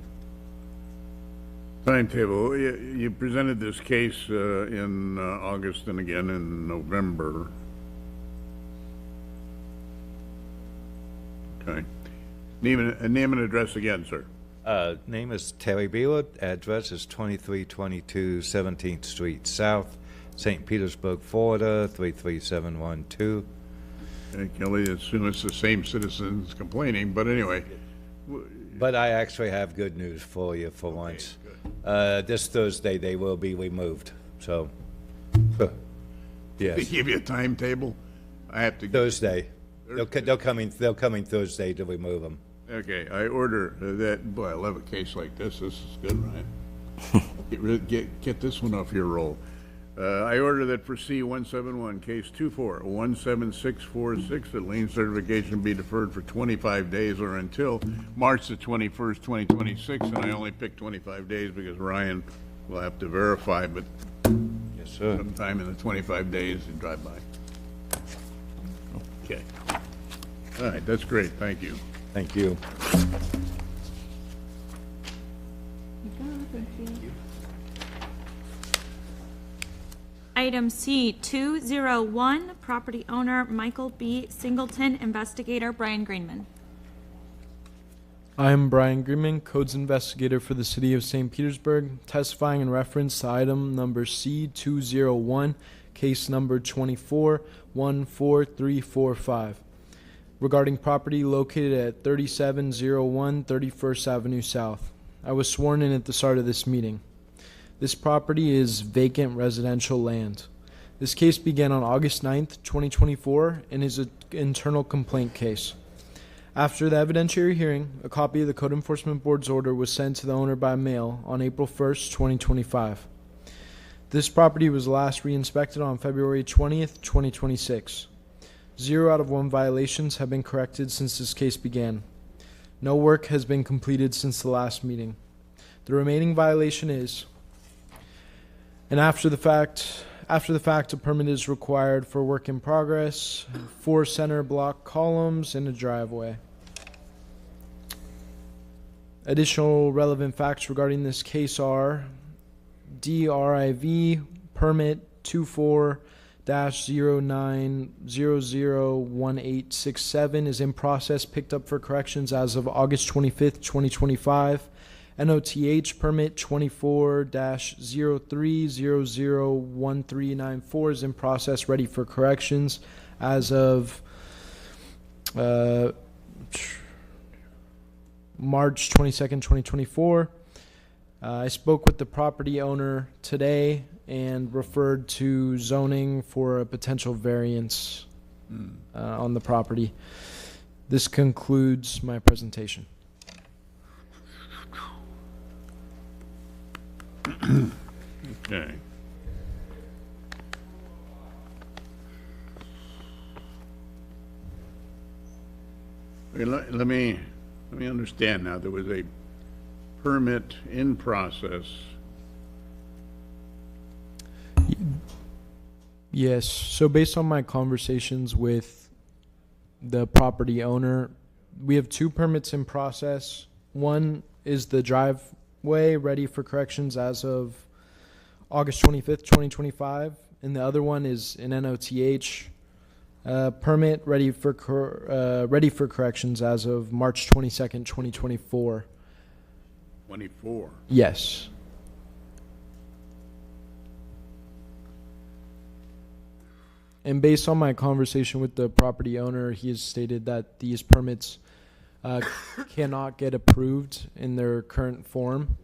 timetable. You presented this case in August and again in November. Okay. Name and address again, sir. Name is Terry Beeler. Address is 2322 17th Street South, St. Petersburg, Florida, 33712. Okay, Kelly, assume it's the same citizens complaining, but anyway. But I actually have good news for you for once. This Thursday, they will be removed, so, yes. They give you a timetable? I have to. Thursday. They'll come in Thursday to remove them. Okay, I order that. Boy, I love a case like this. This is good, Ryan. Get this one off your roll. I order that for C-171, case 24-17646, that lien certification be deferred for 25 days or until March the 21st, 2026, and I only picked 25 days because Ryan will have to verify, but Yes, sir. sometime in the 25 days and drive by. Okay. All right, that's great, thank you. Thank you. Item C, 201, property owner Michael B. Singleton, investigator Brian Greenman. I am Brian Greenman, Codes Investigator for the City of St. Petersburg, testifying in reference to item number C-201, case number 24-14345, regarding property located at 3701 31st Avenue South. I was sworn in at the start of this meeting. This property is vacant residential land. This case began on August 9th, 2024, and is an internal complaint case. After the evidentiary hearing, a copy of the Code Enforcement Board's order was sent to the owner by mail on April 1st, 2025. This property was last re-inspected on February 20th, 2026. 0 out of 1 violations have been corrected since this case began. No work has been completed since the last meeting. The remaining violation is, and after the fact, a permit is required for work in progress, 4 center block columns, and a driveway. Additional relevant facts regarding this case are DRIV permit 24-09001867 is in process, picked up for corrections as of August 25th, 2025. NOTH permit 24-03001394 is in process, ready for corrections as of March 22nd, 2024. I spoke with the property owner today and referred to zoning for a potential variance on the property. This concludes my presentation. Okay. Okay, let me understand now. There was a permit in process. Yes. So based on my conversations with the property owner, we have 2 permits in process. One is the driveway ready for corrections as of August 25th, 2025, and the other one is an NOTH permit ready for corrections as of March 22nd, 2024. 24. Yes. And based on my conversation with the property owner, he has stated that these permits cannot get approved in their current form,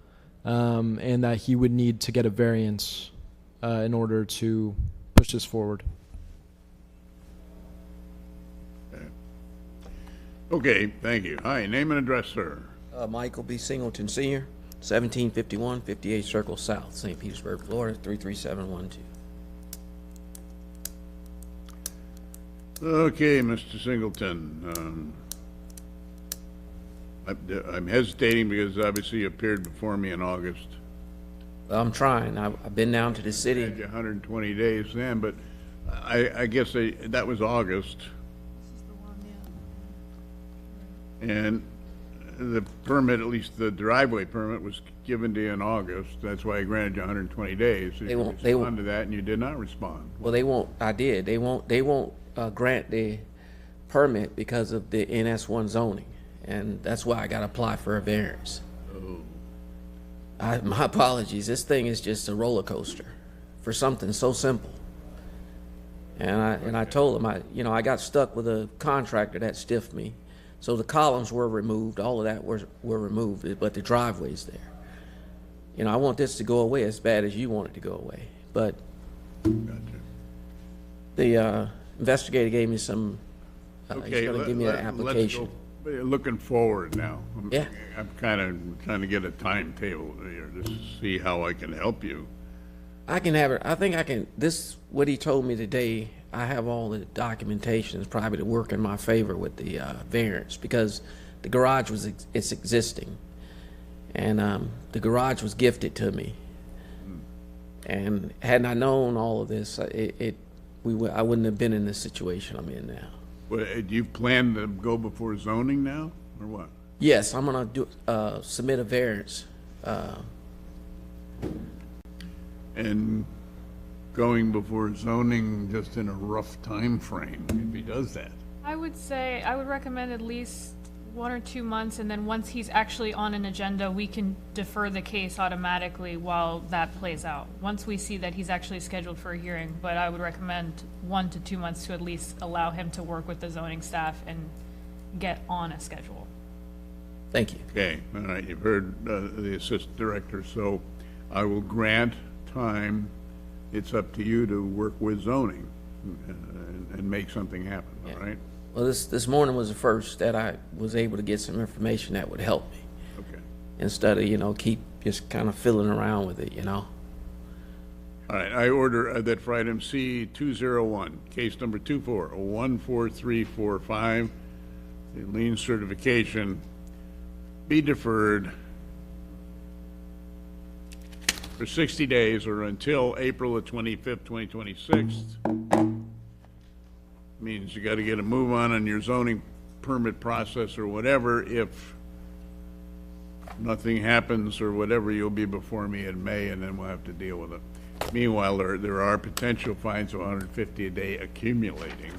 and that he would need to get a variance in order to push this forward. Okay, thank you. Hi, name and address, sir. Michael B. Singleton Sr., 1751 58 Circle South, St. Petersburg, Florida, 33712. Okay, Mr. Singleton. I'm hesitating because obviously you appeared before me in August. Well, I'm trying. I've been down to the city. Had you 120 days then, but I guess that was August. And the permit, at least the driveway permit, was given to you in August. That's why I granted you 120 days. So They you won't- respond to that, and you did not respond. Well, they won't. I did. They won't grant the permit because of the NS1 zoning, and that's why I got to apply for a variance. My apologies. This thing is just a roller coaster for something so simple. And I told him I got stuck with a contractor that stiffed me, so the columns were removed. All of that were removed, but the driveway's there. I want this to go away as bad as you want it to go away, but the investigator gave me some. He's going to give me an application. Let's go. Looking forward now. Yeah. I'm kind of trying to get a timetable here to see how I can help you. I can have it, I think I can, this, what he told me today, I have all the documentation, is probably to work in my favor with the variance, because the garage was, it's existing. And the garage was gifted to me. And hadn't I known all of this, I wouldn't have been in this situation I'm in now. Well, do you plan to go before zoning now, or what? Yes, I'm gonna do, submit a variance. And going before zoning just in a rough time frame, if he does that. I would say, I would recommend at least 1 or 2 months, and then once he's actually on an agenda, we can defer the case automatically while that plays out, once we see that he's actually scheduled for a hearing. But I would recommend 1 to 2 months to at least allow him to work with the zoning staff and get on a schedule. Thank you. Okay, all right, you've heard the assistant director, so I will grant time. It's up to you to work with zoning and make something happen, all right? Well, this morning was the first that I was able to get some information that would help me. Okay. Instead of, keep just kind of fiddling around with it, All right, I order that for item C 201, case number 24-14345, the lien certification be deferred for 60 days or until April the 25th, 2026. Means you got to get a move on your zoning permit process or whatever. If nothing happens or whatever, you'll be before me in May, and then we'll have to deal with it. Meanwhile, there are potential fines of 150 a day accumulating.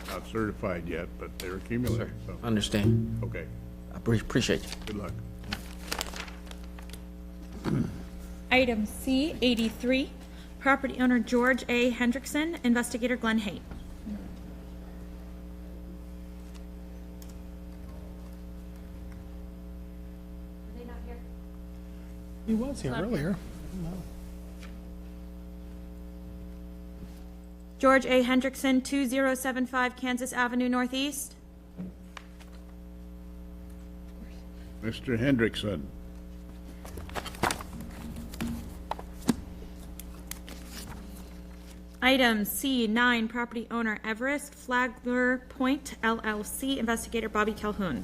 Not certified yet, but they're accumulating. So. Understand. Okay. I appreciate you. Good luck. Item C 83, property owner George A. Hendrickson, investigator Glenn Haight. He was here earlier. George A. Hendrickson, 2075 Kansas Avenue Northeast. Mr. Hendrickson. Item C9, property owner Everest Flagler Point LLC, investigator Bobby Calhoun.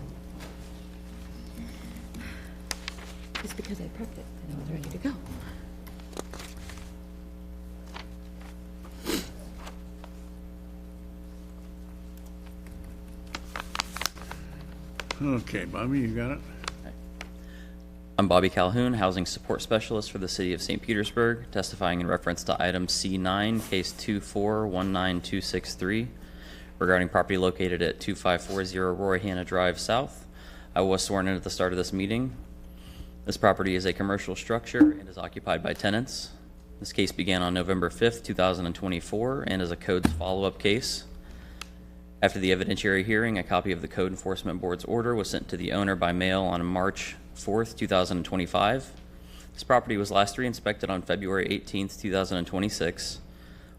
Just because I prepped it, and I was ready to go. Okay, Bobby, you got it? I'm Bobby Calhoun, Housing Support Specialist for the City of St. Petersburg, testifying in reference to item C9, case 2419263, regarding property located at 2540 Roy Hanna Drive South. I was sworn in at the start of this meeting. This property is a commercial structure and is occupied by tenants. This case began on November 5th, 2024, and is a codes follow-up case. After the evidentiary hearing, a copy of the Code Enforcement Board's order was sent to the owner by mail on March 4th, 2025. This property was last re-inspected on February 18th, 2026.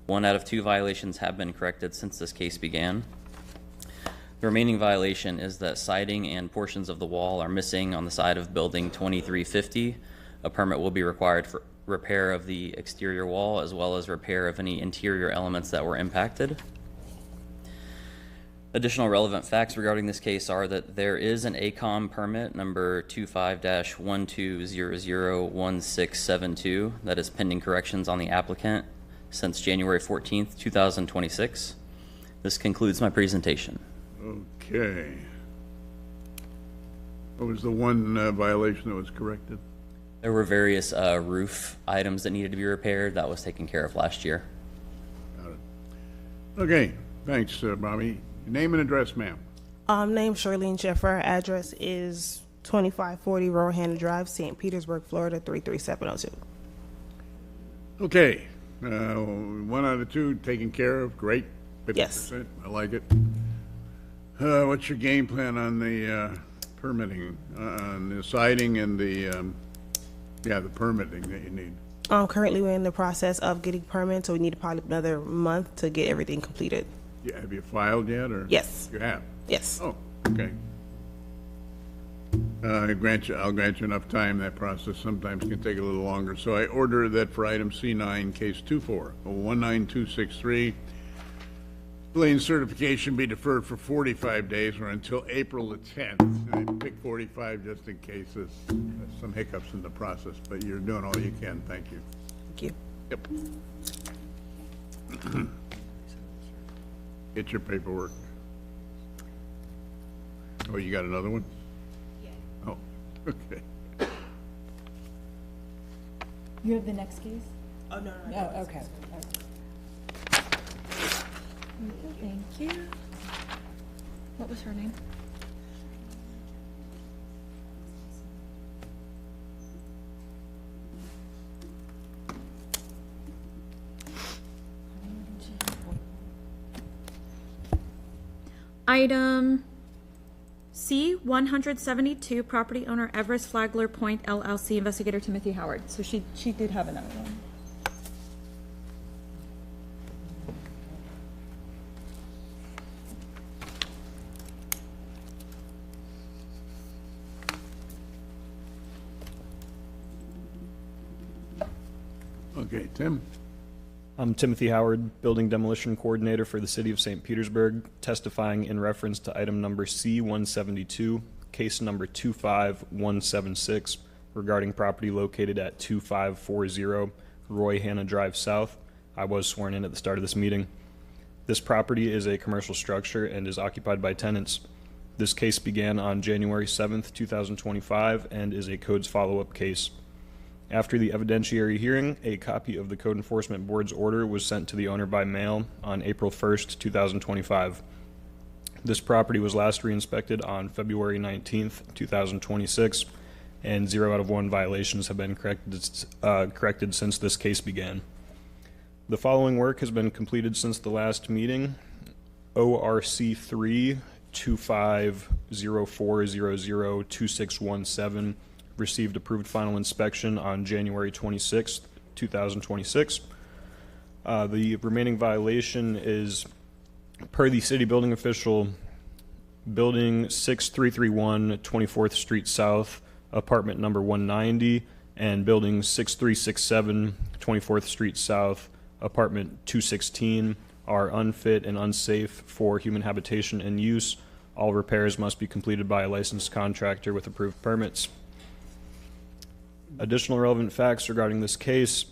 1 out of 2 violations have been corrected since this case began. The remaining violation is that siding and portions of the wall are missing on the side of building 2350. A permit will be required for repair of the exterior wall as well as repair of any interior elements that were impacted. Additional relevant facts regarding this case are that there is an ACOM permit number 25-12001672 that is pending corrections on the applicant since January 14th, 2026. This concludes my presentation. Okay. What was the one violation that was corrected? There were various roof items that needed to be repaired. That was taken care of last year. Got it. Okay, thanks, Bobby. Name and address, ma'am. Name Shirlene Jeffer. Address is 2540 Roy Hanna Drive, St. Petersburg, Florida 33702. Okay, 1 out of 2 taken care of. Great. 50%. Yes. I like it. What's your game plan on the permitting, on the siding and the permitting that you need? Currently we're in the process of getting permits, so we need probably another month to get everything completed. Yeah, have you filed yet, or? Yes. You have? Yes. Oh, okay. I'll grant you enough time. That process sometimes can take a little longer. So I order that for item C9, case 24-19263, lane certification be deferred for 45 days or until April the 10th. And I picked 45 just in case there's some hiccups in the process, but you're doing all you can. Thank you. Thank you. Yep. Get your paperwork. Oh, you got another one? Yeah. Oh, okay. You have the next case? Oh, no. Oh, okay. Thank you. What was her name? Item C, 172, property owner Everest Flagler Point LLC, investigator Timothy Howard. So she did have another one. Okay, Tim? I'm Timothy Howard, Building Demolition Coordinator for the City of St. Petersburg, testifying in reference to item number C-172, case number 25176, regarding property located at 2540 Roy Hanna Drive South. I was sworn in at the start of this meeting. This property is a commercial structure and is occupied by tenants. This case began on January 7th, 2025, and is a codes follow-up case. After the evidentiary hearing, a copy of the Code Enforcement Board's order was sent to the owner by mail on April 1st, 2025. This property was last re-inspected on February 19th, 2026, and 0 out of 1 violations have been corrected since this case began. The following work has been completed since the last meeting. ORC 3 2504002617 received approved final inspection on January 26th, 2026. The remaining violation is, per the city building official, building 6331 24th Street South, apartment number 190, and building 6367 24th Street South, apartment 216, are unfit and unsafe for human habitation and use. All repairs must be completed by a licensed contractor with approved permits. Additional relevant facts regarding this case: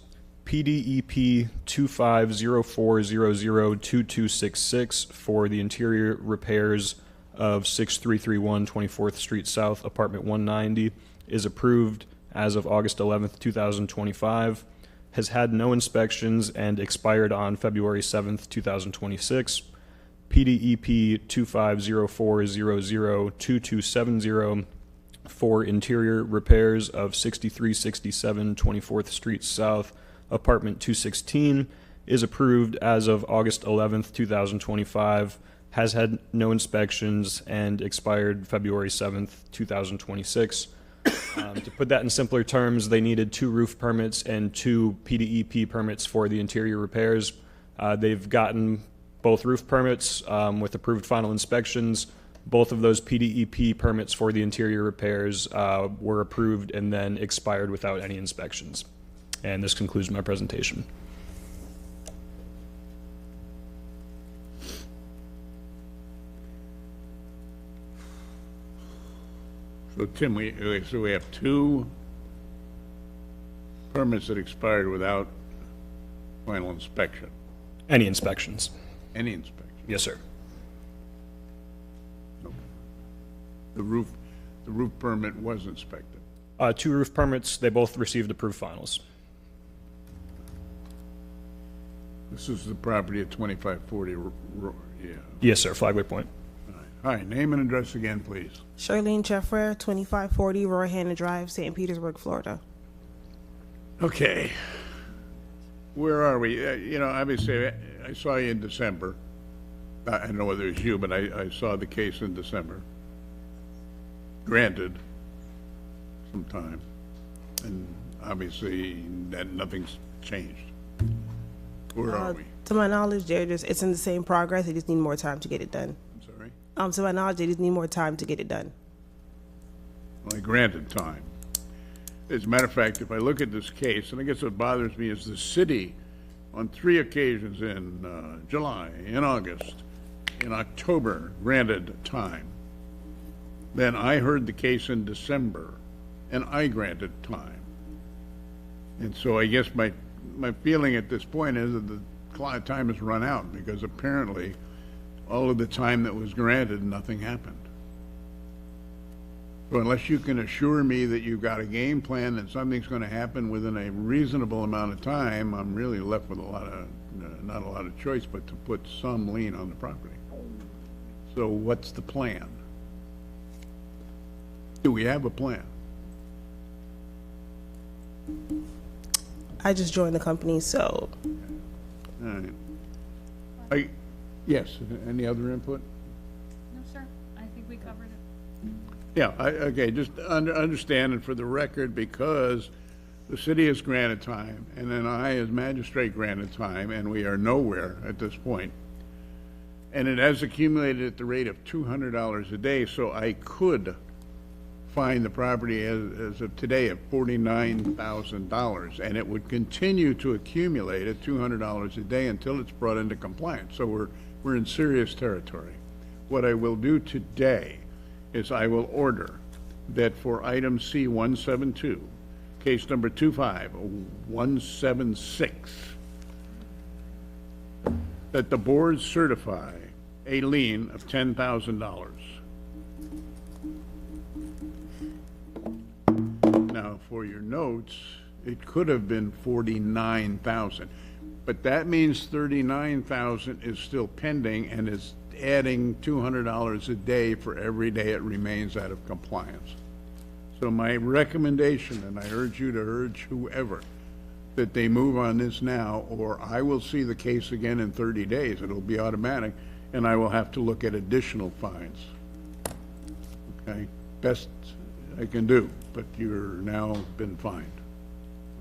PDEP 2504002266 for the interior repairs of 6331 24th Street South, apartment 190, is approved as of August 11th, 2025, has had no inspections and expired on February 7th, 2026. PDEP 2504002270 for interior repairs of 6367 24th Street South, apartment 216, is approved as of August 11th, 2025, has had no inspections, and expired February 7th, 2026. To put that in simpler terms, they needed 2 roof permits and 2 PDEP permits for the interior repairs. They've gotten both roof permits with approved final inspections. Both of those PDEP permits for the interior repairs were approved and then expired without any inspections. And this concludes my presentation. So Tim, we have 2 permits that expired without final inspection. Any inspections? Any inspection? Yes, sir. The roof permit was inspected. 2 roof permits, they both received approved finals. This is the property at 2540, yeah. Yes, sir, Flagler Point. Hi, name and address again, please. Charlene Jeffrey, 2540 Roy Hanna Drive, St. Petersburg, Florida. Okay. Where are we? Obviously, I saw you in December. I don't know whether it was you, but I saw the case in December. Granted, some time, and obviously that nothing's changed. Where are we? To my knowledge, it's in the same progress. They just need more time to get it done. I'm sorry? To my knowledge, they just need more time to get it done. I granted time. As a matter of fact, if I look at this case, and I guess what bothers me is the city, on 3 occasions in July, in August, in October, granted time. Then I heard the case in December, and I granted time. And so I guess my feeling at this point is that the time has run out, because apparently all of the time that was granted, nothing happened. So unless you can assure me that you've got a game plan that something's going to happen within a reasonable amount of time, I'm really left with not a lot of choice but to put some lien on the property. So what's the plan? Do we have a plan? I just joined the company, so. All right. Yes, any other input? No, sir. I think we covered it. Yeah, okay, just understand, and for the record, because the city has granted time, and then I, as magistrate, granted time, and we are nowhere at this point. And it has accumulated at the rate of $200 a day, so I could find the property as of today at $49,000, and it would continue to accumulate at $200 a day until it's brought into compliance. So we're in serious territory. What I will do today is I will order that for item C-172, case number 25176, that the board certify a lien of $10,000. Now, for your notes, it could have been $49,000, but that means $39,000 is still pending and is adding $200 a day for every day it remains out of compliance. So my recommendation, and I urge you to urge whoever, that they move on this now, or I will see the case again in 30 days. It'll be automatic, and I will have to look at additional fines. Okay? Best I can do, but you're now been fined.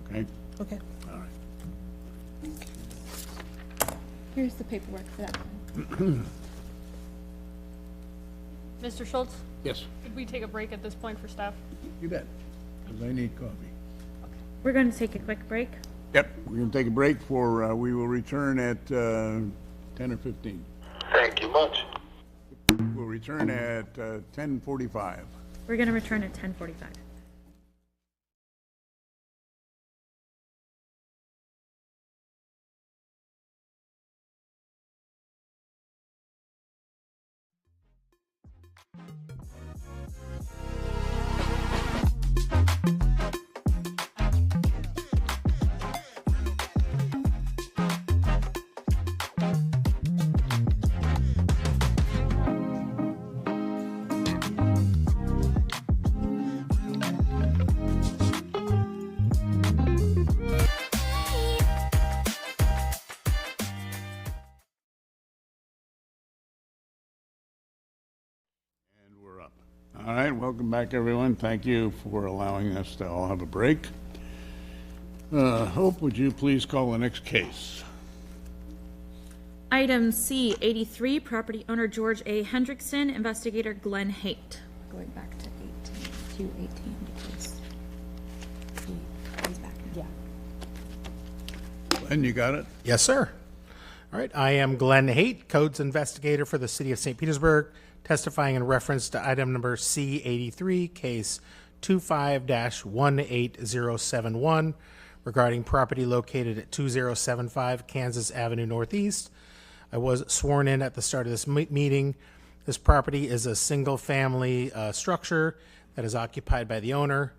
Okay? Okay. All right. Here's the paperwork for that one. Mr. Schultz? Yes, Could we take a break at this point for staff? you bet, because I need coffee. We're going to take a quick break. Yep, we're going to take a break for, we will return at 10 or 15. Thank you much. We'll return at 10:45. We're going to return at 10:45. All right, welcome back, everyone. Thank you for allowing us to all have a break. Hope, would you please call the next case? Item C-83, property owner George A. Hendrickson, investigator Glenn Haight. Going back to 18 because he's back now. Glenn, you got it? Yes, sir. All right, I am Glenn Haight, codes investigator for the city of St. Petersburg, testifying in reference to item number C-83, case 25-18071, regarding property located at 2075 Kansas Avenue Northeast. I was sworn in at the start of this meeting. This property is a single-family structure that is occupied by the owner.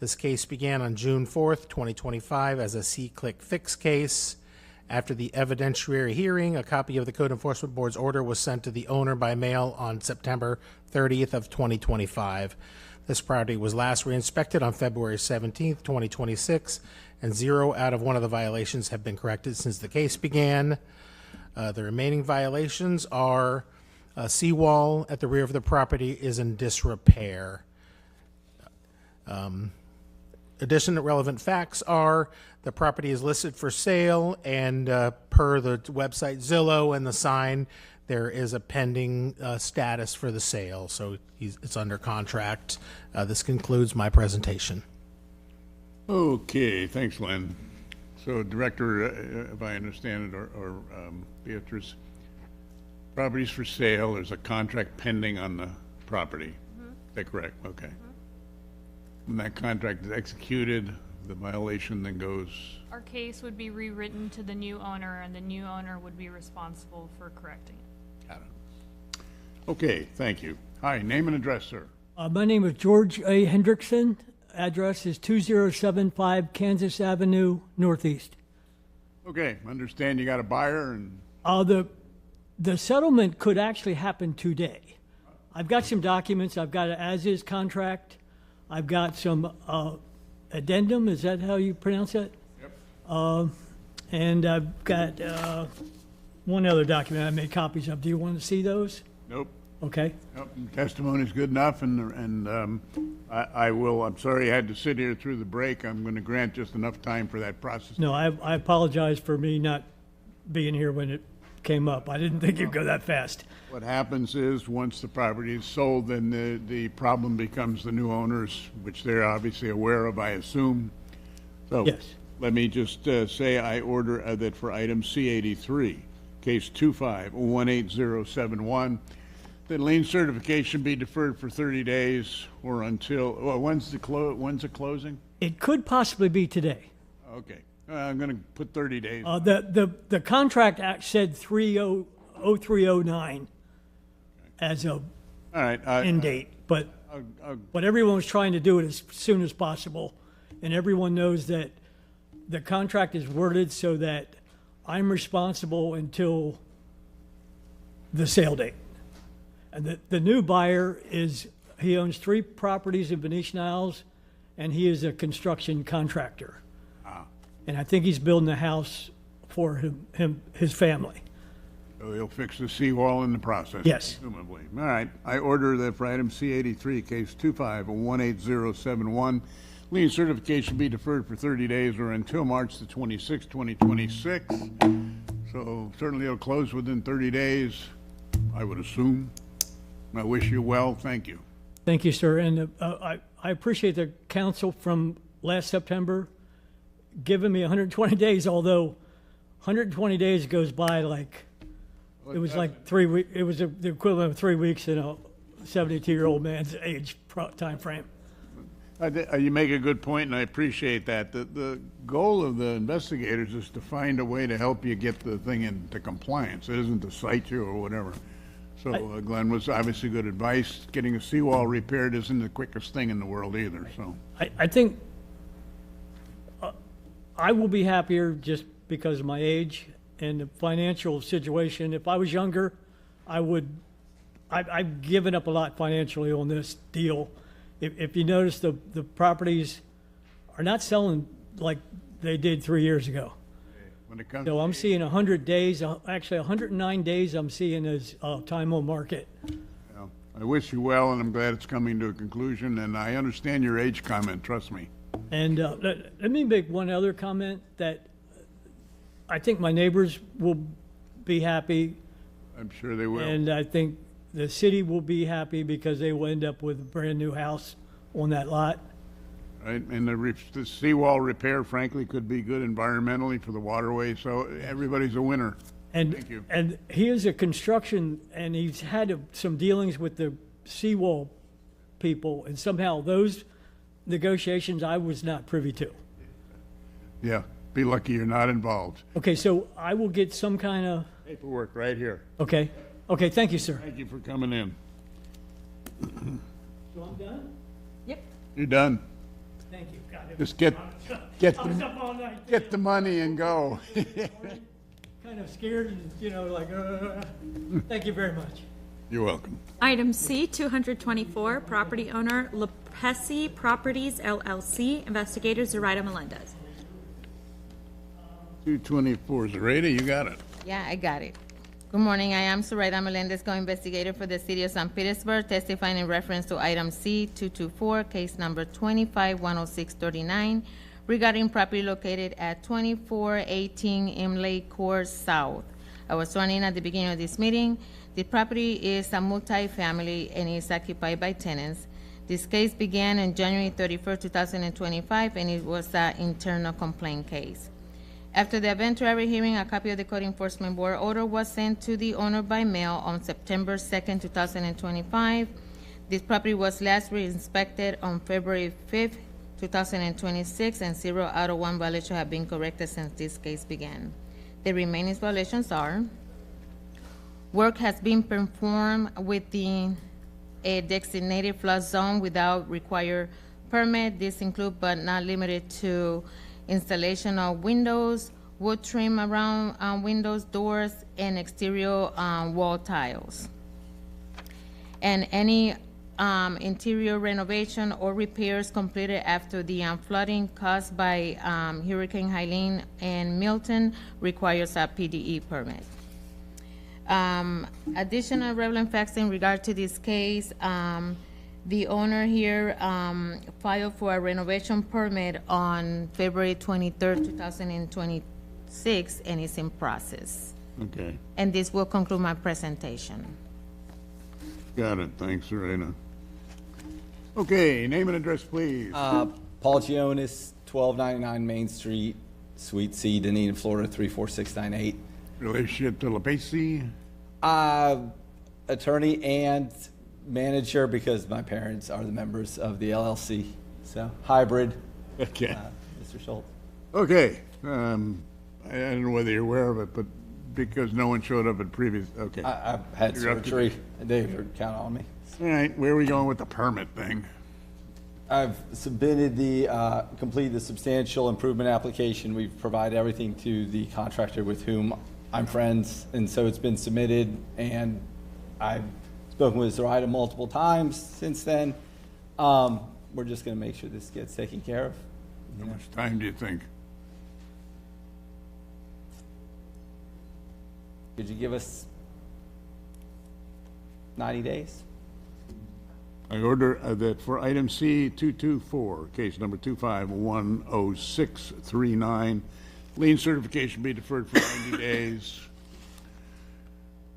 This case began on June 4th, 2025 as a C-Click Fix case. After the evidentiary hearing, a copy of the Code Enforcement Board's order was sent to the owner by mail on September 30th of 2025. This property was last re-inspected on February 17th, 2026, and 0 out of 1 of the violations have been corrected since the case began. The remaining violations are a seawall at the rear of the property is in disrepair. Additional relevant facts are the property is listed for sale, and per the website Zillow and the sign, There is a pending status for the sale, so it's under contract. This concludes my presentation. Okay, thanks, Len. So, Director, if I understand it, or Beatrice, properties for sale, there's a contract pending on the property. Is that correct? Okay. When that contract is executed, the violation then goes, Our case would be rewritten to the new owner, and the new owner would be responsible for correcting it. got it. Okay, thank you. Hi, name and address, sir. My name is George A. Hendrickson. Address is 2075 Kansas Avenue Northeast. Okay, understand you got a buyer and, The settlement could actually happen today. I've got some documents. I've got an as-is contract. I've got some addendum. Is that how you pronounce it? Yep. And I've got one other document I made copies of. Do you want to see those? nope. Okay. Nope, testimony's good enough, and I will, I'm sorry I had to sit here through the break. I'm going to grant just enough time for that process. No, I apologize for me not being here when it came up. I didn't think you'd go that fast. What happens is, once the property is sold, then the problem becomes the new owners, which they're obviously aware of, I assume. So, Yes. let me just say I order that for item C83, case 25-18071, that lien certification be deferred for 30 days or until, well, when's it closing? It could possibly be today. Okay, I'm going to put 30 days. The Contract Act said 0309 as a All right. end date, but everyone's trying to do it as soon as possible, and everyone knows that the contract is worded so that I'm responsible until the sale date. And the new buyer he owns 3 properties in Venetian Isles, and he is a construction contractor. And I think he's building a house for his family. So he'll fix the seawall in the process? Yes. Presumably. All right. I order that for item C83, case 25-18071, lien certification be deferred for 30 days or until March the 26th, 2026. So certainly it'll close within 30 days, I would assume. I wish you well. Thank you. Thank you, sir. And I appreciate the council from last September giving me 120 days, although 120 days goes by like, it was like 3 weeks. It was the equivalent of 3 weeks in a 72-year-old man's age time frame. You make a good point, and I appreciate that. The goal of the investigators is to find a way to help you get the thing into compliance. It isn't to cite you or whatever. So Glenn was obviously good advice. Getting a seawall repaired isn't the quickest thing in the world either, so. I think I will be happier just because of my age and the financial situation. If I was younger, I've given up a lot financially on this deal. If you notice, the properties are not selling like they did 3 years ago. When it comes So I'm seeing 100 days, actually 109 days I'm seeing as time on market. Well, I wish you well, and I'm glad it's coming to a conclusion, and I understand your age comment, trust me. And let me make one other comment that I think my neighbors will be happy. I'm sure they will. And I think the city will be happy because they will end up with a brand-new house on that lot. Right, and the seawall repair, frankly, could be good environmentally for the waterway, so everybody's a winner. Thank you. And he is a construction, and he's had some dealings with the seawall people, and somehow those negotiations I was not privy to. Yeah, be lucky you're not involved. Okay, so I will get some kind of... Paperwork right here. Okay. Okay, thank you, sir. Thank you for coming in. So I'm done? Yep. You're done. Thank you. God, Just get I was up all night. the money and go. Kind of scared and, like, thank you very much. You're welcome. Item C, 224, property owner Lepesi Properties LLC, investigator Zoraida Melendez. 224, Zareta, you got it. Yeah, I got it. Good morning. I am Zoraida Melendez, co-investigator for the City of St. Petersburg, testifying in reference to item C-224, case number 25-10639, regarding property located at 2418 Imlay Court South. I was sworn in at the beginning of this meeting. The property is a multi-family and is occupied by tenants. This case began on January 31st, 2025, and it was an internal complaint case. After the eventuary hearing, a copy of the Code Enforcement Board order was sent to the owner by mail on September 2nd, 2025. This property was last re-inspected on February 5th, 2026, and 0 out of 1 violations have been corrected since this case began. The remaining violations are: work has been performed within a designated flood zone without required permit. This includes but not limited to installation of windows, wood trim around windows, doors, and exterior wall tiles. And any interior renovation or repairs completed after the flooding caused by Hurricane Helene and Milton requires a PDE permit. Additional relevant facts in regard to this case, the owner here filed for a renovation permit on February 23rd, 2026, and is in process. Okay, And this will conclude my presentation. got it. Thanks, Serena. Okay, name and address, please. Paul Gionis, 1299 Main Street, Suite C, Dunedin, Florida, 34698. Relationship to LaPace? Attorney and manager, because my parents are the members of the LLC. So, hybrid. Okay. Mr. Schultz. Okay, I don't know whether you're aware of it, but because no one showed up at previous, okay. I've had You're up to- surgery. They count on me. All right, where are we going with the permit thing? I've submitted completed the substantial improvement application. We've provided everything to the contractor with whom I'm friends, and so it's been submitted, and I've spoken with Zoraida multiple times since then. We're just gonna make sure this gets taken care of. How much time do you think? Could you give us 90 days? I order that for item C 224, case number 2510639, lien certification be deferred for 90 days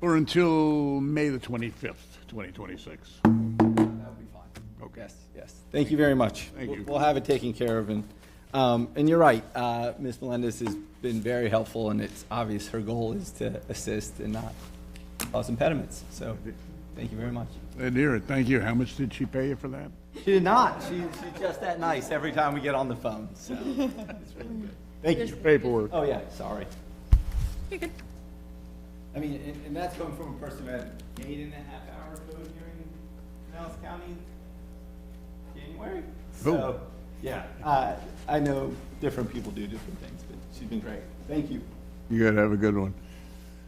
or until May the 25th, 2026. That would be fine. Okay. Yes, yes. Thank you very much. Thank you. We'll have it taken care of. And you're right, Ms. Melendez has been very helpful, and it's obvious her goal is to assist and not cause impediments. So, thank you very much. Glad to hear it. Thank you. How much did she pay you for that? She did not. She's just that nice every time we get on the phone. So, it's really good. Thank you. Paperwork. Oh, yeah, sorry. You're good. I mean, and that's coming from a person who had 8.5-hour code hearing in Pinellas County in January. So, yeah, I know different people do different things, but she's been great. Thank you. You gotta have a good one.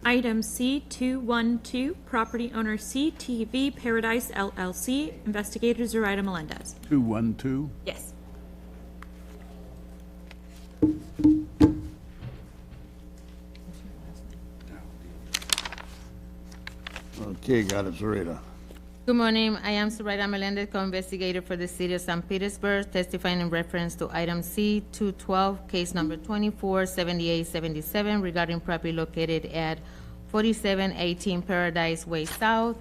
Item C212, property owner CTV Paradise LLC, investigator Zoraida Melendez. 212? Yes. Okay, got it, Zarita. Good morning. I am Zoraida Melendez, co-investigator for the City of St. Petersburg, testifying in reference to item C-212, case number 247877, regarding property located at 4718 Paradise Way South.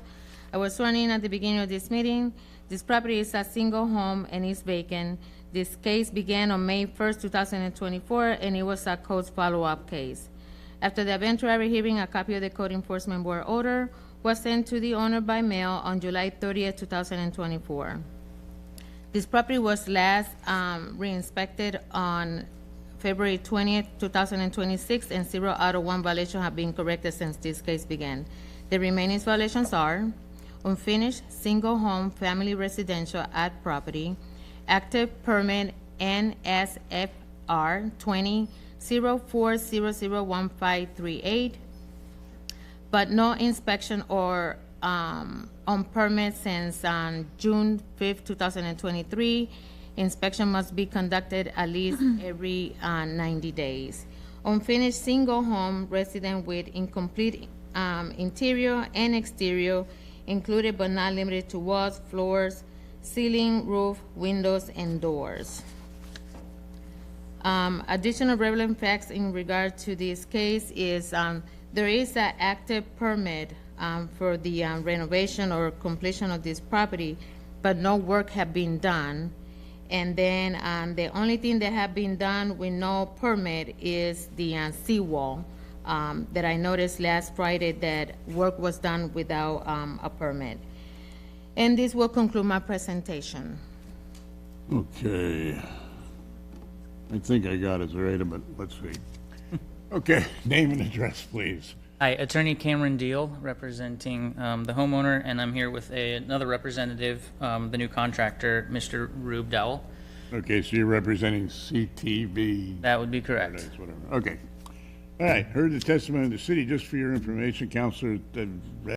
I was sworn in at the beginning of this meeting. This property is a single home and is vacant. This case began on May 1st, 2024, and it was a code follow-up case. After the eventuary hearing, a copy of the Code Enforcement Board order was sent to the owner by mail on July 30th, 2024. This property was last re-inspected on February 20th, 2026, and 0 out of 1 violation have been corrected since this case began. The remaining violations are unfinished single-home family residential at property, active permit NSFR 2004001538, but no inspection or on permit since June 5th, 2023. Inspection must be conducted at least every 90 days. Unfinished single home resident with incomplete interior and exterior, included but not limited to walls, floors, ceiling, roof, windows, and doors. Additional relevant facts in regard to this case is There is an active permit for the renovation or completion of this property, but no work have been done. And then the only thing that have been done with no permit is the seawall that I noticed last Friday that work was done without a permit. And this will conclude my presentation. Okay. I think I got it right, but let's see. Okay, name and address, please. Hi, Attorney Cameron Deal, representing the homeowner, and I'm here with another representative, the new contractor, Mr. Rube Dowell. Okay, so you're representing CTV. That would be correct. Paradise, whatever. Okay. All right, heard the testimony of the city. Just for your information, Counselor